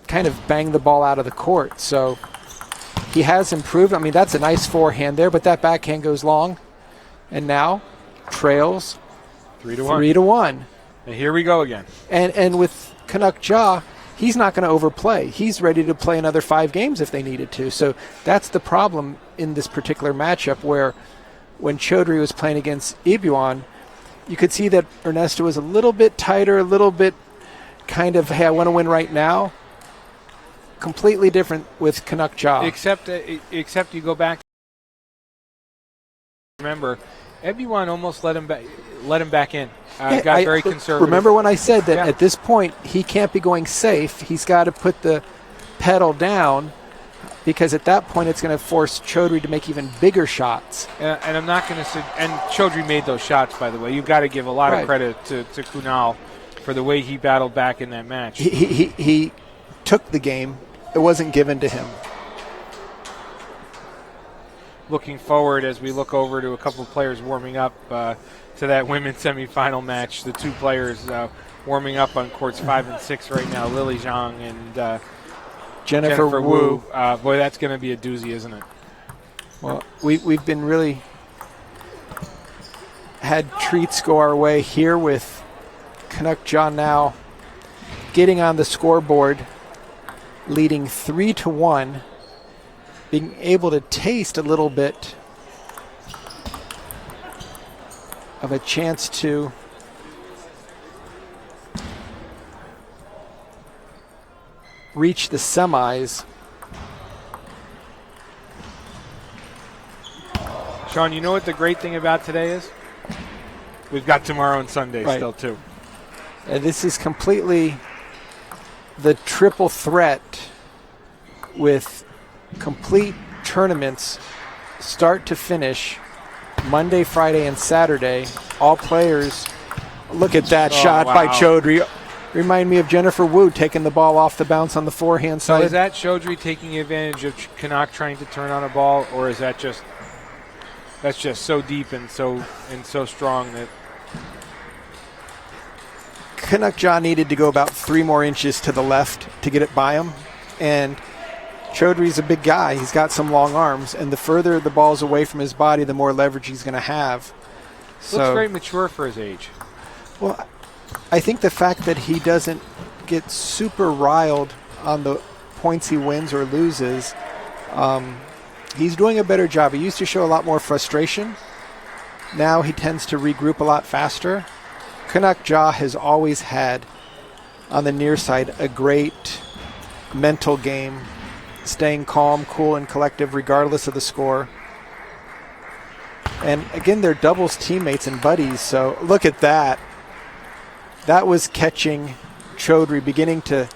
kind of bang the ball out of the court. So he has improved. I mean, that's a nice forehand there, but that backhand goes long, and now trails 3-1. And here we go again. And with Kanak Ja, he's not going to overplay. He's ready to play another 5 games if they needed to. So that's the problem in this particular matchup, where when Chaudhry was playing against Ibuan, you could see that Ernesto was a little bit tighter, a little bit kind of, hey, I want to win right now. Completely different with Kanak Ja. Except you go back. Remember, Ibuan almost let him back in. Got very conservative. Remember when I said that at this point he can't be going safe. He's got to put the pedal down, because at that point it's going to force Chaudhry to make even bigger shots. And I'm not going to say. And Chaudhry made those shots, by the way. You've got to give a lot of credit to Kunal for the way he battled back in that match. He took the game. It wasn't given to him. looking forward as we look over to a couple of players warming up to that women's semifinal match. The two players warming up on courts 5 and 6 right now, Lily Zhang and Jennifer Wu. Boy, that's going to be a doozy, isn't it? Well, we've been really had treats go our way here with Kanak Jha now getting on the scoreboard, leading 3-1, being able to taste a little bit of a chance to reach the semis. Sean, you know what the great thing about today is? We've got tomorrow and Sunday still, too. This is completely the triple threat with complete tournaments, start to finish, Monday, Friday, and Saturday. All players, look at that shot by Chaudhry. Remind me of Jennifer Wu taking the ball off the bounce on the forehand side. So is that Chaudhry taking advantage of Kanak trying to turn on a ball, or is that just that's just so deep and so strong that Kanak Jha needed to go about 3 more inches to the left to get it by him, and Chaudhry's a big guy. He's got some long arms, and the further the ball's away from his body, the more leverage he's going to have. Looks very mature for his age. Well, I think the fact that he doesn't get super riled on the points he wins or loses, he's doing a better job. He used to show a lot more frustration. Now he tends to regroup a lot faster. Kanak Jha has always had, on the near side, a great mental game, staying calm, cool, and collective regardless of the score. And again, they're doubles teammates and buddies, so look at that. That was catching Chaudhry beginning to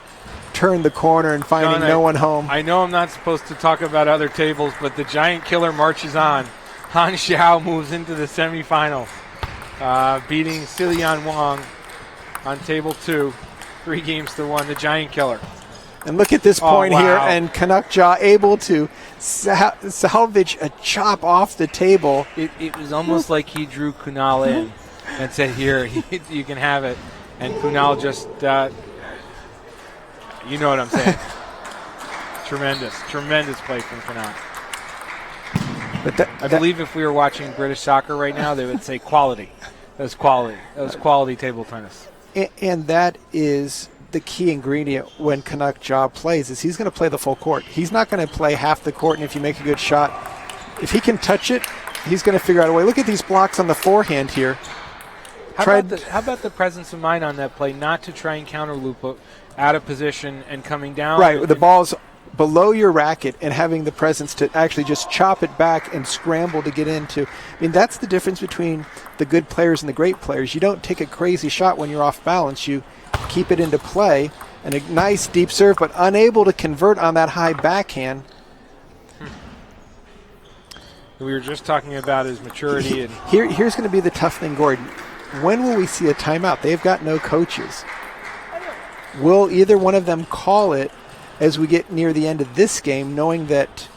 turn the corner and finding no one home. I know I'm not supposed to talk about other tables, but the giant killer marches on. Han Xiao moves into the semifinal, beating Silian Wang on table 2, 3-1, the giant killer. And look at this point here, and Kanak Jha able to salvage a chop off the table. It was almost like he drew Kunal in and said, here, you can have it. And Kunal just, you know what I'm saying. Tremendous play from Kunal. But I believe if we were watching British soccer right now, they would say quality. That was quality. That was quality table tennis. And that is the key ingredient when Kanak Jha plays, is he's going to play the full court. He's not going to play half the court, and if you make a good shot, if he can touch it, he's going to figure out a way. Look at these blocks on the forehand here. How about the presence of mind on that play, not to try and counter loop out of position and coming down? Right, the ball's below your racket and having the presence to actually just chop it back and scramble to get into. I mean, that's the difference between the good players and the great players. You don't take a crazy shot when you're off balance. You keep it into play, and a nice deep serve, but unable to convert on that high backhand. We were just talking about his maturity. And Here's going to be the tough thing, Gordon. When will we see a timeout? They've got no coaches. Will either one of them call it as we get near the end of this game, knowing that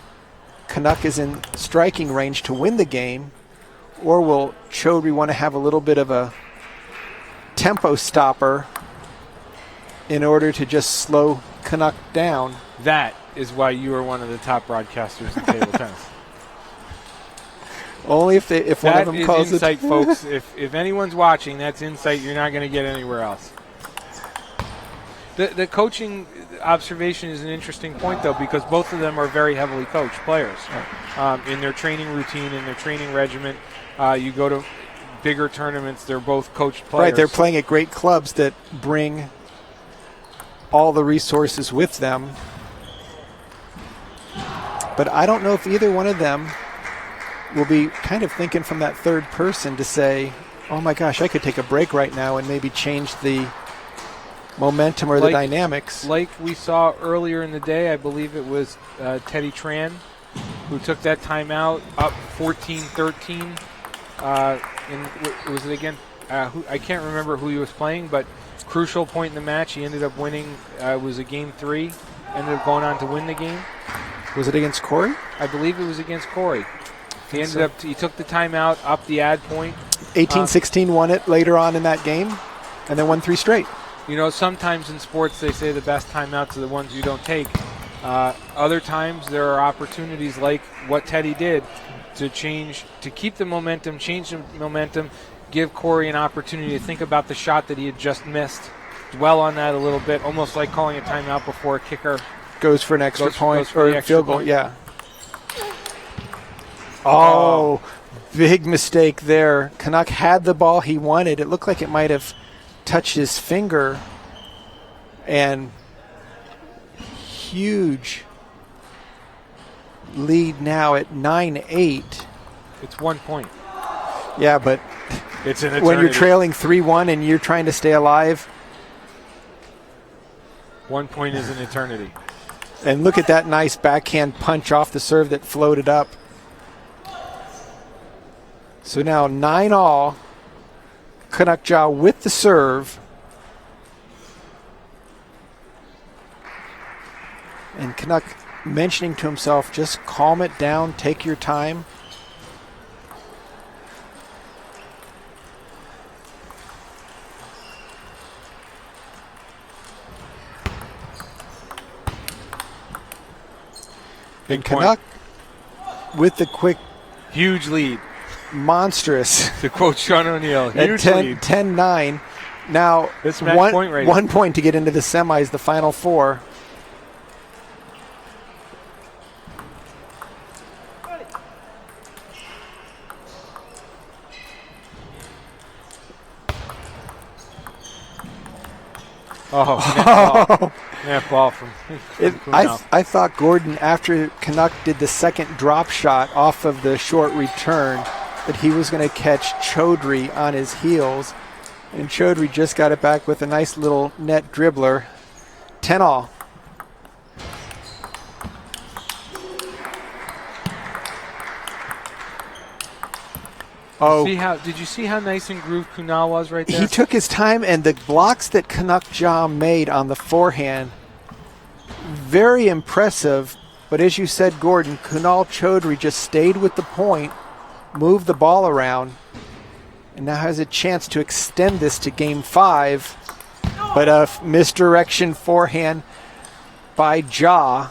Kanak is in striking range to win the game, or will Chaudhry want to have a little bit of a tempo stopper in order to just slow Kanak down? That is why you are one of the top broadcasters in table tennis. Only if one of them calls insight, it. folks. If anyone's watching, that's insight you're not going to get anywhere else. The coaching observation is an interesting point, though, because both of them are very heavily coached players. In their training routine, in their training regimen. You go to bigger tournaments, they're both coached players. Right, they're playing at great clubs that bring all the resources with them. But I don't know if either one of them will be kind of thinking from that third person to say, oh my gosh, I could take a break right now and maybe change the momentum or the dynamics. Like we saw earlier in the day, I believe it was Teddy Tran who took that timeout up 14-13. Was it again? I can't remember who he was playing, but crucial point in the match. He ended up winning. It was a game 3. Ended up going on to win the game. Was it against Corey? I believe it was against Corey. He ended up. He took the timeout, up the ad point. 18-16 won it later on in that game, and then won 3 straight. You know, sometimes in sports they say the best timeouts are the ones you don't take. Other times there are opportunities like what Teddy did to keep the momentum, change the momentum, give Corey an opportunity to think about the shot that he had just missed, dwell on that a little bit, almost like calling a timeout before a kicker goes for an extra point or a field goal. Point. Yeah. Oh, big mistake there. Kanak had the ball he wanted. It looked like it might have touched his finger, and huge lead now at 9-8. It's 1 point. Yeah, but it's an eternity. When you're trailing 3-1 and you're trying to stay alive. 1 point is an eternity. And look at that nice backhand punch off the serve that floated up. So now 9-all. Kanak Ja with the serve. And Kanak mentioning to himself, just calm it down, take your time. Big and Kanak point. With the quick. Huge lead. Monstrous. To quote Sean O'Neill, huge lead. 10-9. Now, this match point rating. 1 point to get into the semis, the final 4. Oh, net ball from I thought Gordon, after Kanak did the second drop shot off of the short return, that he was going to catch Chaudhry on his heels. And Chaudhry just got it back with a nice little net dribbler. 10-all. Did you see how nice and grooved Kunal was right there? He took his time, and the blocks that Kanak Ja made on the forehand, very impressive. But as you said, Gordon, Kunal Chaudhry just stayed with the point, moved the ball around, and now has a chance to extend this to game 5. But a misdirection forehand by Ja,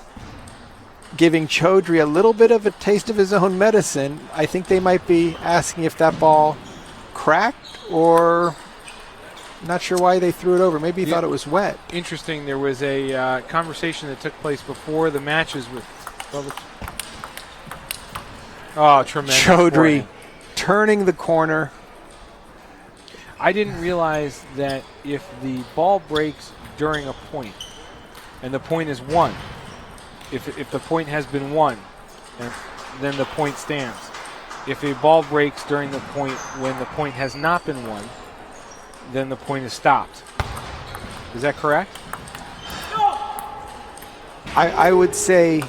giving Chaudhry a little bit of a taste of his own medicine. I think they might be asking if that ball cracked, or not sure why they threw it over. Maybe he thought it was wet. Interesting. There was a conversation that took place before the matches with. Tremendous. Chaudhry forehand. turning the corner. I didn't realize that if the ball breaks during a point, and the point is won, if the point has been won, then the point stands. If a ball breaks during the point when the point has not been won, then the point is stopped. Is that correct? I would say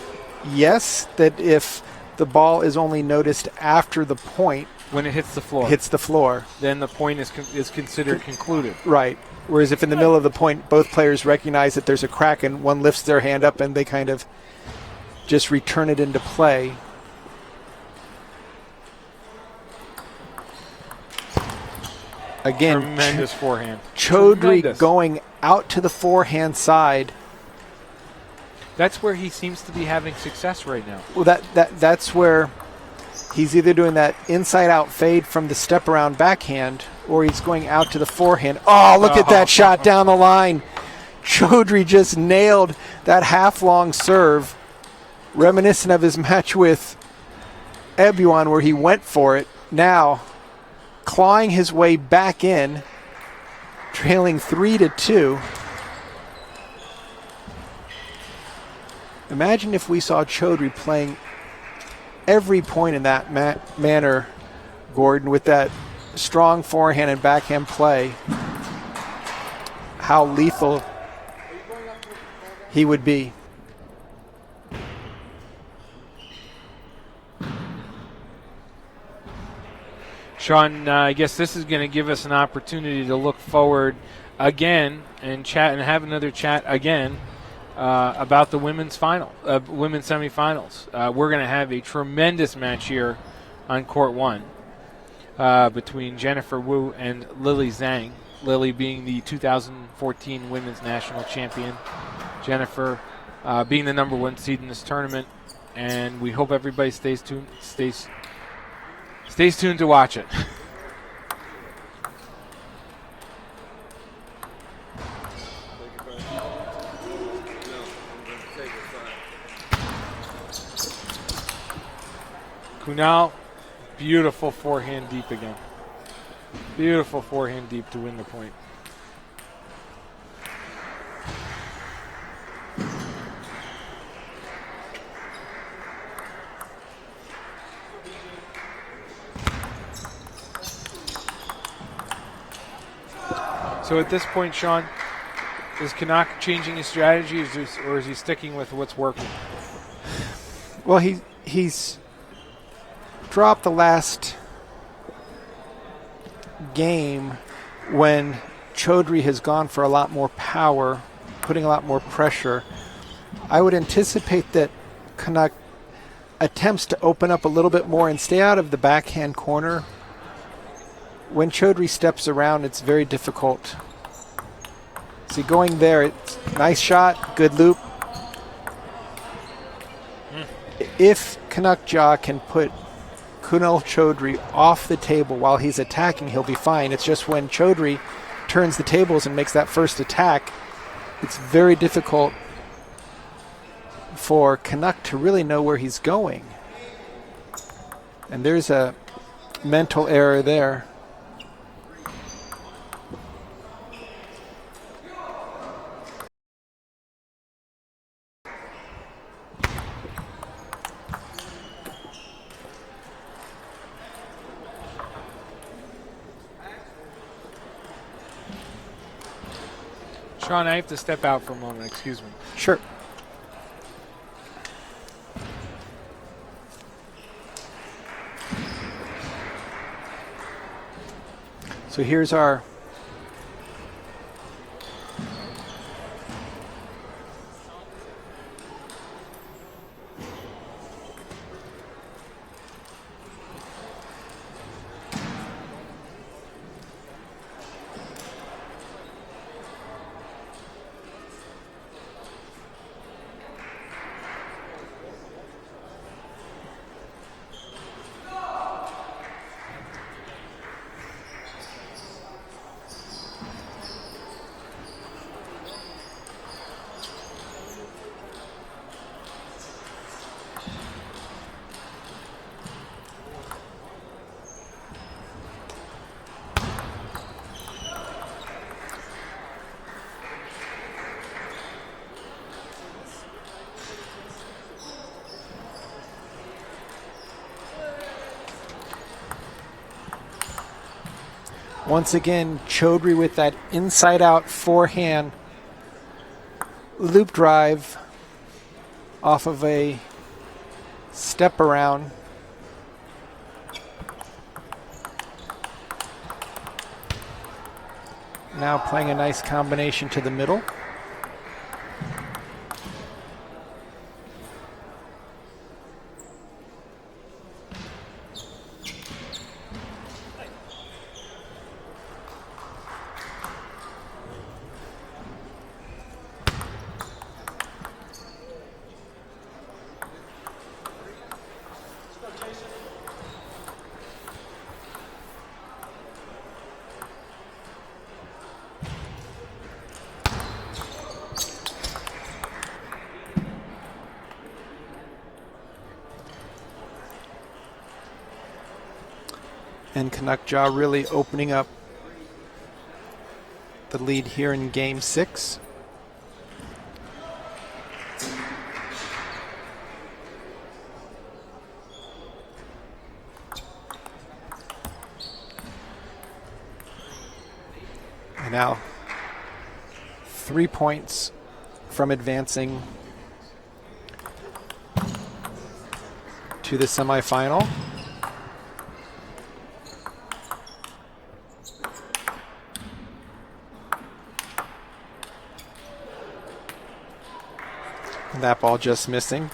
yes, that if the ball is only noticed after the point, when it hits the floor, then the point is considered concluded. Right. Whereas if in the middle of the point both players recognize that there's a crack and one lifts their hand up and they kind of just return it into play. Again, tremendous forehand. Chaudhry going out to the forehand side. That's where he seems to be having success right now. Well, that's where he's either doing that inside-out fade from the step-around backhand, or he's going out to the forehand. Oh, look at that shot down the line. Chaudhry just nailed that half-long serve, reminiscent of his match with Ebuan, where he went for it. Now, clawing his way back in, trailing 3-2. Imagine if we saw Chaudhry playing every point in that manner, Gordon, with that strong forehand and backhand play. How lethal he would be. Sean, I guess this is going to give us an opportunity to look forward again and chat and have another chat again about the women's semifinals. We're going to have a tremendous match here on court one between Jennifer Wu and Lily Zhang. Lily being the 2014 Women's National Champion. Jennifer being the #1 seed in this tournament. And we hope everybody stays tuned to watch it. Kunal, beautiful forehand deep again. Beautiful forehand deep to win the point. So at this point, Sean, is Kanak changing his strategy, or is he sticking with what's working? Well, he's dropped the last game when Chaudhry has gone for a lot more power, putting a lot more pressure. I would anticipate that Kanak attempts to open up a little bit more and stay out of the backhand corner. When Chaudhry steps around, it's very difficult. See, going there, it's nice shot, good loop. If Kanak Ja can put Kunal Chaudhry off the table while he's attacking, he'll be fine. It's just when Chaudhry turns the tables and makes that first attack, it's very difficult for Kanak to really know where he's going. And there's a mental error there. Sean, I have to step out for a moment. Excuse me. Sure. So here's our once again, Chaudhry with that inside-out forehand loop drive off of a step around. Now playing a nice combination to the middle. And Kanak Ja really opening up the lead here in game 6. And now 3 points from advancing to the semifinal. That ball just missing.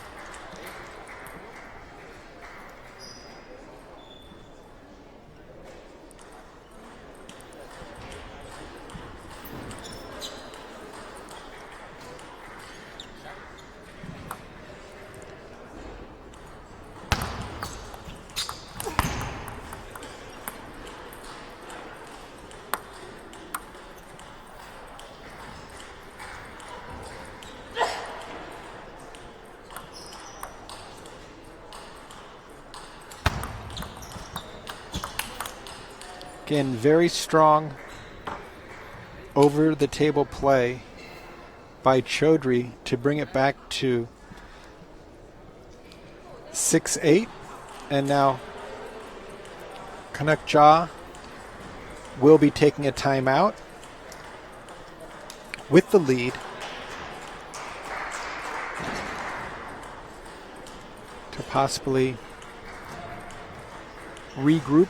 Again, very strong over-the-table play by Chaudhry to bring it back to 6-8. And now Kanak Ja will be taking a timeout with the lead to possibly regroup.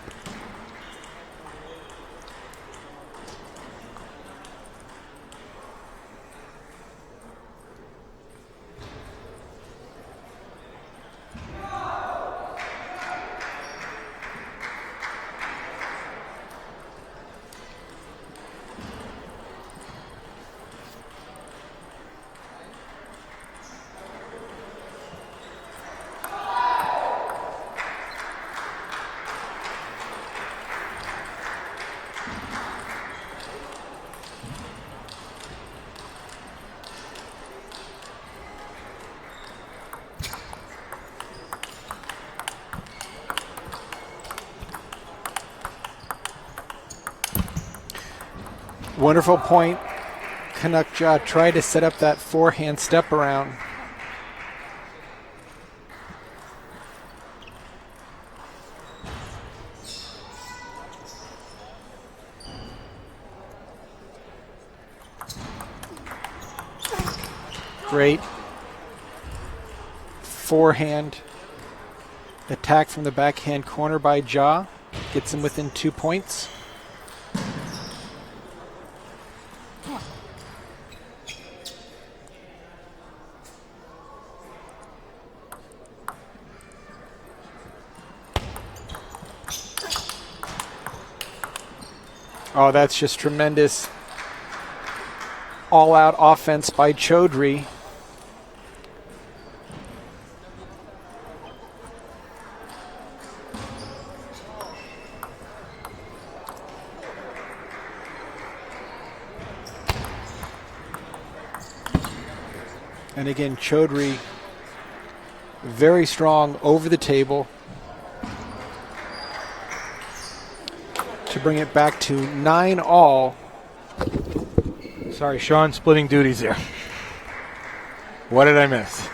Wonderful point. Kanak Ja tried to set up that forehand step around. Great forehand attack from the backhand corner by Ja. Gets him within 2 points. Oh, that's just tremendous all-out offense by Chaudhry. And again, Chaudhry very strong over the table to bring it back to 9-all. Sorry, Sean, splitting duties here. What did I miss?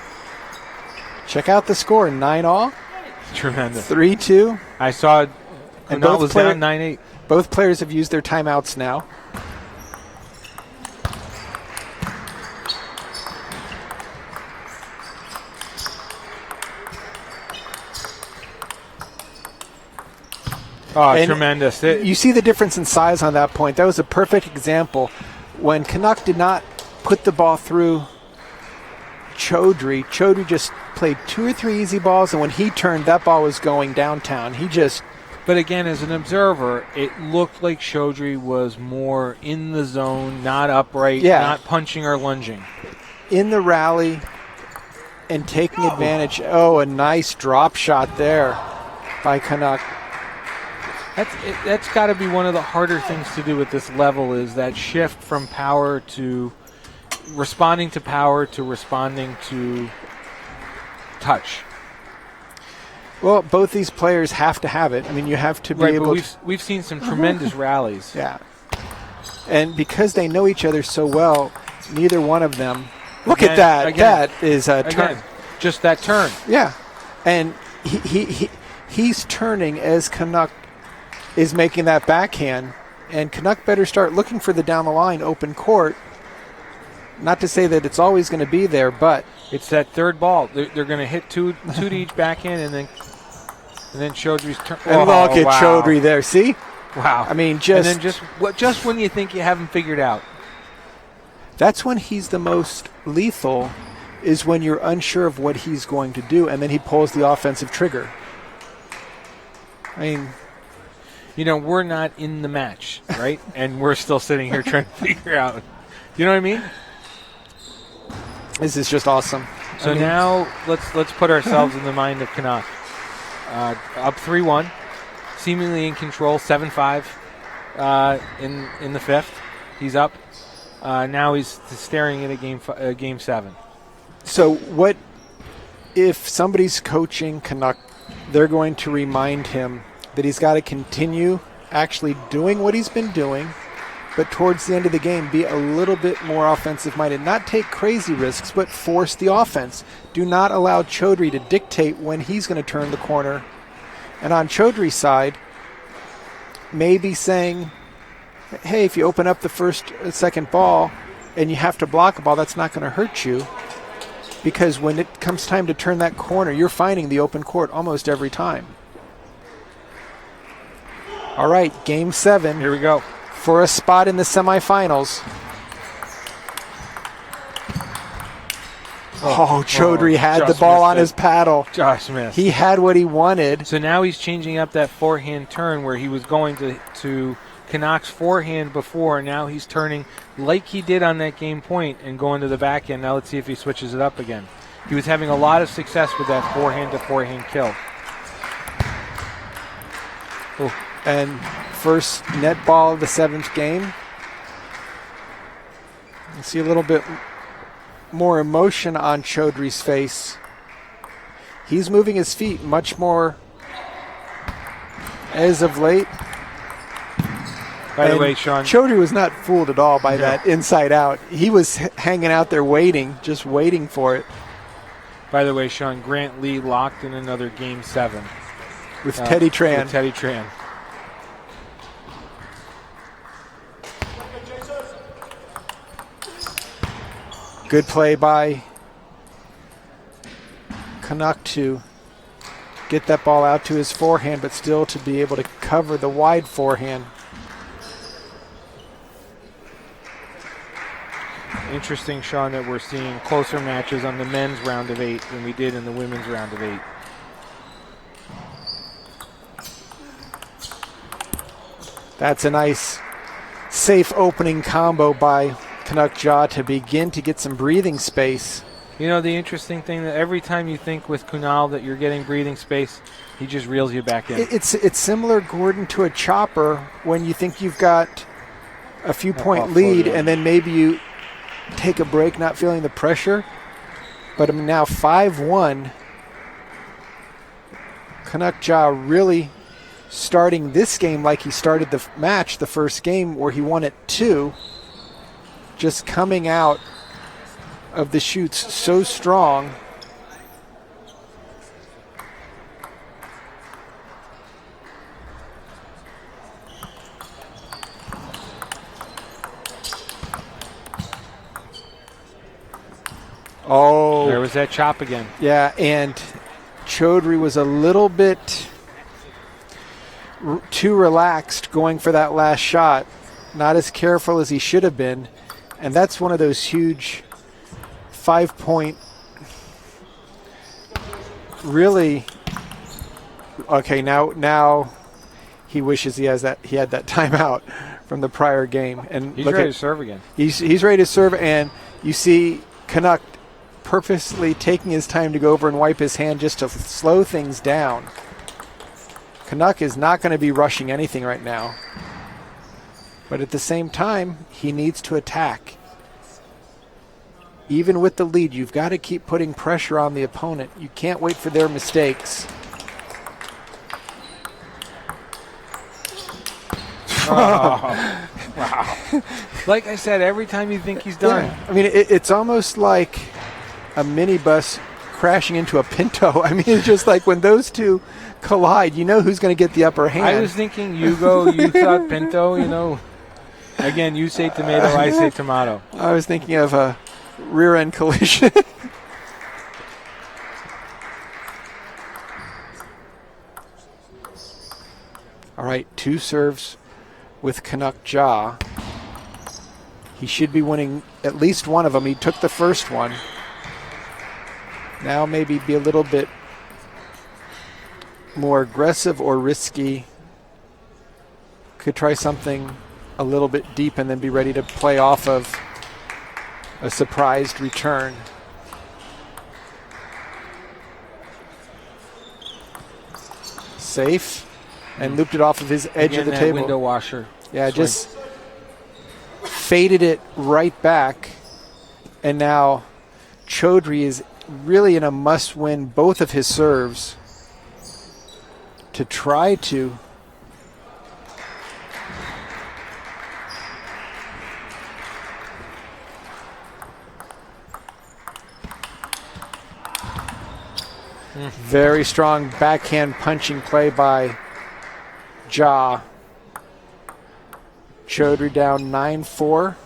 Check out the score, 9-all. Tremendous. 3-2. I saw And Kunal was down 9-8. Both players have used their timeouts now. Oh, And tremendous. You see the difference in size on that point. That was a perfect example. When Kanak did not put the ball through Chaudhry just played 2 or 3 easy balls, and when he turned, that ball was going downtown. But again, as an observer, it looked like Chaudhry was more in the zone, not upright, not punching or lunging. In the rally and taking advantage. Oh, a nice drop shot there by Kanak. That's got to be one of the harder things to do at this level, is that shift from power to responding to power to responding to touch. Well, both these players have to have it. I mean, you have to be able to. We've seen some tremendous rallies. Yeah. And because they know each other so well, neither one of them. Look at that. That is a turn. Just that turn. Yeah. And he's turning as Kanak is making that backhand, and Kanak better start looking for the down the line open court. Not to say that it's always going to be there, but it's that third ball. They're going to hit two to each backhand, and then Chaudhry's turn. And look at Chaudhry there. See? Wow. I mean, and then just when you think you have him figured out. That's when he's the most lethal, is when you're unsure of what he's going to do, and then he pulls the offensive trigger. I mean, we're not in the match, right? And we're still sitting here trying to figure out. You know what I mean? This is just awesome. So now let's put ourselves in the mind of Kanak. Up 3-1, seemingly in control, 7-5 in the fifth. He's up. Now he's staring at a game 7. So what if somebody's coaching Kanak? They're going to remind him that he's got to continue actually doing what he's been doing, but towards the end of the game, be a little bit more offensive-minded. Not take crazy risks, but force the offense. Do not allow Chaudhry to dictate when he's going to turn the corner. And on Chaudhry's side, maybe saying, hey, if you open up the second ball and you have to block a ball, that's not going to hurt you. Because when it comes time to turn that corner, you're finding the open court almost every time. All right, Game 7. Here we go. For a spot in the semifinals. Chaudhry had the ball on his paddle. Just missed. He had what he wanted. So now he's changing up that forehand turn where he was going to Kanak's forehand before. Now he's turning like he did on that game point and going to the backhand. Now let's see if he switches it up again. He was having a lot of success with that forehand-to-forehand kill. Oh. And first net ball of the 7th game. You see a little bit more emotion on Chaudhry's face. He's moving his feet much more as of late. By the way, Sean, Chaudhry was not fooled at all by that inside out. He was hanging out there waiting, just waiting for it. By the way, Sean, Grant Lee locked in another Game 7. With Teddy Tran. With Teddy Tran. Good play by Kanak to get that ball out to his forehand, but still to be able to cover the wide forehand. Interesting, Sean, that we're seeing closer matches on the men's round of 8 than we did in the women's round of 8. That's a nice, safe opening combo by Kanak Ja to begin to get some breathing space. You know, the interesting thing that every time you think with Kunal that you're getting breathing space, he just reels you back in. It's similar, Gordon, to a chopper when you think you've got a few-point lead and then maybe you take a break not feeling the pressure. But I'm now 5-1. Kanak Ja really starting this game like he started the match, the first game where he won it 2. Just coming out of the shoots so strong. Oh. There was that chop again. Yeah, and Chaudhry was a little bit too relaxed going for that last shot. Not as careful as he should have been. And that's one of those huge 5-point, really. Okay, now he wishes he had that timeout from the prior game. And he's ready to serve again. He's ready to serve, and you see Kanak purposely taking his time to go over and wipe his hand just to slow things down. Kanak is not going to be rushing anything right now. But at the same time, he needs to attack. Even with the lead, you've got to keep putting pressure on the opponent. You can't wait for their mistakes. Oh, wow. Like I said, every time you think he's done. Yeah. I mean, it's almost like a minibus crashing into a Pinto. I mean, it's just like when those two collide, you know who's going to get the upper hand. I was thinking Yugo, you thought Pinto, you know. Again, you say tomato, I say tomato. I was thinking of a rear-end collision. All right, 2 serves with Kanak Ja. He should be winning at least one of them. He took the first one. Now maybe be a little bit more aggressive or risky. Could try something a little bit deep and then be ready to play off of a surprised return. Safe, and looped it off of his edge of the table. Window washer. Yeah, just faded it right back. And now Chaudhry is really in a must-win both of his serves to try to Very strong backhand punching play by Ja. Chaudhry down 9-4.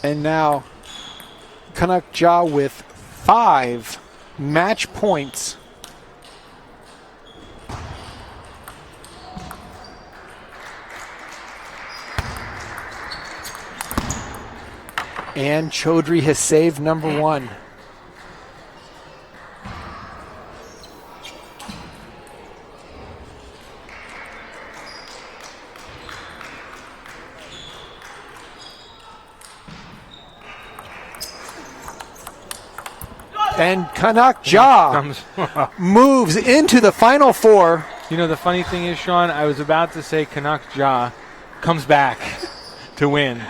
And now Kanak Ja with 5 match points. And Chaudhry has saved number 1. And Kanak Ja moves into the Final Four. You know, the funny thing is, Sean, I was about to say Kanak Ja comes back to win.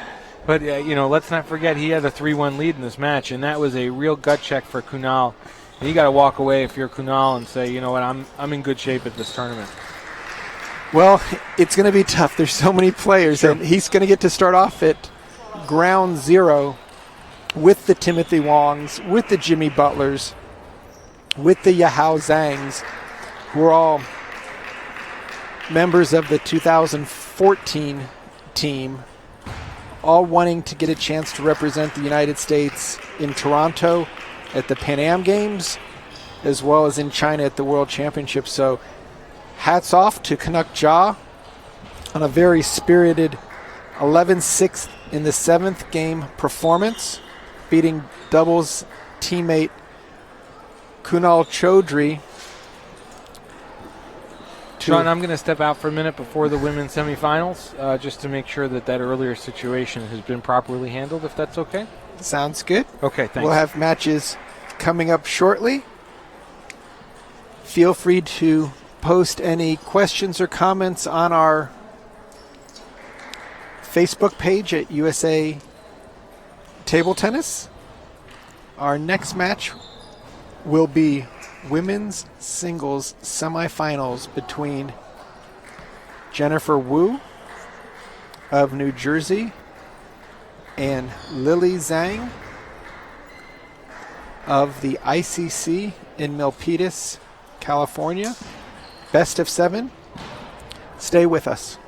But, let's not forget he had a 3-1 lead in this match, and that was a real gut check for Kunal. And you got to walk away if you're Kunal and say, you know what, I'm in good shape at this tournament. Well, it's going to be tough. There's so many players, and he's going to get to start off at ground zero with the Timothy Wongs, with the Jimmy Butlers, with the Yahao Zhangs, who are all members of the 2014 team, all wanting to get a chance to represent the United States in Toronto at the Pan Am Games, as well as in China at the World Championship. So hats off to Kanak Ja on a very spirited 11-6 in the 7th game performance, beating doubles teammate Kunal Chaudhry. Sean, I'm going to step out for a minute before the women's semifinals, just to make sure that earlier situation has been properly handled, if that's okay. Sounds good. Okay, thanks. We'll have matches coming up shortly. Feel free to post any questions or comments on our Facebook page at USA Table Tennis. Our next match will be women's singles semifinals between Jennifer Wu of New Jersey and Lily Zhang of the ICC in Milpitas, California. Best of 7. Stay with us.